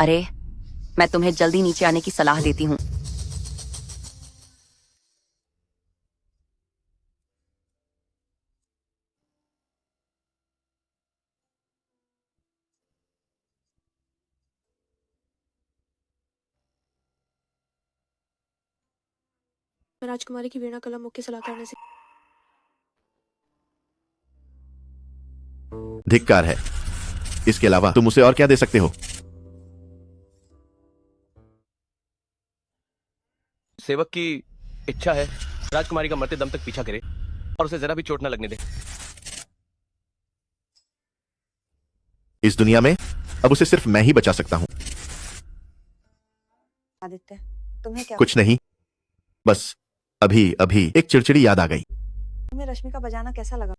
अरे मैं तुम्हें जल्दी नीचे आने की सलाह देती हूँ। मैं राजकुमारी की वीणा कला मुख्य सलाहकार ने धिक्कार है। इसके अलावा तुम उसे और क्या दे सकते हो? सेवक की इच्छा है राजकुमारी का मरते दम तक पीछा करे और उसे जरा भी चोट न लगने दे। इस दुनिया में अब उसे सिर्फ मैं ही बचा सकता हूँ। आदित्य, तुम्हें क्या? कुछ नहीं, बस अभी अभी एक चिड़चिड़ी याद आ गई। तुम्हें रश्मि का बजाना कैसा लगा?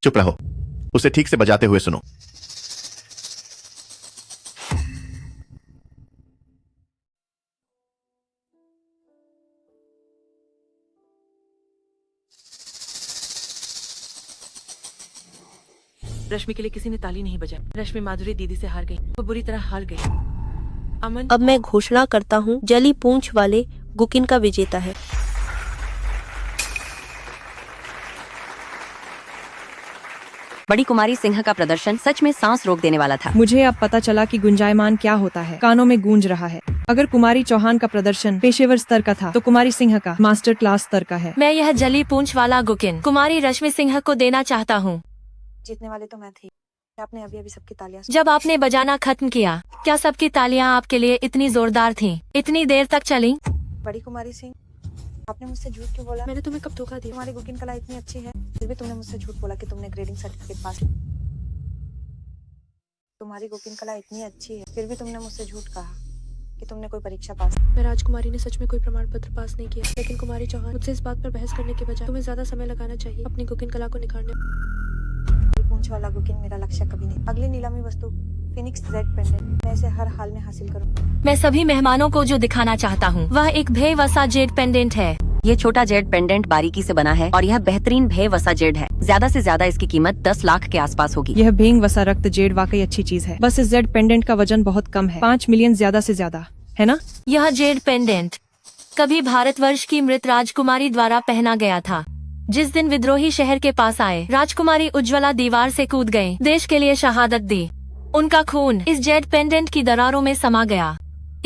चुप रहो, उसे ठीक से बजाते हुए सुनो। रश्मि के लिए किसी ने ताली नहीं बजाई। रश्मि माधुरी दीदी से हार गई, वो बुरी तरह हार गई। अमन, अब मैं घोषणा करता हूँ जली पूंछ वाले गुकिन का विजेता है बड़ी कुमारी सिंह का प्रदर्शन सच में सांस रोक देने वाला था। मुझे अब पता चला कि गुंजायमान क्या होता है, कानों में गूंज रहा है। अगर कुमारी चौहान का प्रदर्शन पेशेवर स्तर का था तो कुमारी सिंह का मास्टर क्लास स्तर का है। मैं यह जली पूंछ वाला गुकिन कुमारी रश्मि सिंह को देना चाहता हूँ। जीतने वाले तो मैं थी। आपने अभी अभी सबकी तालियां जब आपने बजाना खत्म किया, क्या सबकी तालियां आपके लिए इतनी जोरदार थीं? इतनी देर तक चली? बड़ी कुमारी सिंह, आपने मुझसे झूठ क्यों बोला? मैंने तुम्हें कब धोखा दिया? तुम्हारी कुकिंग कला इतनी अच्छी है, फिर भी तुमने मुझसे झूठ बोला कि तुमने ग्रेडिंग सर्टिफिकेट पास। तुम्हारी कुकिंग कला इतनी अच्छी है, फिर भी तुमने मुझसे झूठ कहा कि तुमने कोई परीक्षा पास। मैं राजकुमारी ने सच में कोई प्रमाण पत्र पास नहीं किया, लेकिन कुमारी चौहान, मुझसे इस बात पर बहस करने के बजाय तुम्हें ज्यादा समय लगाना चाहिए अपनी कुकिंग कला को निखारने। पूंछ वाला कुकिंग मेरा लक्ष्य कभी नहीं। अगली नीलामी वस्तु फिनिक्स जेड पेंडेंट, मैं इसे हर हाल में हासिल करूँ। मैं सभी मेहमानों को जो दिखाना चाहता हूँ वह एक भे वसा जेड पेंडेंट है। ये छोटा जेड पेंडेंट बारीकी से बना है और यह बेहतरीन भे वसा जेड है। ज्यादा से ज्यादा इसकी कीमत 10 लाख के आसपास होगी। यह भेंग वसा रक्त जेड वाकई अच्छी चीज है, बस इस जेड पेंडेंट का वजन बहुत कम है, 5 मिलियन ज्यादा से ज्यादा, है ना? यह जेड पेंडेंट कभी भारतवर्ष की मृत राजकुमारी द्वारा पहना गया था। जिस दिन विद्रोही शहर के पास आए, राजकुमारी उज्ज्वला दीवार से कूद गयी, देश के लिए शहादत दी। उनका खून इस जेड पेंडेंट की दरारों में समा गया।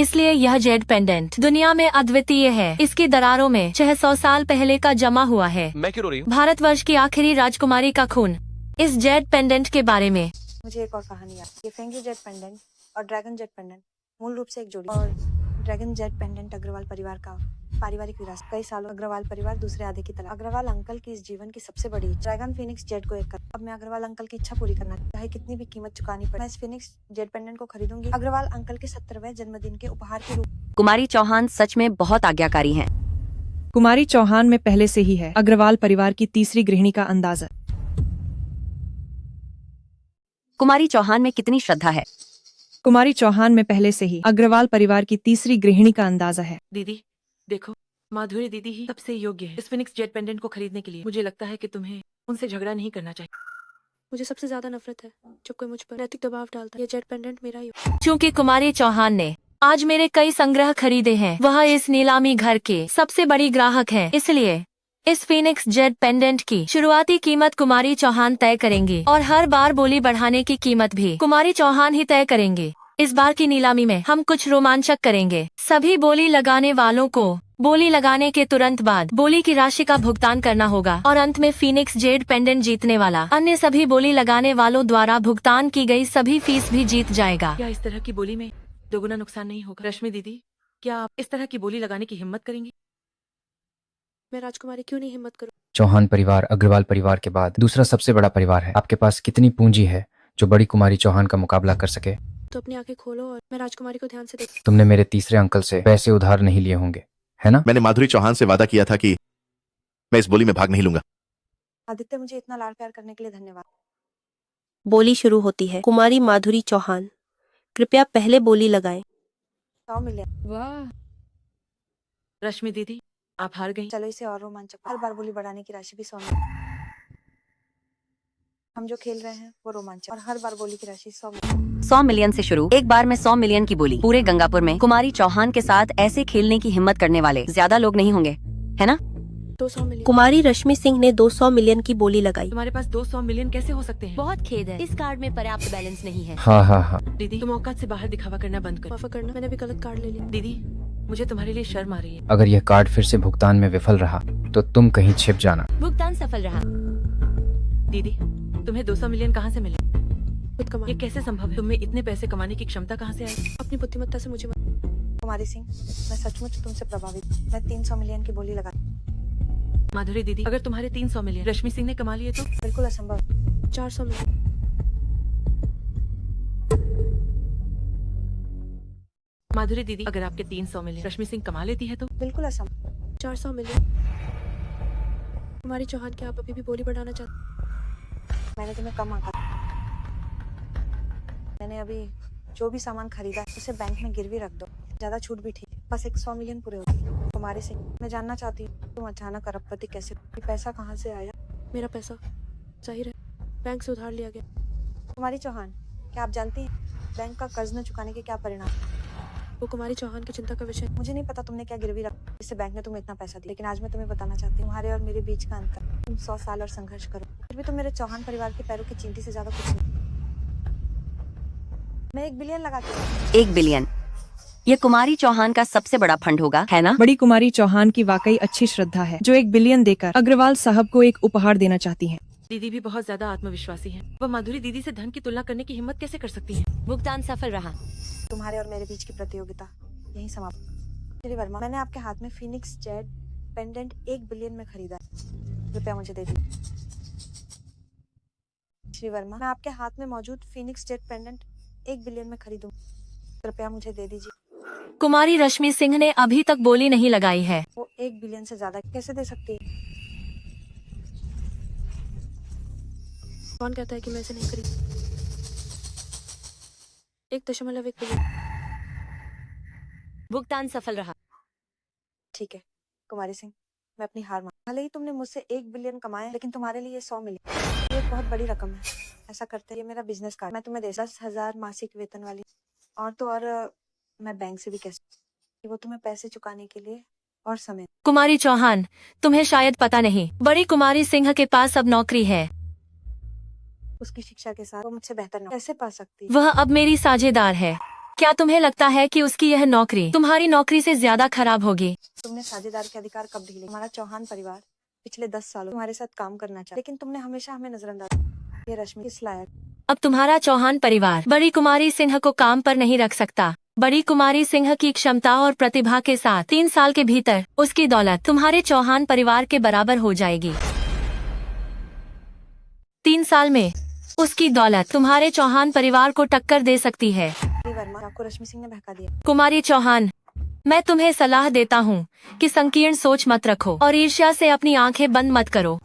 इसलिए यह जेड पेंडेंट दुनिया में अद्वितीय है। इसकी दरारों में 600 साल पहले का जमा हुआ है। मैं क्यों रो रही हूँ? भारतवर्ष की आखिरी राजकुमारी का खून। इस जेड पेंडेंट के बारे में मुझे एक और कहानी याद। ये फेंगी जेड पेंडेंट और ड्रैगन जेड पेंडेंट मूल रूप से एक जोड़ी, और ड्रैगन जेड पेंडेंट अग्रवाल परिवार का पारिवारिक विरासत। कई सालों अग्रवाल परिवार दूसरे आधे की तरह। अग्रवाल अंकल की इस जीवन की सबसे बड़ी ड्रैगन फिनिक्स जेड को एक कर। अब मैं अग्रवाल अंकल की इच्छा पूरी करना चाहे कितनी भी कीमत चुकानी पड़े, मैं इस फिनिक्स जेड पेंडेंट को खरीदूंगी अग्रवाल अंकल के 70वें जन्मदिन के उपहार के रूप। कुमारी चौहान सच में बहुत आज्ञाकारी हैं। कुमारी चौहान में पहले से ही है अग्रवाल परिवार की तीसरी गृहिणी का अंदाजा। कुमारी चौहान में कितनी श्रद्धा है। कुमारी चौहान में पहले से ही अग्रवाल परिवार की तीसरी गृहिणी का अंदाजा है। दीदी देखो, माधुरी दीदी ही सबसे योग्य है इस फिनिक्स जेड पेंडेंट को खरीदने के लिए। मुझे लगता है कि तुम्हें उनसे झगड़ा नहीं करना चाहिए। मुझे सबसे ज्यादा नफरत है जब कोई मुझ पर नैतिक दबाव डालता है। ये जेड पेंडेंट मेरा ही हो। चूँकि कुमारी चौहान ने आज मेरे कई संग्रह खरीदे हैं, वह इस नीलामी घर के सबसे बड़ी ग्राहक हैं। इसलिए इस फिनिक्स जेड पेंडेंट की शुरुआती कीमत कुमारी चौहान तय करेंगी और हर बार बोली बढ़ाने की कीमत भी कुमारी चौहान ही तय करेंगे। इस बार की नीलामी में हम कुछ रोमांचक करेंगे। सभी बोली लगाने वालों को बोली लगाने के तुरंत बाद बोली की राशि का भुगतान करना होगा और अंत में फिनिक्स जेड पेंडेंट जीतने वाला अन्य सभी बोली लगाने वालों द्वारा भुगतान की गई सभी फीस भी जीत जाएगा। क्या इस तरह की बोली में दोगुना नुकसान नहीं होगा? रश्मि दीदी, क्या आप इस तरह की बोली लगाने की हिम्मत करेंगी? मैं राजकुमारी क्यों नहीं हिम्मत करूं? चौहान परिवार अग्रवाल परिवार के बाद दूसरा सबसे बड़ा परिवार है। आपके पास कितनी पूंजी है जो बड़ी कुमारी चौहान का मुकाबला कर सके? तो अपनी आंखें खोलो और मैं राजकुमारी को ध्यान से देख। तुमने मेरे तीसरे अंकल से पैसे उधार नहीं लिए होंगे, है ना? मैंने माधुरी चौहान से वादा किया था कि मैं इस बोली में भाग नहीं लूंगा। आदित्य, मुझे इतना लाड प्यार करने के लिए धन्यवाद। बोली शुरू होती है। कुमारी माधुरी चौहान, कृपया पहले बोली लगाएं। 100 मिलियन। वाह रश्मि दीदी, आप हार गई। चलो इसे और रोमांचक। हर बार बोली बढ़ाने की राशि भी 100 मिलियन। हम जो खेल रहे हैं वो रोमांचक, और हर बार बोली की राशि 100 मिलियन। 100 मिलियन से शुरू। एक बार में 100 मिलियन की बोली। पूरे गंगापुर में कुमारी चौहान के साथ ऐसे खेलने की हिम्मत करने वाले ज्यादा लोग नहीं होंगे, है ना? 200 मिलियन। कुमारी रश्मि सिंह ने 200 मिलियन की बोली लगाई। तुम्हारे पास 200 मिलियन कैसे हो सकते हैं? बहुत खेद है, इस कार्ड में पर्याप्त बैलेंस नहीं है। हाँ हाँ हाँ। दीदी, तुम औकात से बाहर दिखावा करना बंद करो। माफ करना, मैंने भी गलत कार्ड ले लिया। दीदी, मुझे तुम्हारे लिए शर्म आ रही है। अगर यह कार्ड फिर से भुगतान में विफल रहा तो तुम कहीं छिप जाना। भुगतान सफल रहा। दीदी, तुम्हें 200 मिलियन कहाँ से मिले? खुद कमा। ये कैसे संभव है? तुम्हें इतने पैसे कमाने की क्षमता कहाँ से आई? अपनी बुद्धिमत्ता से मुझे कुमारी सिंह, मैं सचमुच तुमसे प्रभावित। मैं 300 मिलियन की बोली लगा। माधुरी दीदी, अगर तुम्हारे 300 मिलियन रश्मि सिंह ने कमा लिए तो? बिल्कुल असंभव। 400 मिलियन। माधुरी दीदी, अगर आपके 300 मिलियन रश्मि सिंह कमा लेती है तो? बिल्कुल असंभव। 400 मिलियन। कुमारी चौहान, क्या आप अभी भी बोली बढ़ाना चाहते? मैंने तुम्हें कम आंका। मैंने अभी जो भी सामान खरीदा उसे बैंक में गिरवी रख दो। ज्यादा छूट भी ठीक, बस 100 मिलियन पूरे होते। कुमारी सिंह, मैं जानना चाहती हूँ तुम अचानक अरबपति कैसे? पैसा कहाँ से आया? मेरा पैसा जाहिर है बैंक से उधार लिया गया। कुमारी चौहान, क्या आप जानती हैं बैंक का कर्ज न चुकाने के क्या परिणाम? वो कुमारी चौहान की चिंता का विषय। मुझे नहीं पता तुमने क्या गिरवी रखा जिससे बैंक ने तुम्हें इतना पैसा दिया, लेकिन आज मैं तुम्हें बताना चाहती हूँ तुम्हारे और मेरे बीच का अंतर। तुम 100 साल और संघर्ष करो, फिर भी तुम मेरे चौहान परिवार के पैरों की चींटी से ज्यादा कुछ नहीं। मैं 1 बिलियन लगाती हूँ। 1 बिलियन। ये कुमारी चौहान का सबसे बड़ा फंड होगा, है ना? बड़ी कुमारी चौहान की वाकई अच्छी श्रद्धा है जो 1 बिलियन देकर अग्रवाल साहब को एक उपहार देना चाहती हैं। दीदी भी बहुत ज्यादा आत्मविश्वासी हैं। वह माधुरी दीदी से धन की तुलना करने की हिम्मत कैसे कर सकती हैं? भुगतान सफल रहा। तुम्हारे और मेरे बीच की प्रतियोगिता यही समाप्त। श्री वर्मा, मैंने आपके हाथ में फिनिक्स जेड पेंडेंट 1 बिलियन में खरीदा है। कृपया मुझे दे दीजिए। श्री वर्मा, मैं आपके हाथ में मौजूद फिनिक्स जेड पेंडेंट 1 बिलियन में खरीदूं। कृपया मुझे दे दीजिए। कुमारी रश्मि सिंह ने अभी तक बोली नहीं लगाई है। वो 1 बिलियन से ज्यादा कैसे दे सकती है? कौन कहता है कि मैं इसे नहीं खरीद? 1.1 बिलियन। भुगतान सफल रहा। ठीक है कुमारी सिंह, मैं अपनी हार मान। भले ही तुमने मुझसे 1 बिलियन कमाए, लेकिन तुम्हारे लिए 100 मिलियन ये एक बहुत बड़ी रकम है। ऐसा करते ये मेरा बिजनेस कार्ड, मैं तुम्हें 10,000 मासिक वेतन वाली, और तो और मैं बैंक से भी कह सकती वो तुम्हें पैसे चुकाने के लिए और समय। कुमारी चौहान, तुम्हें शायद पता नहीं, बड़ी कुमारी सिंह के पास अब नौकरी है। उसकी शिक्षा के साथ वो मुझसे बेहतर नौकरी कैसे पा सकती है? वह अब मेरी साझेदार है। क्या तुम्हें लगता है कि उसकी यह नौकरी तुम्हारी नौकरी से ज्यादा खराब होगी? तुमने साझेदार के अधिकार कब ढीले? हमारा चौहान परिवार पिछले 10 सालों तुम्हारे साथ काम करना चाहा, लेकिन तुमने हमेशा हमें नजरअंदाज किया। ये रश्मि किस लायक? अब तुम्हारा चौहान परिवार बड़ी कुमारी सिंह को काम पर नहीं रख सकता। बड़ी कुमारी सिंह की क्षमता और प्रतिभा के साथ 3 साल के भीतर उसकी दौलत तुम्हारे चौहान परिवार के बराबर हो जाएगी। 3 साल में उसकी दौलत तुम्हारे चौहान परिवार को टक्कर दे सकती है। वर्मा, आपको रश्मि सिंह ने बहका दिया। कुमारी चौहान, मैं तुम्हें सलाह देता हूँ कि संकीर्ण सोच मत रखो और ईर्ष्या से अपनी आंखें बंद मत करो।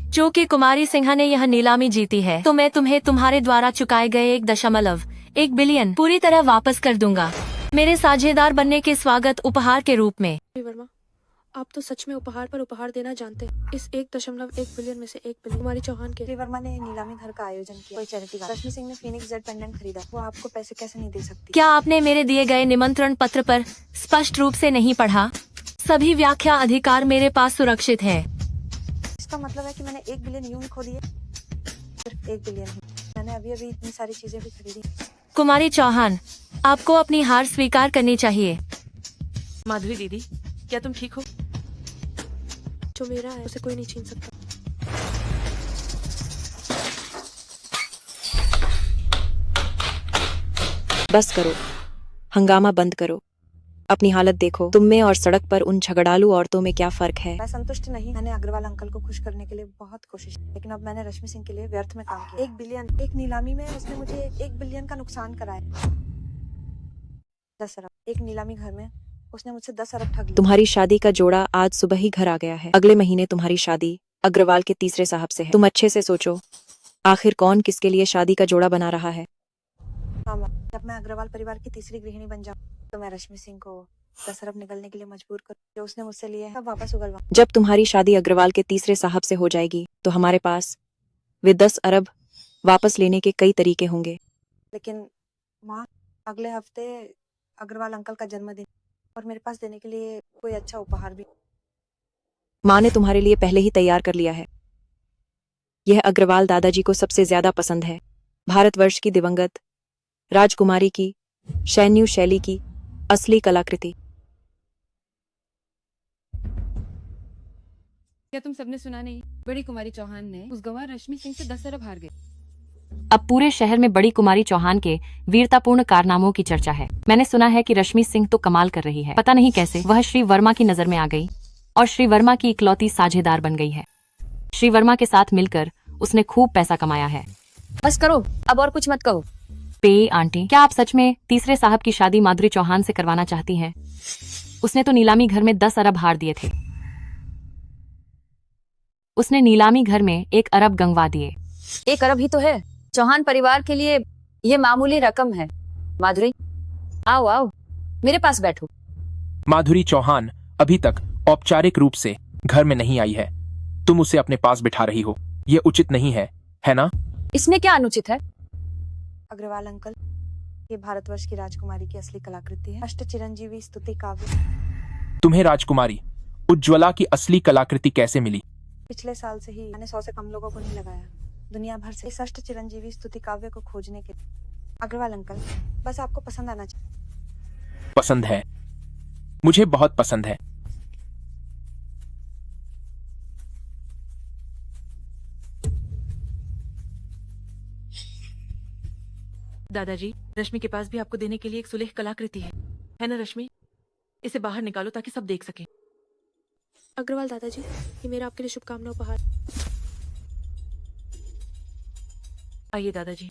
जो कि कुमारी सिंह ने यह नीलामी जीती है तो मैं तुम्हें तुम्हारे द्वारा चुकाए गए 1.1 बिलियन पूरी तरह वापस कर दूंगा, मेरे साझेदार बनने के स्वागत उपहार के रूप में। वर्मा, आप तो सच में उपहार पर उपहार देना जानते हैं। इस 1.1 बिलियन में से 1 बिलियन कुमारी चौहान के। श्री वर्मा ने नीलामी घर का आयोजन किया, कोई चैरिटी का। रश्मि सिंह ने फीनिक्स जेड पेंडेंट खरीदा, वो आपको पैसे कैसे नहीं दे सकती? क्या आपने मेरे दिए गए निमंत्रण पत्र पर स्पष्ट रूप से नहीं पढ़ा? सभी व्याख्या अधिकार मेरे पास सुरक्षित है। इसका मतलब है कि मैंने 1 बिलियन यूं ही खो दिए? सिर्फ 1 बिलियन ही, मैंने अभी अभी इतनी सारी चीजें भी खरीदी। कुमारी चौहान, आपको अपनी हार स्वीकार करनी चाहिए। माधुरी दीदी, क्या तुम ठीक हो? जो मेरा है उसे कोई नहीं छीन सकता। बस करो, हंगामा बंद करो, अपनी हालत देखो। तुम में और सड़क पर उन झगड़ालू औरतों में क्या फर्क है? मैं संतुष्ट नहीं। मैंने अग्रवाल अंकल को खुश करने के लिए बहुत कोशिश की, लेकिन अब मैंने रश्मि सिंह के लिए व्यर्थ में काम किया। 1 बिलियन, एक नीलामी में उसने मुझे 1 बिलियन का नुकसान कराया। 10 अरब, एक नीलामी घर में उसने मुझसे 10 अरब ठग लिए। तुम्हारी शादी का जोड़ा आज सुबह ही घर आ गया है। अगले महीने तुम्हारी शादी अग्रवाल के तीसरे साहब से है। तुम अच्छे से सोचो, आखिर कौन किसके लिए शादी का जोड़ा बना रहा है? हाँ, जब मैं अग्रवाल परिवार की तीसरी गृहिणी बन जाऊँ तो मैं रश्मि सिंह को 10 अरब निकलने के लिए मजबूर करूँ। जो उसने मुझसे लिए है वापस उगलवा। जब तुम्हारी शादी अग्रवाल के तीसरे साहब से हो जाएगी तो हमारे पास वे 10 अरब वापस लेने के कई तरीके होंगे। लेकिन माँ, अगले हफ्ते अग्रवाल अंकल का जन्मदिन और मेरे पास देने के लिए कोई अच्छा उपहार भी। माँ ने तुम्हारे लिए पहले ही तैयार कर लिया है। यह अग्रवाल दादाजी को सबसे ज्यादा पसंद है। भारतवर्ष की दिवंगत राजकुमारी की शैन्यू शैली की असली कलाकृति। क्या तुम सबने सुना नहीं? बड़ी कुमारी चौहान ने उस गंवार रश्मि सिंह से 10 अरब हार गए। अब पूरे शहर में बड़ी कुमारी चौहान के वीरतापूर्ण कारनामों की चर्चा है। मैंने सुना है कि रश्मि सिंह तो कमाल कर रही है। पता नहीं कैसे वह श्री वर्मा की नजर में आ गई और श्री वर्मा की इकलौती साझेदार बन गई है। श्री वर्मा के साथ मिलकर उसने खूब पैसा कमाया है। बस करो, अब और कुछ मत कहो। पे आंटी, क्या आप सच में तीसरे साहब की शादी माधुरी चौहान से करवाना चाहती हैं? उसने तो नीलामी घर में 10 अरब हार दिए थे। उसने नीलामी घर में 1 अरब गंवा दिए। 1 अरब ही तो है, चौहान परिवार के लिए ये मामूली रकम है। माधुरी, आओ आओ, मेरे पास बैठो। माधुरी चौहान अभी तक औपचारिक रूप से घर में नहीं आई है। तुम उसे अपने पास बिठा रही हो, ये उचित नहीं है ना? इसमें क्या अनुचित है? अग्रवाल अंकल, ये भारतवर्ष की राजकुमारी की असली कलाकृति है। अष्ट चिरंजीवी स्तुति काव्य। तुम्हें राजकुमारी उज्ज्वला की असली कलाकृति कैसे मिली? पिछले साल से ही मैंने 100 से कम लोगों को नहीं लगाया, दुनिया भर से इस अष्ट चिरंजीवी स्तुति काव्य को खोजने के। अग्रवाल अंकल, बस आपको पसंद आना चाहिए। पसंद है, मुझे बहुत पसंद है। दादाजी, रश्मि के पास भी आपको देने के लिए एक सुलेख कलाकृति है ना रश्मि? इसे बाहर निकालो ताकि सब देख सकें। अग्रवाल दादाजी, ये मेरा आपके लिए शुभकामना उपहार। आइए दादाजी।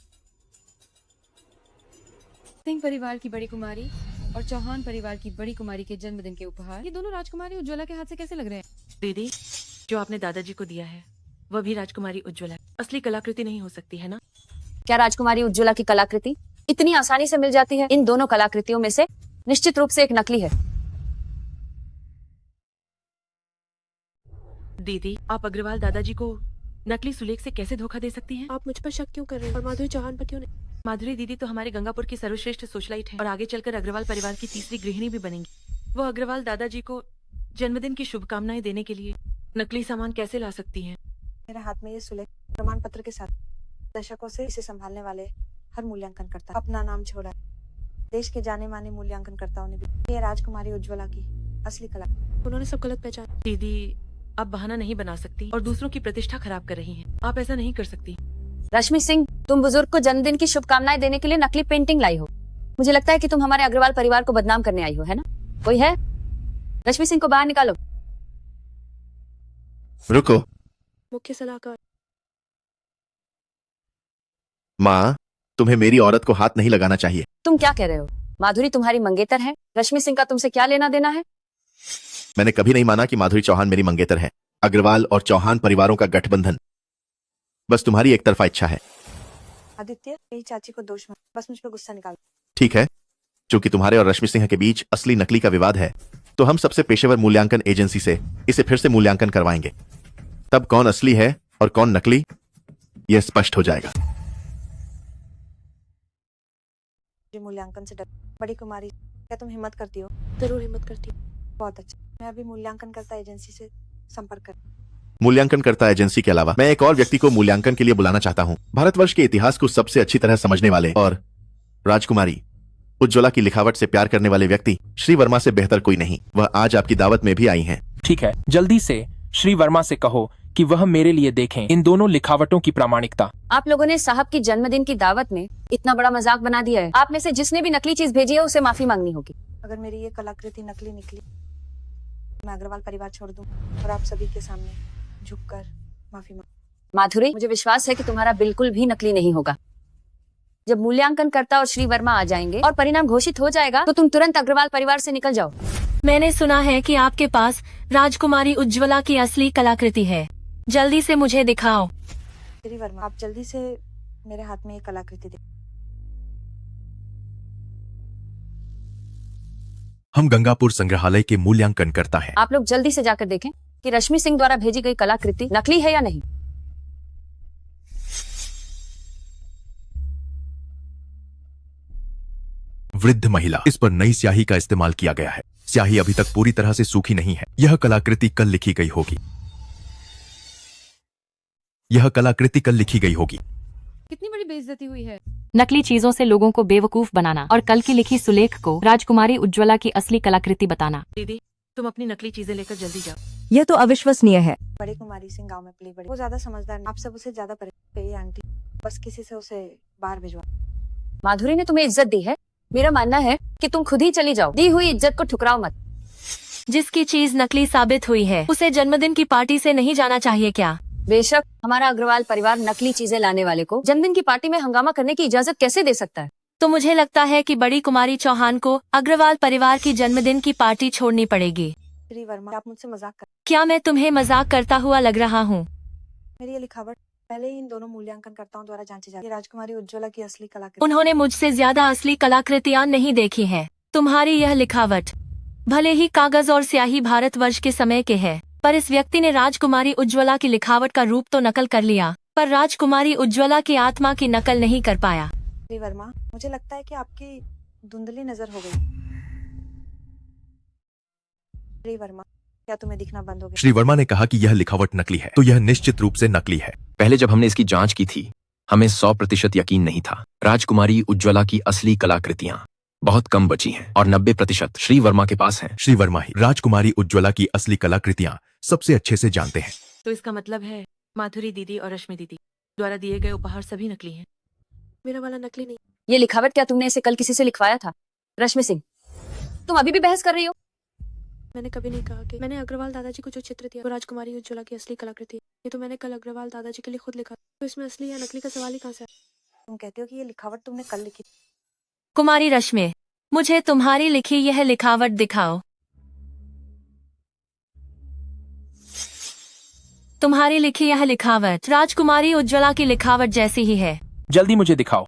सिंह परिवार की बड़ी कुमारी और चौहान परिवार की बड़ी कुमारी के जन्मदिन के उपहार, ये दोनों राजकुमारी उज्ज्वला के हाथ से कैसे लग रहे हैं? दीदी, जो आपने दादाजी को दिया है वह भी राजकुमारी उज्ज्वला असली कलाकृति नहीं हो सकती है ना? क्या राजकुमारी उज्ज्वला की कलाकृति इतनी आसानी से मिल जाती है? इन दोनों कलाकृतियों में से निश्चित रूप से एक नकली है। दीदी, आप अग्रवाल दादाजी को नकली सुलेख से कैसे धोखा दे सकती हैं? आप मुझ पर शक क्यों कर रहे हैं और माधुरी चौहान पर क्यों नहीं? माधुरी दीदी तो हमारे गंगापुर की सर्वश्रेष्ठ सोशलाइट है और आगे चलकर अग्रवाल परिवार की तीसरी गृहिणी भी बनेंगी। वो अग्रवाल दादाजी को जन्मदिन की शुभकामनाएं देने के लिए नकली सामान कैसे ला सकती हैं? मेरे हाथ में ये सुलेख प्रमाण पत्र के साथ दशकों से इसे संभालने वाले हर मूल्यांकन करता अपना नाम छोड़ा। देश के जाने माने मूल्यांकनकर्ताओं ने भी ये राजकुमारी उज्ज्वला की असली कला। उन्होंने सब गलत पहचान। दीदी आप बहाना नहीं बना सकती और दूसरों की प्रतिष्ठा खराब कर रही हैं। आप ऐसा नहीं कर सकती। रश्मि सिंह, तुम बुजुर्ग को जन्मदिन की शुभकामनाएं देने के लिए नकली पेंटिंग लाई हो। मुझे लगता है कि तुम हमारे अग्रवाल परिवार को बदनाम करने आई हो, है ना? कोई है? रश्मि सिंह को बाहर निकालो। रुको। मुख्य सलाहकार। माँ, तुम्हें मेरी औरत को हाथ नहीं लगाना चाहिए। तुम क्या कह रहे हो? माधुरी तुम्हारी मंगेतर है। रश्मि सिंह का तुमसे क्या लेना देना है? मैंने कभी नहीं माना कि माधुरी चौहान मेरी मंगेतर है। अग्रवाल और चौहान परिवारों का गठबंधन बस तुम्हारी एक तरफा इच्छा है। आदित्य, मेरी चाची को दोष मत, बस मुझ पर गुस्सा निकाल। ठीक है, चूंकि तुम्हारे और रश्मि सिंह के बीच असली नकली का विवाद है, तो हम सबसे पेशेवर मूल्यांकन एजेंसी से इसे फिर से मूल्यांकन करवाएंगे। तब कौन असली है और कौन नकली, यह स्पष्ट हो जाएगा। मुझे मूल्यांकन से डर। बड़ी कुमारी, क्या तुम हिम्मत करती हो? जरूर हिम्मत करती हूँ। बहुत अच्छा, मैं अभी मूल्यांकनकर्ता एजेंसी से संपर्क कर। मूल्यांकनकर्ता एजेंसी के अलावा मैं एक और व्यक्ति को मूल्यांकन के लिए बुलाना चाहता हूँ। भारतवर्ष के इतिहास को सबसे अच्छी तरह समझने वाले और राजकुमारी उज्ज्वला की लिखावट से प्यार करने वाले व्यक्ति श्री वर्मा से बेहतर कोई नहीं। वह आज आपकी दावत में भी आई हैं। ठीक है, जल्दी से श्री वर्मा से कहो कि वह मेरे लिए देखें इन दोनों लिखावटों की प्रामाणिकता। आप लोगों ने साहब की जन्मदिन की दावत में इतना बड़ा मजाक बना दिया है। आप में से जिसने भी नकली चीज भेजी है उसे माफी मांगनी होगी। अगर मेरी ये कलाकृति नकली निकली, मैं अग्रवाल परिवार छोड़ दूं और आप सभी के सामने झुककर माफी मांग। माधुरी, मुझे विश्वास है कि तुम्हारा बिल्कुल भी नकली नहीं होगा। जब मूल्यांकनकर्ता और श्री वर्मा आ जाएंगे और परिणाम घोषित हो जाएगा तो तुम तुरंत अग्रवाल परिवार से निकल जाओ। मैंने सुना है कि आपके पास राजकुमारी उज्ज्वला की असली कलाकृति है। जल्दी से मुझे दिखाओ। श्री वर्मा, आप जल्दी से मेरे हाथ में ये कलाकृति दे। हम गंगापुर संग्रहालय के मूल्यांकन करता है। आप लोग जल्दी से जाकर देखें कि रश्मि सिंह द्वारा भेजी गई कलाकृति नकली है या नहीं। वृद्ध महिला, इस पर नई स्याही का इस्तेमाल किया गया है। स्याही अभी तक पूरी तरह से सूखी नहीं है। यह कलाकृति कल लिखी गई होगी। यह कलाकृति कल लिखी गई होगी। कितनी बड़ी बेइज्जती हुई है। नकली चीजों से लोगों को बेवकूफ बनाना और कल की लिखी सुलेख को राजकुमारी उज्ज्वला की असली कलाकृति बताना। दीदी तुम अपनी नकली चीजें लेकर जल्दी जाओ। यह तो अविश्वसनीय है। बड़ी कुमारी सिंह गांव में पली बड़ी, वो ज्यादा समझदार, आप सब उसे ज्यादा परेशान आंटी, बस किसी से उसे बाहर भिजवा। माधुरी ने तुम्हें इज्जत दी है। मेरा मानना है कि तुम खुद ही चली जाओ। दी हुई इज्जत को ठुकराओ मत। जिसकी चीज नकली साबित हुई है उसे जन्मदिन की पार्टी से नहीं जाना चाहिए क्या? बेशक, हमारा अग्रवाल परिवार नकली चीजें लाने वाले को जन्मदिन की पार्टी में हंगामा करने की इजाजत कैसे दे सकता है? तो मुझे लगता है कि बड़ी कुमारी चौहान को अग्रवाल परिवार की जन्मदिन की पार्टी छोड़नी पड़ेगी। श्री वर्मा, आप मुझसे मजाक कर। क्या मैं तुम्हें मजाक करता हुआ लग रहा हूँ? मेरी ये लिखावट पहले ही इन दोनों मूल्यांकनकर्ताओं द्वारा जांची जाती है। राजकुमारी उज्ज्वला की असली कलाकृति। उन्होंने मुझसे ज्यादा असली कलाकृतियाँ नहीं देखी हैं। तुम्हारी यह लिखावट भले ही कागज और स्याही भारतवर्ष के समय के है, पर इस व्यक्ति ने राजकुमारी उज्ज्वला की लिखावट का रूप तो नकल कर लिया, पर राजकुमारी उज्ज्वला की आत्मा की नकल नहीं कर पाया। श्री वर्मा, मुझे लगता है कि आपकी धुंधली नजर हो गई। श्री वर्मा, क्या तुम्हें दिखना बंद हो गया? श्री वर्मा ने कहा कि यह लिखावट नकली है, तो यह निश्चित रूप से नकली है। पहले जब हमने इसकी जांच की थी, हमें 100% यकीन नहीं था। राजकुमारी उज्ज्वला की असली कलाकृतियां बहुत कम बची हैं और 90% श्री वर्मा के पास हैं। श्री वर्मा ही राजकुमारी उज्ज्वला की असली कलाकृतियां सबसे अच्छे से जानते हैं। तो इसका मतलब है माधुरी दीदी और रश्मि दीदी द्वारा दिए गए उपहार सभी नकली हैं। मेरा वाला नकली नहीं। ये लिखावट क्या तुमने इसे कल किसी से लिखवाया था? रश्मि सिंह, तुम अभी भी बहस कर रही हो? मैंने कभी नहीं कहा कि मैंने अग्रवाल दादाजी को जो चित्र दिया वो राजकुमारी उज्ज्वला की असली कलाकृति है। ये तो मैंने कल अग्रवाल दादाजी के लिए खुद लिखा, तो इसमें असली या नकली का सवाल ही कहाँ से? तुम कहते हो कि ये लिखावट तुमने कल लिखी? कुमारी रश्मि, मुझे तुम्हारी लिखी यह लिखावट दिखाओ। तुम्हारी लिखी यह लिखावट राजकुमारी उज्ज्वला की लिखावट जैसी ही है। जल्दी मुझे दिखाओ।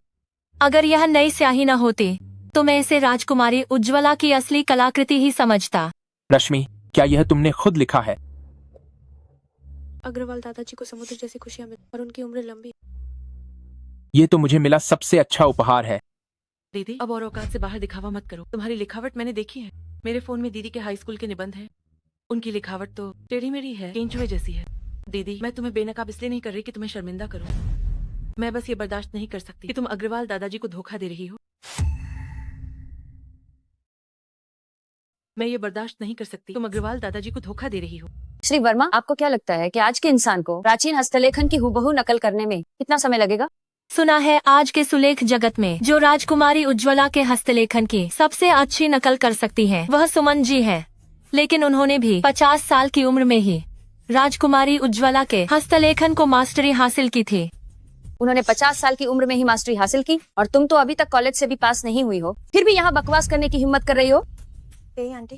अगर यह नई स्याही न होती तो मैं इसे राजकुमारी उज्ज्वला की असली कलाकृति ही समझता। रश्मि, क्या यह तुमने खुद लिखा है? अग्रवाल दादाजी को समुद्र जैसी खुशियां मिली और उनकी उम्र लंबी। ये तो मुझे मिला सबसे अच्छा उपहार है। दीदी अब और औकात से बाहर दिखावा मत करो। तुम्हारी लिखावट मैंने देखी है। मेरे फोन में दीदी के हाई स्कूल के निबंध हैं। उनकी लिखावट तो टेढ़ी मेढ़ी है, केंचुए जैसी है। दीदी मैं तुम्हें बेनकाब इसलिए नहीं कर रही कि तुम्हें शर्मिंदा करूं। मैं बस ये बर्दाश्त नहीं कर सकती कि तुम अग्रवाल दादाजी को धोखा दे रही हो। मैं ये बर्दाश्त नहीं कर सकती। तुम अग्रवाल दादाजी को धोखा दे रही हो। श्री वर्मा, आपको क्या लगता है कि आज के इंसान को प्राचीन हस्तलेखन की हूबहू नकल करने में कितना समय लगेगा? सुना है आज के सुलेख जगत में जो राजकुमारी उज्ज्वला के हस्तलेखन की सबसे अच्छी नकल कर सकती है वह सुमन जी है। लेकिन उन्होंने भी 50 साल की उम्र में ही राजकुमारी उज्ज्वला के हस्तलेखन को मास्टरी हासिल की थी। उन्होंने 50 साल की उम्र में ही मास्टरी हासिल की और तुम तो अभी तक कॉलेज से भी पास नहीं हुई हो, फिर भी यहाँ बकवास करने की हिम्मत कर रही हो। आंटी,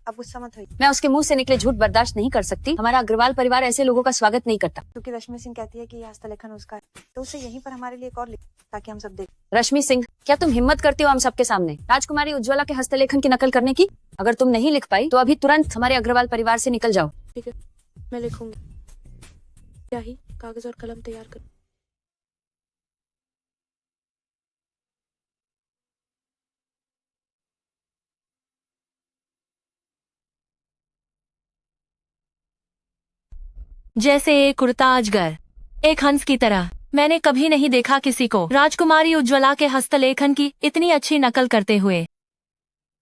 अब गुस्सा मत होइए। मैं उसके मुंह से निकले झूठ बर्दाश्त नहीं कर सकती। हमारा अग्रवाल परिवार ऐसे लोगों का स्वागत नहीं करता। क्योंकि रश्मि सिंह कहती है कि यह हस्तलेखन उसका है, तो उसे यहीं पर हमारे लिए एक और लिख, ताकि हम सब देखें। रश्मि सिंह, क्या तुम हिम्मत करती हो हम सबके सामने राजकुमारी उज्ज्वला के हस्तलेखन की नकल करने की? अगर तुम नहीं लिख पाई तो अभी तुरंत हमारे अग्रवाल परिवार से निकल जाओ। ठीक है, मैं लिखूंगी। क्या ही कागज और कलम तैयार कर। जैसे एक उड़ता अजगर, एक हंस की तरह। मैंने कभी नहीं देखा किसी को राजकुमारी उज्ज्वला के हस्तलेखन की इतनी अच्छी नकल करते हुए।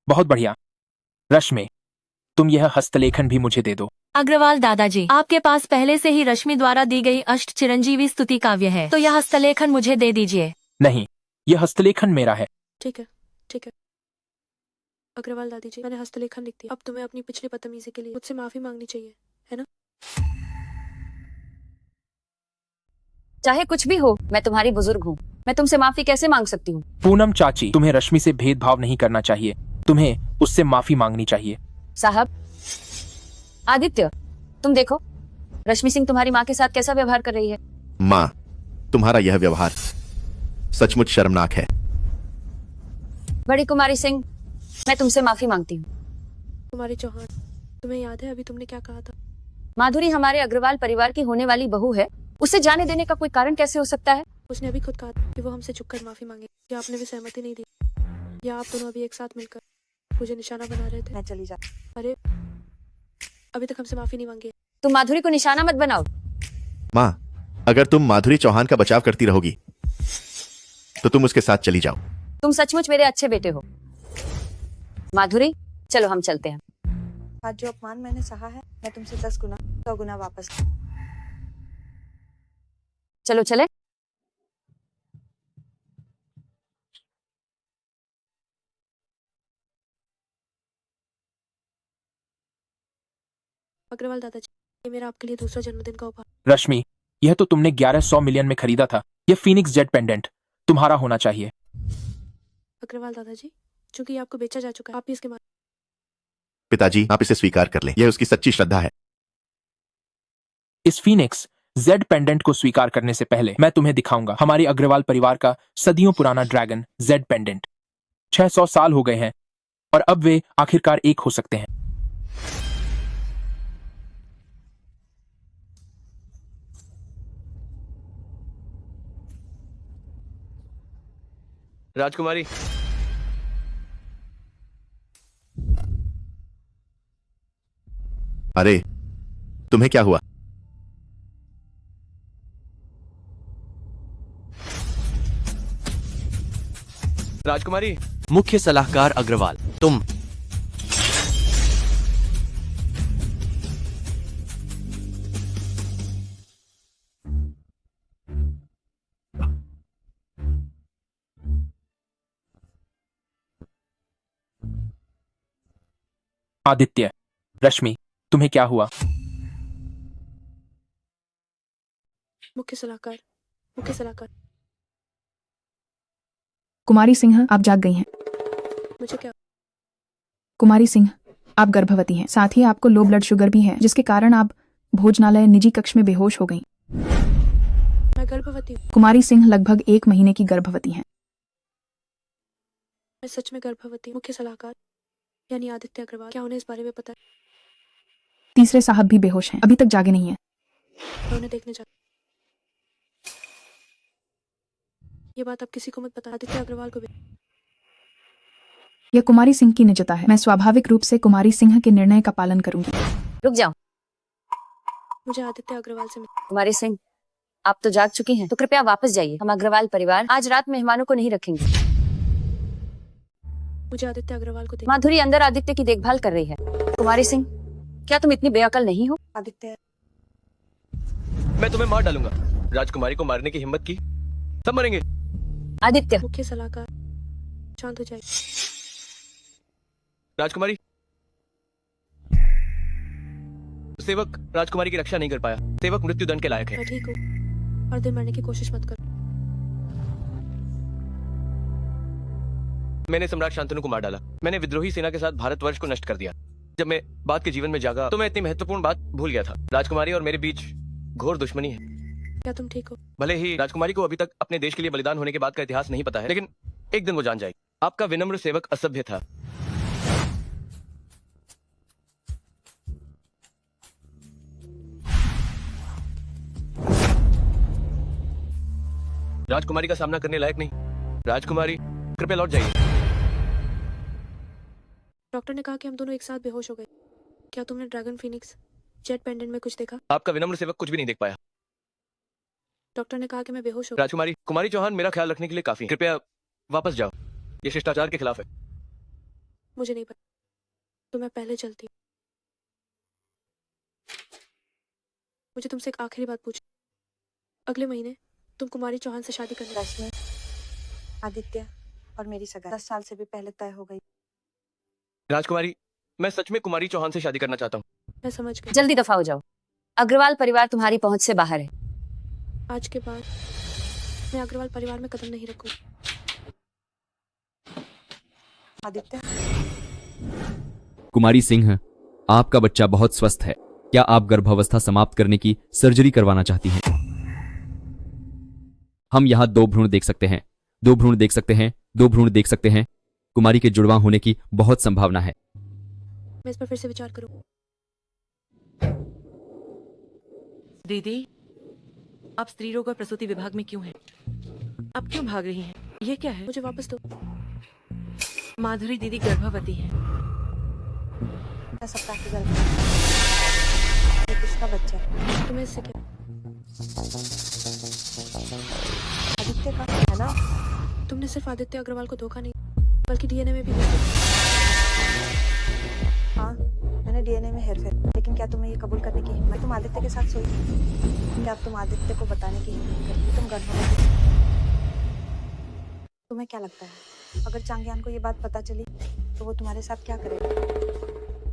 बहुत बढ़िया। रश्मि, तुम यह हस्तलेखन भी मुझे दे दो। अग्रवाल दादाजी, आपके पास पहले से ही रश्मि द्वारा दी गई अष्ट चिरंजीवी स्तुति काव्य है, तो यह हस्तलेखन मुझे दे दीजिए। नहीं, यह हस्तलेखन मेरा है। ठीक है, ठीक है। अग्रवाल दादी जी, मैंने हस्तलेखन लिख दिया। अब तुम्हें अपनी पिछली बदतमीजी के लिए मुझसे माफी मांगनी चाहिए, है ना? चाहे कुछ भी हो, मैं तुम्हारी बुजुर्ग हूँ। मैं तुमसे माफी कैसे मांग सकती हूँ? पूनम चाची, तुम्हें रश्मि से भेदभाव नहीं करना चाहिए। तुम्हें उससे माफी मांगनी चाहिए। साहब, आदित्य, तुम देखो रश्मि सिंह तुम्हारी माँ के साथ कैसा व्यवहार कर रही है। माँ, तुम्हारा यह व्यवहार सचमुच शर्मनाक है। बड़ी कुमारी सिंह, मैं तुमसे माफी मांगती हूँ। कुमारी चौहान, तुम्हें याद है अभी तुमने क्या कहा था? माधुरी हमारे अग्रवाल परिवार की होने वाली बहू है, उसे जाने देने का कोई कारण कैसे हो सकता है? उसने अभी खुद कहा कि वो हमसे झुककर माफी मांगे। या आपने भी सहमति नहीं दी? या आप दोनों अभी एक साथ मिलकर मुझे निशाना बना रहे थे? मैं चली जा। अरे, अभी तक हमसे माफी नहीं मांगी। तुम माधुरी को निशाना मत बनाओ। माँ, अगर तुम माधुरी चौहान का बचाव करती रहोगी तो तुम उसके साथ चली जाओ। तुम सचमुच मेरे अच्छे बेटे हो। माधुरी, चलो हम चलते हैं। आज जो अपमान मैंने सहा है, मैं तुमसे 10 गुना 100 गुना वापस। चलो चले। अग्रवाल दादाजी, ये मेरा आपके लिए दूसरा जन्मदिन का उपहार। रश्मि, यह तो तुमने 1100 मिलियन में खरीदा था। यह फीनिक्स जेट पेंडेंट तुम्हारा होना चाहिए। अग्रवाल दादाजी, चूंकि ये आपको बेचा जा चुका है, आप भी इसके मालिक। पिताजी, आप इसे स्वीकार कर लें। यह उसकी सच्ची श्रद्धा है। इस फीनिक्स जेड पेंडेंट को स्वीकार करने से पहले मैं तुम्हें दिखाऊंगा हमारे अग्रवाल परिवार का सदियों पुराना ड्रैगन जेड पेंडेंट। 600 साल हो गए हैं और अब वे आखिरकार एक हो सकते हैं। राजकुमारी, अरे, तुम्हें क्या हुआ? राजकुमारी। मुख्य सलाहकार अग्रवाल, तुम। आदित्य, रश्मि, तुम्हें क्या हुआ? मुख्य सलाहकार, मुख्य सलाहकार। कुमारी सिंह, आप जाग गई हैं। मुझे क्या? कुमारी सिंह, आप गर्भवती हैं। साथ ही आपको लो ब्लड शुगर भी है, जिसके कारण आप भोजनालय निजी कक्ष में बेहोश हो गई। मैं गर्भवती हूँ। कुमारी सिंह लगभग 1 महीने की गर्भवती हैं। मैं सच में गर्भवती हूँ। मुख्य सलाहकार यानी आदित्य अग्रवाल, क्या उन्हें इस बारे में पता है? तीसरे साहब भी बेहोश हैं, अभी तक जागे नहीं हैं। मैं उन्हें देखने जा। ये बात अब किसी को मत बता, आदित्य अग्रवाल को भी। यह कुमारी सिंह की निजता है। मैं स्वाभाविक रूप से कुमारी सिंह के निर्णय का पालन करूंगी। रुक जाओ। मुझे आदित्य अग्रवाल से कुमारी सिंह, आप तो जाग चुकी हैं, तो कृपया वापस जाइए। हम अग्रवाल परिवार आज रात मेहमानों को नहीं रखेंगे। मुझे आदित्य अग्रवाल को माधुरी अंदर आदित्य की देखभाल कर रही है। कुमारी सिंह, क्या तुम इतनी बेअकल नहीं हो? आदित्य, मैं तुम्हें मार डालूंगा। राजकुमारी को मारने की हिम्मत की, सब मरेंगे। आदित्य, मुख्य सलाहकार शांत हो जाए। राजकुमारी, सेवक राजकुमारी की रक्षा नहीं कर पाया। सेवक मृत्युदंड के लायक है। मैं ठीक हूँ, हर दिन मरने की कोशिश मत करो। मैंने सम्राट शांतनु को मार डाला। मैंने विद्रोही सेना के साथ भारतवर्ष को नष्ट कर दिया। जब मैं बाद के जीवन में जागा तो मैं इतनी महत्वपूर्ण बात भूल गया था। राजकुमारी और मेरे बीच घोर दुश्मनी है। क्या तुम ठीक हो? भले ही राजकुमारी को अभी तक अपने देश के लिए बलिदान होने के बाद का इतिहास नहीं पता है, लेकिन एक दिन वो जान जाएगी। आपका विनम्र सेवक असभ्य था। राजकुमारी का सामना करने लायक नहीं। राजकुमारी, कृपया लौट जाइए। डॉक्टर ने कहा कि हम दोनों एक साथ बेहोश हो गए। क्या तुमने ड्रैगन फिनिक्स जेट पेंडेंट में कुछ देखा? आपका विनम्र सेवक कुछ भी नहीं देख पाया। डॉक्टर ने कहा कि मैं बेहोश हो राजकुमारी, कुमारी चौहान मेरा ख्याल रखने के लिए काफी। कृपया वापस जाओ, ये शिष्टाचार के खिलाफ है। मुझे नहीं पता, तो मैं पहले चलती। मुझे तुमसे एक आखिरी बात पूछी। अगले महीने तुम कुमारी चौहान से शादी करने। रश्मि, आदित्य और मेरी सगाई 10 साल से भी पहले तय हो गई। राजकुमारी, मैं सच में कुमारी चौहान से शादी करना चाहता हूँ। मैं समझ गई। जल्दी दफा हो जाओ। अग्रवाल परिवार तुम्हारी पहुंच से बाहर है। आज के बाद मैं अग्रवाल परिवार में कदम नहीं रखूं। आदित्य, कुमारी सिंह, आपका बच्चा बहुत स्वस्थ है। क्या आप गर्भावस्था समाप्त करने की सर्जरी करवाना चाहती हैं? हम यहाँ 2 भ्रूण देख सकते हैं, 2 भ्रूण देख सकते हैं, 2 भ्रूण देख सकते हैं। कुमारी के जुड़वां होने की बहुत संभावना है। मैं इस पर फिर से विचार करूं। दीदी, आप स्त्री रोग और प्रसूति विभाग में क्यों हैं? आप क्यों भाग रही हैं? ये क्या है? मुझे वापस दो। माधुरी दीदी गर्भवती है। 10 सप्ताह की गर्भ, ये किसका बच्चा है? तुम्हें इससे क्या? आदित्य का है ना? तुमने सिर्फ आदित्य अग्रवाल को धोखा नहीं, बल्कि डीएनए में भी धोखा। हाँ, मैंने डीएनए में हेरफेर, लेकिन क्या तुम्हें ये कबूल करने की हिम्मत? तुम आदित्य के साथ सोई? क्या तुम आदित्य को बताने की हिम्मत करती? तुम गर्भवती? तुम्हें क्या लगता है, अगर चांगयान को ये बात पता चली तो वो तुम्हारे साथ क्या करेगा?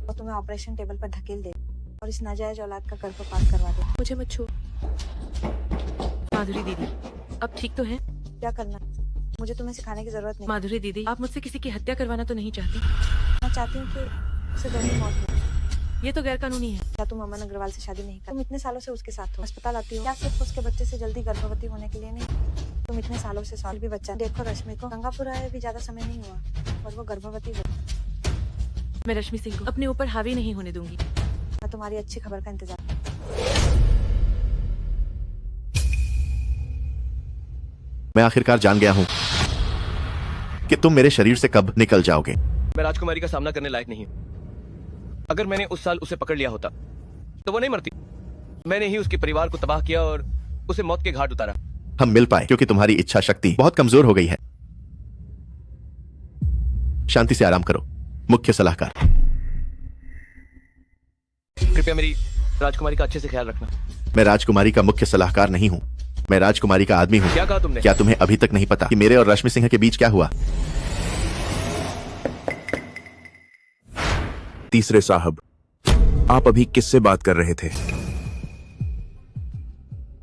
वो तुम्हें ऑपरेशन टेबल पर धकेल दे और इस नाजायज औलाद का गर्भपात करवा दे। मुझे मत छुओ। माधुरी दीदी, अब ठीक तो है? क्या करना? मुझे तुम्हें सिखाने की जरूरत नहीं। माधुरी दीदी, आप मुझसे किसी की हत्या करवाना तो नहीं चाहती? मैं चाहती हूँ कि उसे जल्दी मौत मिले। ये तो गैरकानूनी है। क्या तुम अमन अग्रवाल से शादी नहीं कर? तुम इतने सालों से उसके साथ हो, अस्पताल आती हो, क्या सिर्फ उसके बच्चे से जल्दी गर्भवती होने के लिए नहीं? तुम इतने सालों से साल भी बच्चा। देखो रश्मि को गंगापुर आए भी ज्यादा समय नहीं हुआ और वो गर्भवती हो। मैं रश्मि सिंह को अपने ऊपर हावी नहीं होने दूंगी। मैं तुम्हारी अच्छी खबर का इंतजार। मैं आखिरकार जान गया हूं कि तुम मेरे शरीर से कब निकल जाओगे। मैं राजकुमारी का सामना करने लायक नहीं हूँ। अगर मैंने उस साल उसे पकड़ लिया होता तो वो नहीं मरती। मैंने ही उसके परिवार को तबाह किया और उसे मौत के घाट उतारा। हम मिल पाए क्योंकि तुम्हारी इच्छा शक्ति बहुत कमजोर हो गई है। शांति से आराम करो, मुख्य सलाहकार। कृपया मेरी राजकुमारी का अच्छे से ख्याल रखना। मैं राजकुमारी का मुख्य सलाहकार नहीं हूँ, मैं राजकुमारी का आदमी हूँ। क्या कहा तुमने? क्या तुम्हें अभी तक नहीं पता कि मेरे और रश्मि सिंह के बीच क्या हुआ? तीसरे साहब, आप अभी किससे बात कर रहे थे?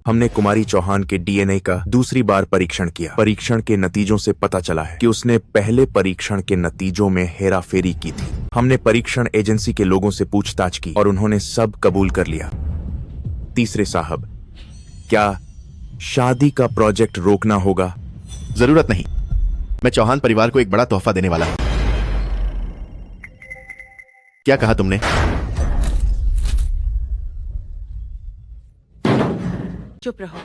हमने कुमारी चौहान के डीएनए का दूसरी बार परीक्षण किया। परीक्षण के नतीजों से पता चला है कि उसने पहले परीक्षण के नतीजों में हेराफेरी की थी। हमने परीक्षण एजेंसी के लोगों से पूछताछ की और उन्होंने सब कबूल कर लिया। तीसरे साहब, क्या शादी का प्रोजेक्ट रोकना होगा? जरूरत नहीं, मैं चौहान परिवार को एक बड़ा तोहफा देने वाला हूं। क्या कहा तुमने? चुप रहो।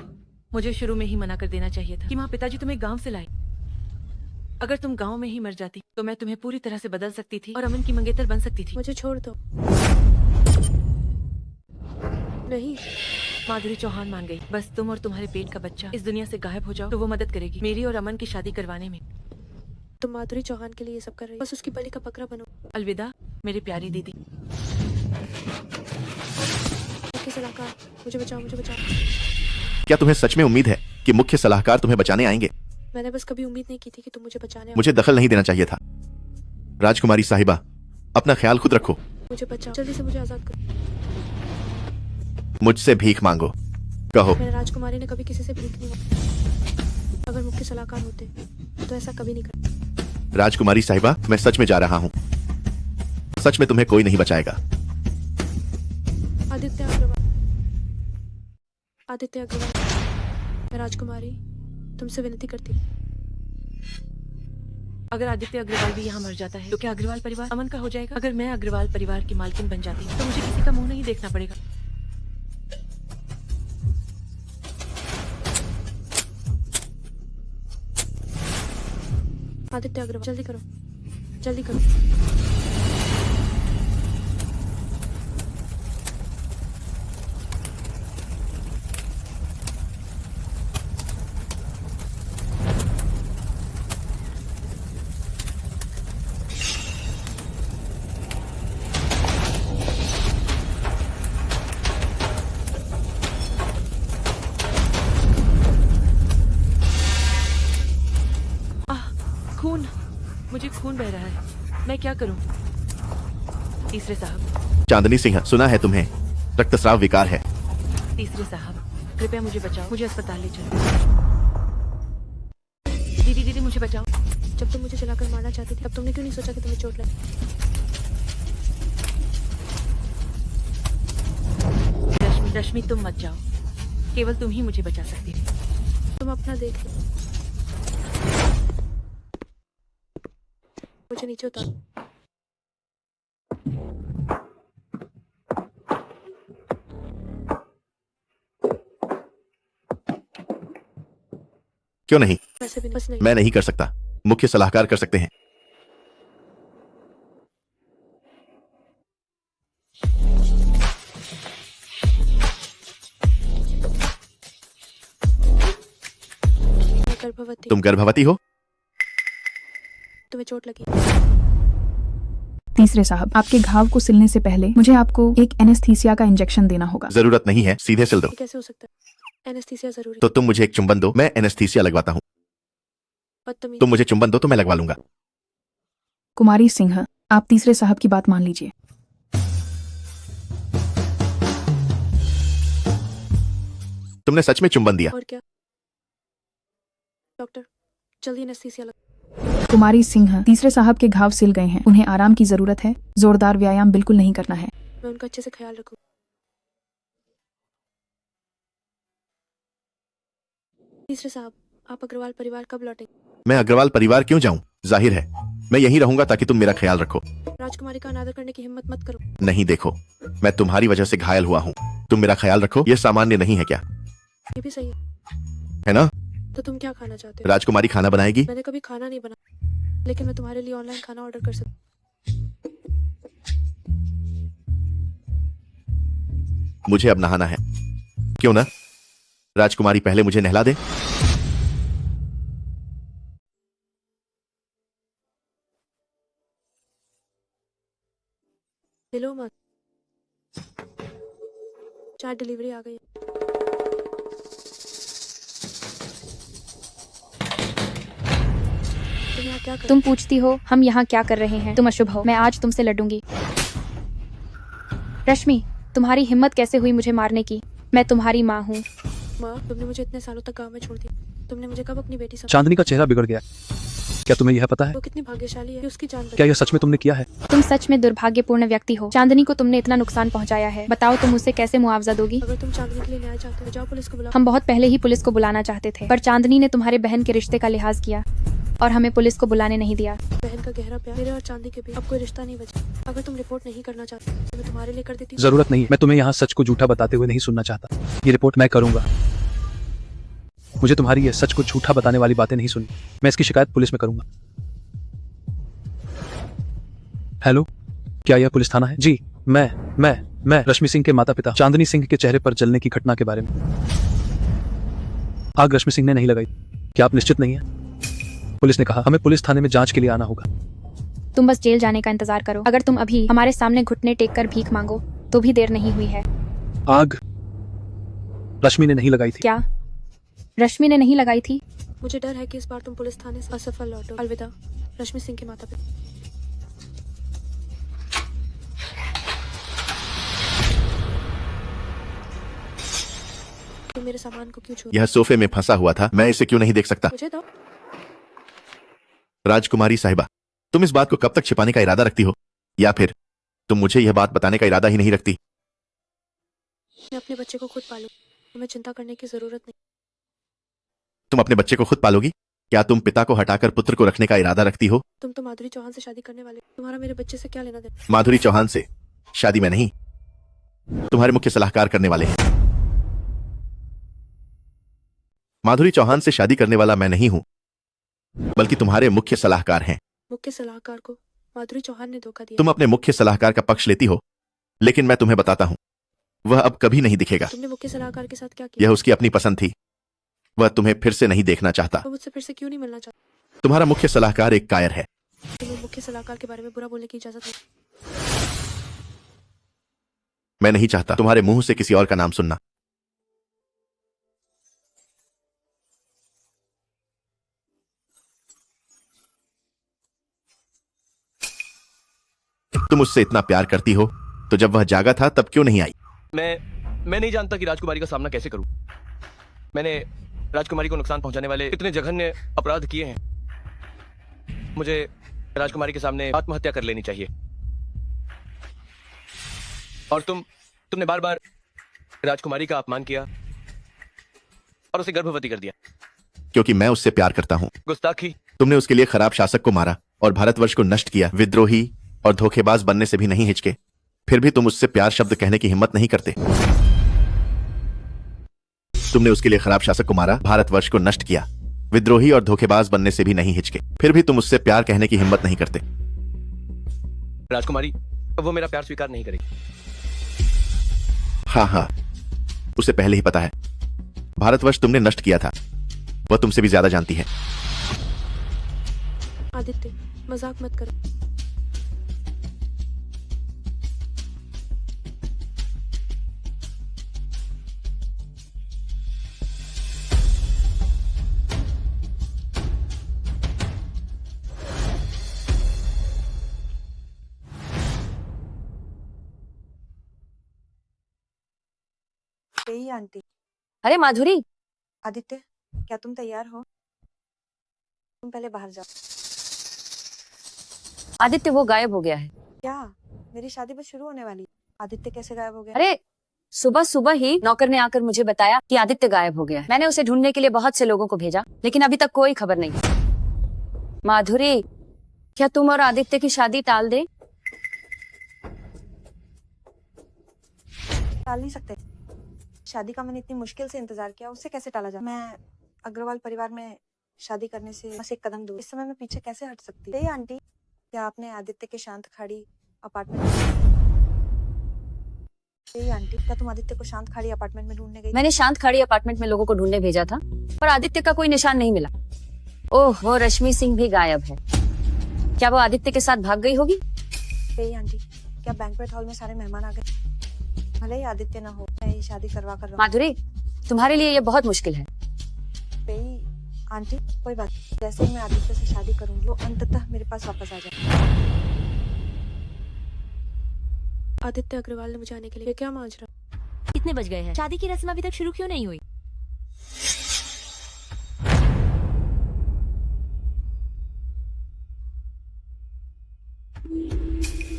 मुझे शुरू में ही मना कर देना चाहिए था कि माँ पिताजी तुम्हें गांव से लाए। अगर तुम गांव में ही मर जाती तो मैं तुम्हें पूरी तरह से बदल सकती थी और अमन की मंगेतर बन सकती थी। मुझे छोड़ दो। नहीं। माधुरी चौहान मान गई। बस तुम और तुम्हारे पेट का बच्चा इस दुनिया से गायब हो जाओ तो वो मदद करेगी मेरी और अमन की शादी करवाने में। तुम माधुरी चौहान के लिए ये सब कर रही हो, बस उसकी बलि का बकरा बनो। अलविदा मेरी प्यारी दीदी। मुख्य सलाहकार, मुझे बचाओ, मुझे बचाओ। क्या तुम्हें सच में उम्मीद है कि मुख्य सलाहकार तुम्हें बचाने आएंगे? मैंने बस कभी उम्मीद नहीं की थी कि तुम मुझे बचाने मुझे दखल नहीं देना चाहिए था। राजकुमारी साहिबा, अपना ख्याल खुद रखो। मुझे बचाओ, जल्दी से मुझे आजाद करो। मुझसे भीख मांगो, कहो। मेरे राजकुमारी ने कभी किसी से भीख नहीं मांगी। अगर मुख्य सलाहकार होते तो ऐसा कभी नहीं करते। राजकुमारी साहिबा, मैं सच में जा रहा हूँ। सच में तुम्हें कोई नहीं बचाएगा। आदित्य अग्रवाल, आदित्य अग्रवाल, मैं राजकुमारी तुमसे विनती करती हूँ। अगर आदित्य अग्रवाल भी यहाँ मर जाता है तो क्या अग्रवाल परिवार अमन का हो जाएगा? अगर मैं अग्रवाल परिवार की मालकिन बन जाती हूँ तो मुझे किसी का मुंह नहीं देखना पड़ेगा। आदित्य अग्रवाल, जल्दी करो, जल्दी करो। खून, मुझे खून बह रहा है, मैं क्या करूं? तीसरे साहब। चांदनी सिंह, सुना है तुम्हें रक्तस्राव विकार है। तीसरे साहब, कृपया मुझे बचाओ, मुझे अस्पताल ले चलो। दीदी दीदी मुझे बचाओ। जब तुम मुझे जलाकर मारना चाहती थी तब तुमने क्यों नहीं सोचा कि तुम्हें चोट लगी? रश्मि, रश्मि तुम मत जाओ, केवल तुम ही मुझे बचा सकती हो। तुम अपना देख लो, मुझे नीचे उतारो। क्यों नहीं? वैसे भी बस नहीं। मैं नहीं कर सकता, मुख्य सलाहकार कर सकते हैं। मैं गर्भवती। तुम गर्भवती हो? तुम्हें चोट लगी। तीसरे साहब, आपके घाव को सिलने से पहले मुझे आपको एक एनेस्थीसिया का इंजेक्शन देना होगा। जरूरत नहीं है, सीधे सिल दो। ये कैसे हो सकता है? एनेस्थीसिया जरूरी। तो तुम मुझे एक चुंबन दो, मैं एनेस्थीसिया लगवाता हूँ। बदतमीज। तुम मुझे चुंबन दो तो मैं लगवा लूंगा। कुमारी सिंह, आप तीसरे साहब की बात मान लीजिए। तुमने सच में चुंबन दिया? और क्या? डॉक्टर, जल्दी एनेस्थीसिया लगा। कुमारी सिंह, तीसरे साहब के घाव सिल गए हैं, उन्हें आराम की जरूरत है, जोरदार व्यायाम बिल्कुल नहीं करना है। मैं उनका अच्छे से ख्याल रखूं। तीसरे साहब, आप अग्रवाल परिवार कब लौटेंगे? मैं अग्रवाल परिवार क्यों जाऊं? जाहिर है मैं यहीं रहूंगा ताकि तुम मेरा ख्याल रखो। राजकुमारी का अनादर करने की हिम्मत मत करो। नहीं, देखो, मैं तुम्हारी वजह से घायल हुआ हूँ, तुम मेरा ख्याल रखो। यह सामान्य नहीं है क्या? ये भी सही है ना? तो तुम क्या खाना चाहते हो? राजकुमारी खाना बनाएगी? मैंने कभी खाना नहीं बना, लेकिन मैं तुम्हारे लिए ऑनलाइन खाना ऑर्डर कर सकती। मुझे अब नहाना है, क्यों ना? राजकुमारी पहले मुझे नहला दे। दिलो मत, चार डिलीवरी आ गई। तुम पूछती हो हम यहाँ क्या कर रहे हैं? तुम अशुभ हो, मैं आज तुमसे लड़ूंगी। रश्मि, तुम्हारी हिम्मत कैसे हुई मुझे मारने की? मैं तुम्हारी माँ हूँ। माँ, तुमने मुझे इतने सालों तक गांव में छोड़ दिया, तुमने मुझे कब अपनी बेटी समझा? चांदनी का चेहरा बिगड़ गया, क्या तुम्हें यह पता है? वो कितनी भाग्यशाली है कि उसकी जान बची। क्या यह सच में तुमने किया है? तुम सच में दुर्भाग्यपूर्ण व्यक्ति हो। चांदनी को तुमने इतना नुकसान पहुंचाया है, बताओ तुम उसे कैसे मुआवजा दोगी? अगर तुम चांदनी के लिए न्याय चाहते हो, जाओ पुलिस को बुलाओ। हम बहुत पहले ही पुलिस को बुलाना चाहते थे, पर चांदनी ने तुम्हारे बहन के रिश्ते का लिहाज किया और हमें पुलिस को बुलाने नहीं दिया। बहन का गहरा प्यार, मेरे और चांदी के बीच अब कोई रिश्ता नहीं बचा। अगर तुम रिपोर्ट नहीं करना चाहते तो मैं तुम्हारे लिए कर देती। जरूरत नहीं, मैं तुम्हें यहाँ सच को झूठा बताते हुए नहीं सुनना चाहता। ये रिपोर्ट मैं करूंगा। मुझे तुम्हारी ये सच को झूठा बताने वाली बातें नहीं सुननी। मैं इसकी शिकायत पुलिस में करूंगा। हेलो, क्या यह पुलिस थाना है? जी, मैं रश्मि सिंह के माता पिता चांदनी सिंह के चेहरे पर जलने की घटना के बारे में। आग रश्मि सिंह ने नहीं लगाई, क्या आप निश्चित नहीं है? पुलिस ने कहा हमें पुलिस थाने में जांच के लिए आना होगा। तुम बस जेल जाने का इंतजार करो। अगर तुम अभी हमारे सामने घुटने टेक कर भीख मांगो तो भी देर नहीं हुई है। आग रश्मि ने नहीं लगाई थी। क्या रश्मि ने नहीं लगाई थी? मुझे डर है कि इस बार तुम पुलिस थाने से असफल लौटो। अलविदा रश्मि सिंह के माता पिता। तुम मेरे सामान को क्यों छू? यह सोफे में फंसा हुआ था, मैं इसे क्यों नहीं देख सकता? मुझे दो। राजकुमारी साहिबा, तुम इस बात को कब तक छिपाने का इरादा रखती हो, या फिर तुम मुझे यह बात बताने का इरादा ही नहीं रखती? मैं अपने बच्चे को खुद पालूं, तुम्हें चिंता करने की जरूरत नहीं। तुम अपने बच्चे को खुद पालोगी? क्या तुम पिता को हटाकर पुत्र को रखने का इरादा रखती हो? तुम तो माधुरी चौहान से शादी करने वाले, तुम्हारा मेरे बच्चे से क्या लेना देना? माधुरी चौहान से शादी में नहीं, तुम्हारे मुख्य सलाहकार करने वाले हैं। माधुरी चौहान से शादी करने वाला मैं नहीं हूं, बल्कि तुम्हारे मुख्य सलाहकार हैं। मुख्य सलाहकार को माधुरी चौहान ने धोखा दिया। तुम अपने मुख्य सलाहकार का पक्ष लेती हो, लेकिन मैं तुम्हें बताता हूं, वह अब कभी नहीं दिखेगा। तुमने मुख्य सलाहकार के साथ क्या किया? यह उसकी अपनी पसंद थी, वह तुम्हें फिर से नहीं देखना चाहता। वो मुझसे फिर से क्यों नहीं मिलना चाहता? तुम्हारा मुख्य सलाहकार एक कायर है। तुम्हें मुख्य सलाहकार के बारे में बुरा बोलने की इजाजत नहीं। मैं नहीं चाहता तुम्हारे मुंह से किसी और का नाम सुनना। तुम उससे इतना प्यार करती हो, तो जब वह जागा था तब क्यों नहीं आई? मैं नहीं जानता कि राजकुमारी का सामना कैसे करूं। मैंने राजकुमारी को नुकसान पहुंचाने वाले इतने जघन्य अपराध किए हैं। मुझे राजकुमारी के सामने आत्महत्या कर लेनी चाहिए। और तुमने बार बार राजकुमारी का अपमान किया और उसे गर्भवती कर दिया। क्योंकि मैं उससे प्यार करता हूं। गुस्ताखी। तुमने उसके लिए खराब शासक को मारा और भारतवर्ष को नष्ट किया। विद्रोही और धोखेबाज बनने से भी नहीं हिचके, फिर भी तुम उससे प्यार शब्द कहने की हिम्मत नहीं करते। तुमने उसके लिए खराब शासक को मारा, भारतवर्ष को नष्ट किया, विद्रोही और धोखेबाज बनने से भी नहीं हिचके, फिर भी तुम उससे प्यार कहने की हिम्मत नहीं करते। राजकुमारी वो मेरा प्यार स्वीकार नहीं करेगी। हाँ, उसे पहले ही पता है। भारतवर्ष तुमने नष्ट किया था, वह तुमसे भी ज्यादा जानती है। आदित्य मजाक मत करो। यही आंटी। अरे माधुरी, आदित्य क्या तुम तैयार हो? तुम पहले बाहर जाओ। आदित्य वो गायब हो गया है। क्या? मेरी शादी बस शुरू होने वाली। आदित्य कैसे गायब हो गया? अरे सुबह सुबह ही नौकर ने आकर मुझे बताया कि आदित्य गायब हो गया है। मैंने उसे ढूंढने के लिए बहुत से लोगों को भेजा, लेकिन अभी तक कोई खबर नहीं। माधुरी, क्या तुम और आदित्य की शादी टाल दे? टाल नहीं सकते। शादी का मैंने इतनी मुश्किल से इंतजार किया, उसे कैसे टाला जाए? मैं अग्रवाल परिवार में शादी करने से बस एक कदम दूर। इस समय मैं पीछे कैसे हट सकती? ये आंटी, क्या आपने आदित्य के शांत खाड़ी अपार्टमेंट आंटी, क्या तुम आदित्य को शांत खाड़ी अपार्टमेंट में ढूंढने गई? मैंने शांत खाड़ी अपार्टमेंट में लोगों को ढूंढने भेजा था, पर आदित्य का कोई निशान नहीं मिला। ओह, वो रश्मि सिंह भी गायब है। क्या वो आदित्य के साथ भाग गई होगी? यही आंटी, क्या बैंक्वेट हॉल में सारे मेहमान आ गए? भले ही आदित्य ना हो, मैं ये शादी करवा कर। माधुरी, तुम्हारे लिए ये बहुत मुश्किल है। आंटी कोई बात, जैसे ही मैं आदित्य से शादी करूंगी वो अंततः मेरे पास वापस आ जाए। आदित्य अग्रवाल ने मुझे आने के लिए क्या माजरा? कितने बज गए हैं? शादी की रस्म अभी तक शुरू क्यों नहीं हुई?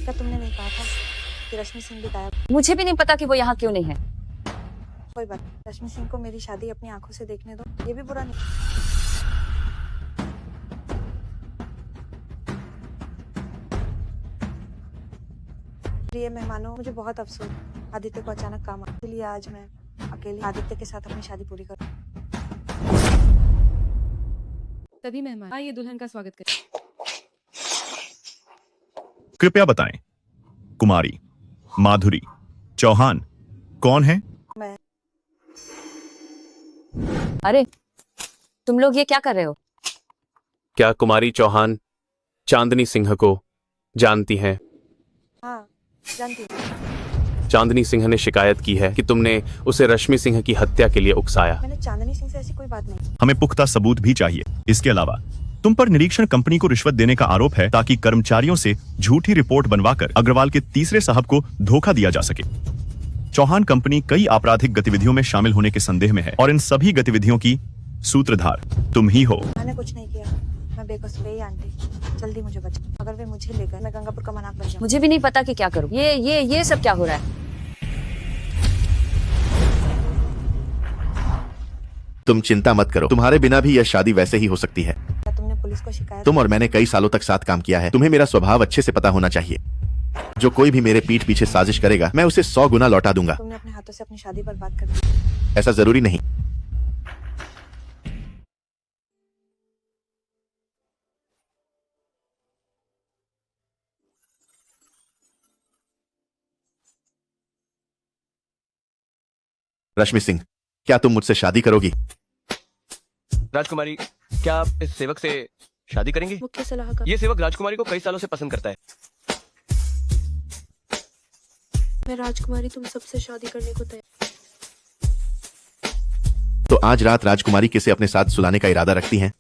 क्या तुमने नहीं कहा था कि रश्मि सिंह भी गायब? मुझे भी नहीं पता कि वो यहाँ क्यों नहीं है। कोई बात, रश्मि सिंह को मेरी शादी अपनी आंखों से देखने दो, ये भी बुरा नहीं। प्रिय मेहमानों, मुझे बहुत अफसोस, आदित्य को अचानक काम आया, इसलिए आज मैं अकेले आदित्य के साथ अपनी शादी पूरी करूं। तभी मेहमान आइए दुल्हन का स्वागत करें। कृपया बताएं, कुमारी माधुरी चौहान कौन है? मैं। अरे तुम लोग ये क्या कर रहे हो? क्या कुमारी चौहान चांदनी सिंह को जानती हैं? हाँ जानती हूँ। चांदनी सिंह ने शिकायत की है कि तुमने उसे रश्मि सिंह की हत्या के लिए उकसाया। मैंने चांदनी सिंह से ऐसी कोई बात नहीं। हमें पुख्ता सबूत भी चाहिए। इसके अलावा तुम पर निरीक्षण कंपनी को रिश्वत देने का आरोप है ताकि कर्मचारियों से झूठी रिपोर्ट बनवाकर अग्रवाल के तीसरे साहब को धोखा दिया जा सके। चौहान कंपनी कई आपराधिक गतिविधियों में शामिल होने के संदेह में है और इन सभी गतिविधियों की सूत्रधार तुम ही हो। मैंने कुछ नहीं किया, मैं बेकसूर ही आंटी, जल्दी मुझे बचा। अगर वे मुझे लेकर मैं गंगापुर का मनाक बन जाऊं। मुझे भी नहीं पता कि क्या करूं। ये सब क्या हो रहा है? तुम चिंता मत करो, तुम्हारे बिना भी यह शादी वैसे ही हो सकती है। क्या तुमने पुलिस को शिकायत? तुम और मैंने कई सालों तक साथ काम किया है, तुम्हें मेरा स्वभाव अच्छे से पता होना चाहिए। जो कोई भी मेरे पीठ पीछे साजिश करेगा मैं उसे 100 गुना लौटा दूंगा। तुमने अपने हाथों से अपनी शादी बर्बाद कर दी। ऐसा जरूरी नहीं। रश्मि सिंह, क्या तुम मुझसे शादी करोगी? राजकुमारी, क्या आप इस सेवक से शादी करेंगी? मुख्य सलाहकार, ये सेवक राजकुमारी को कई सालों से पसंद करता है। मैं राजकुमारी तुम सबसे शादी करने को तैयार। तो आज रात राजकुमारी किसे अपने साथ सुलाने का इरादा रखती हैं?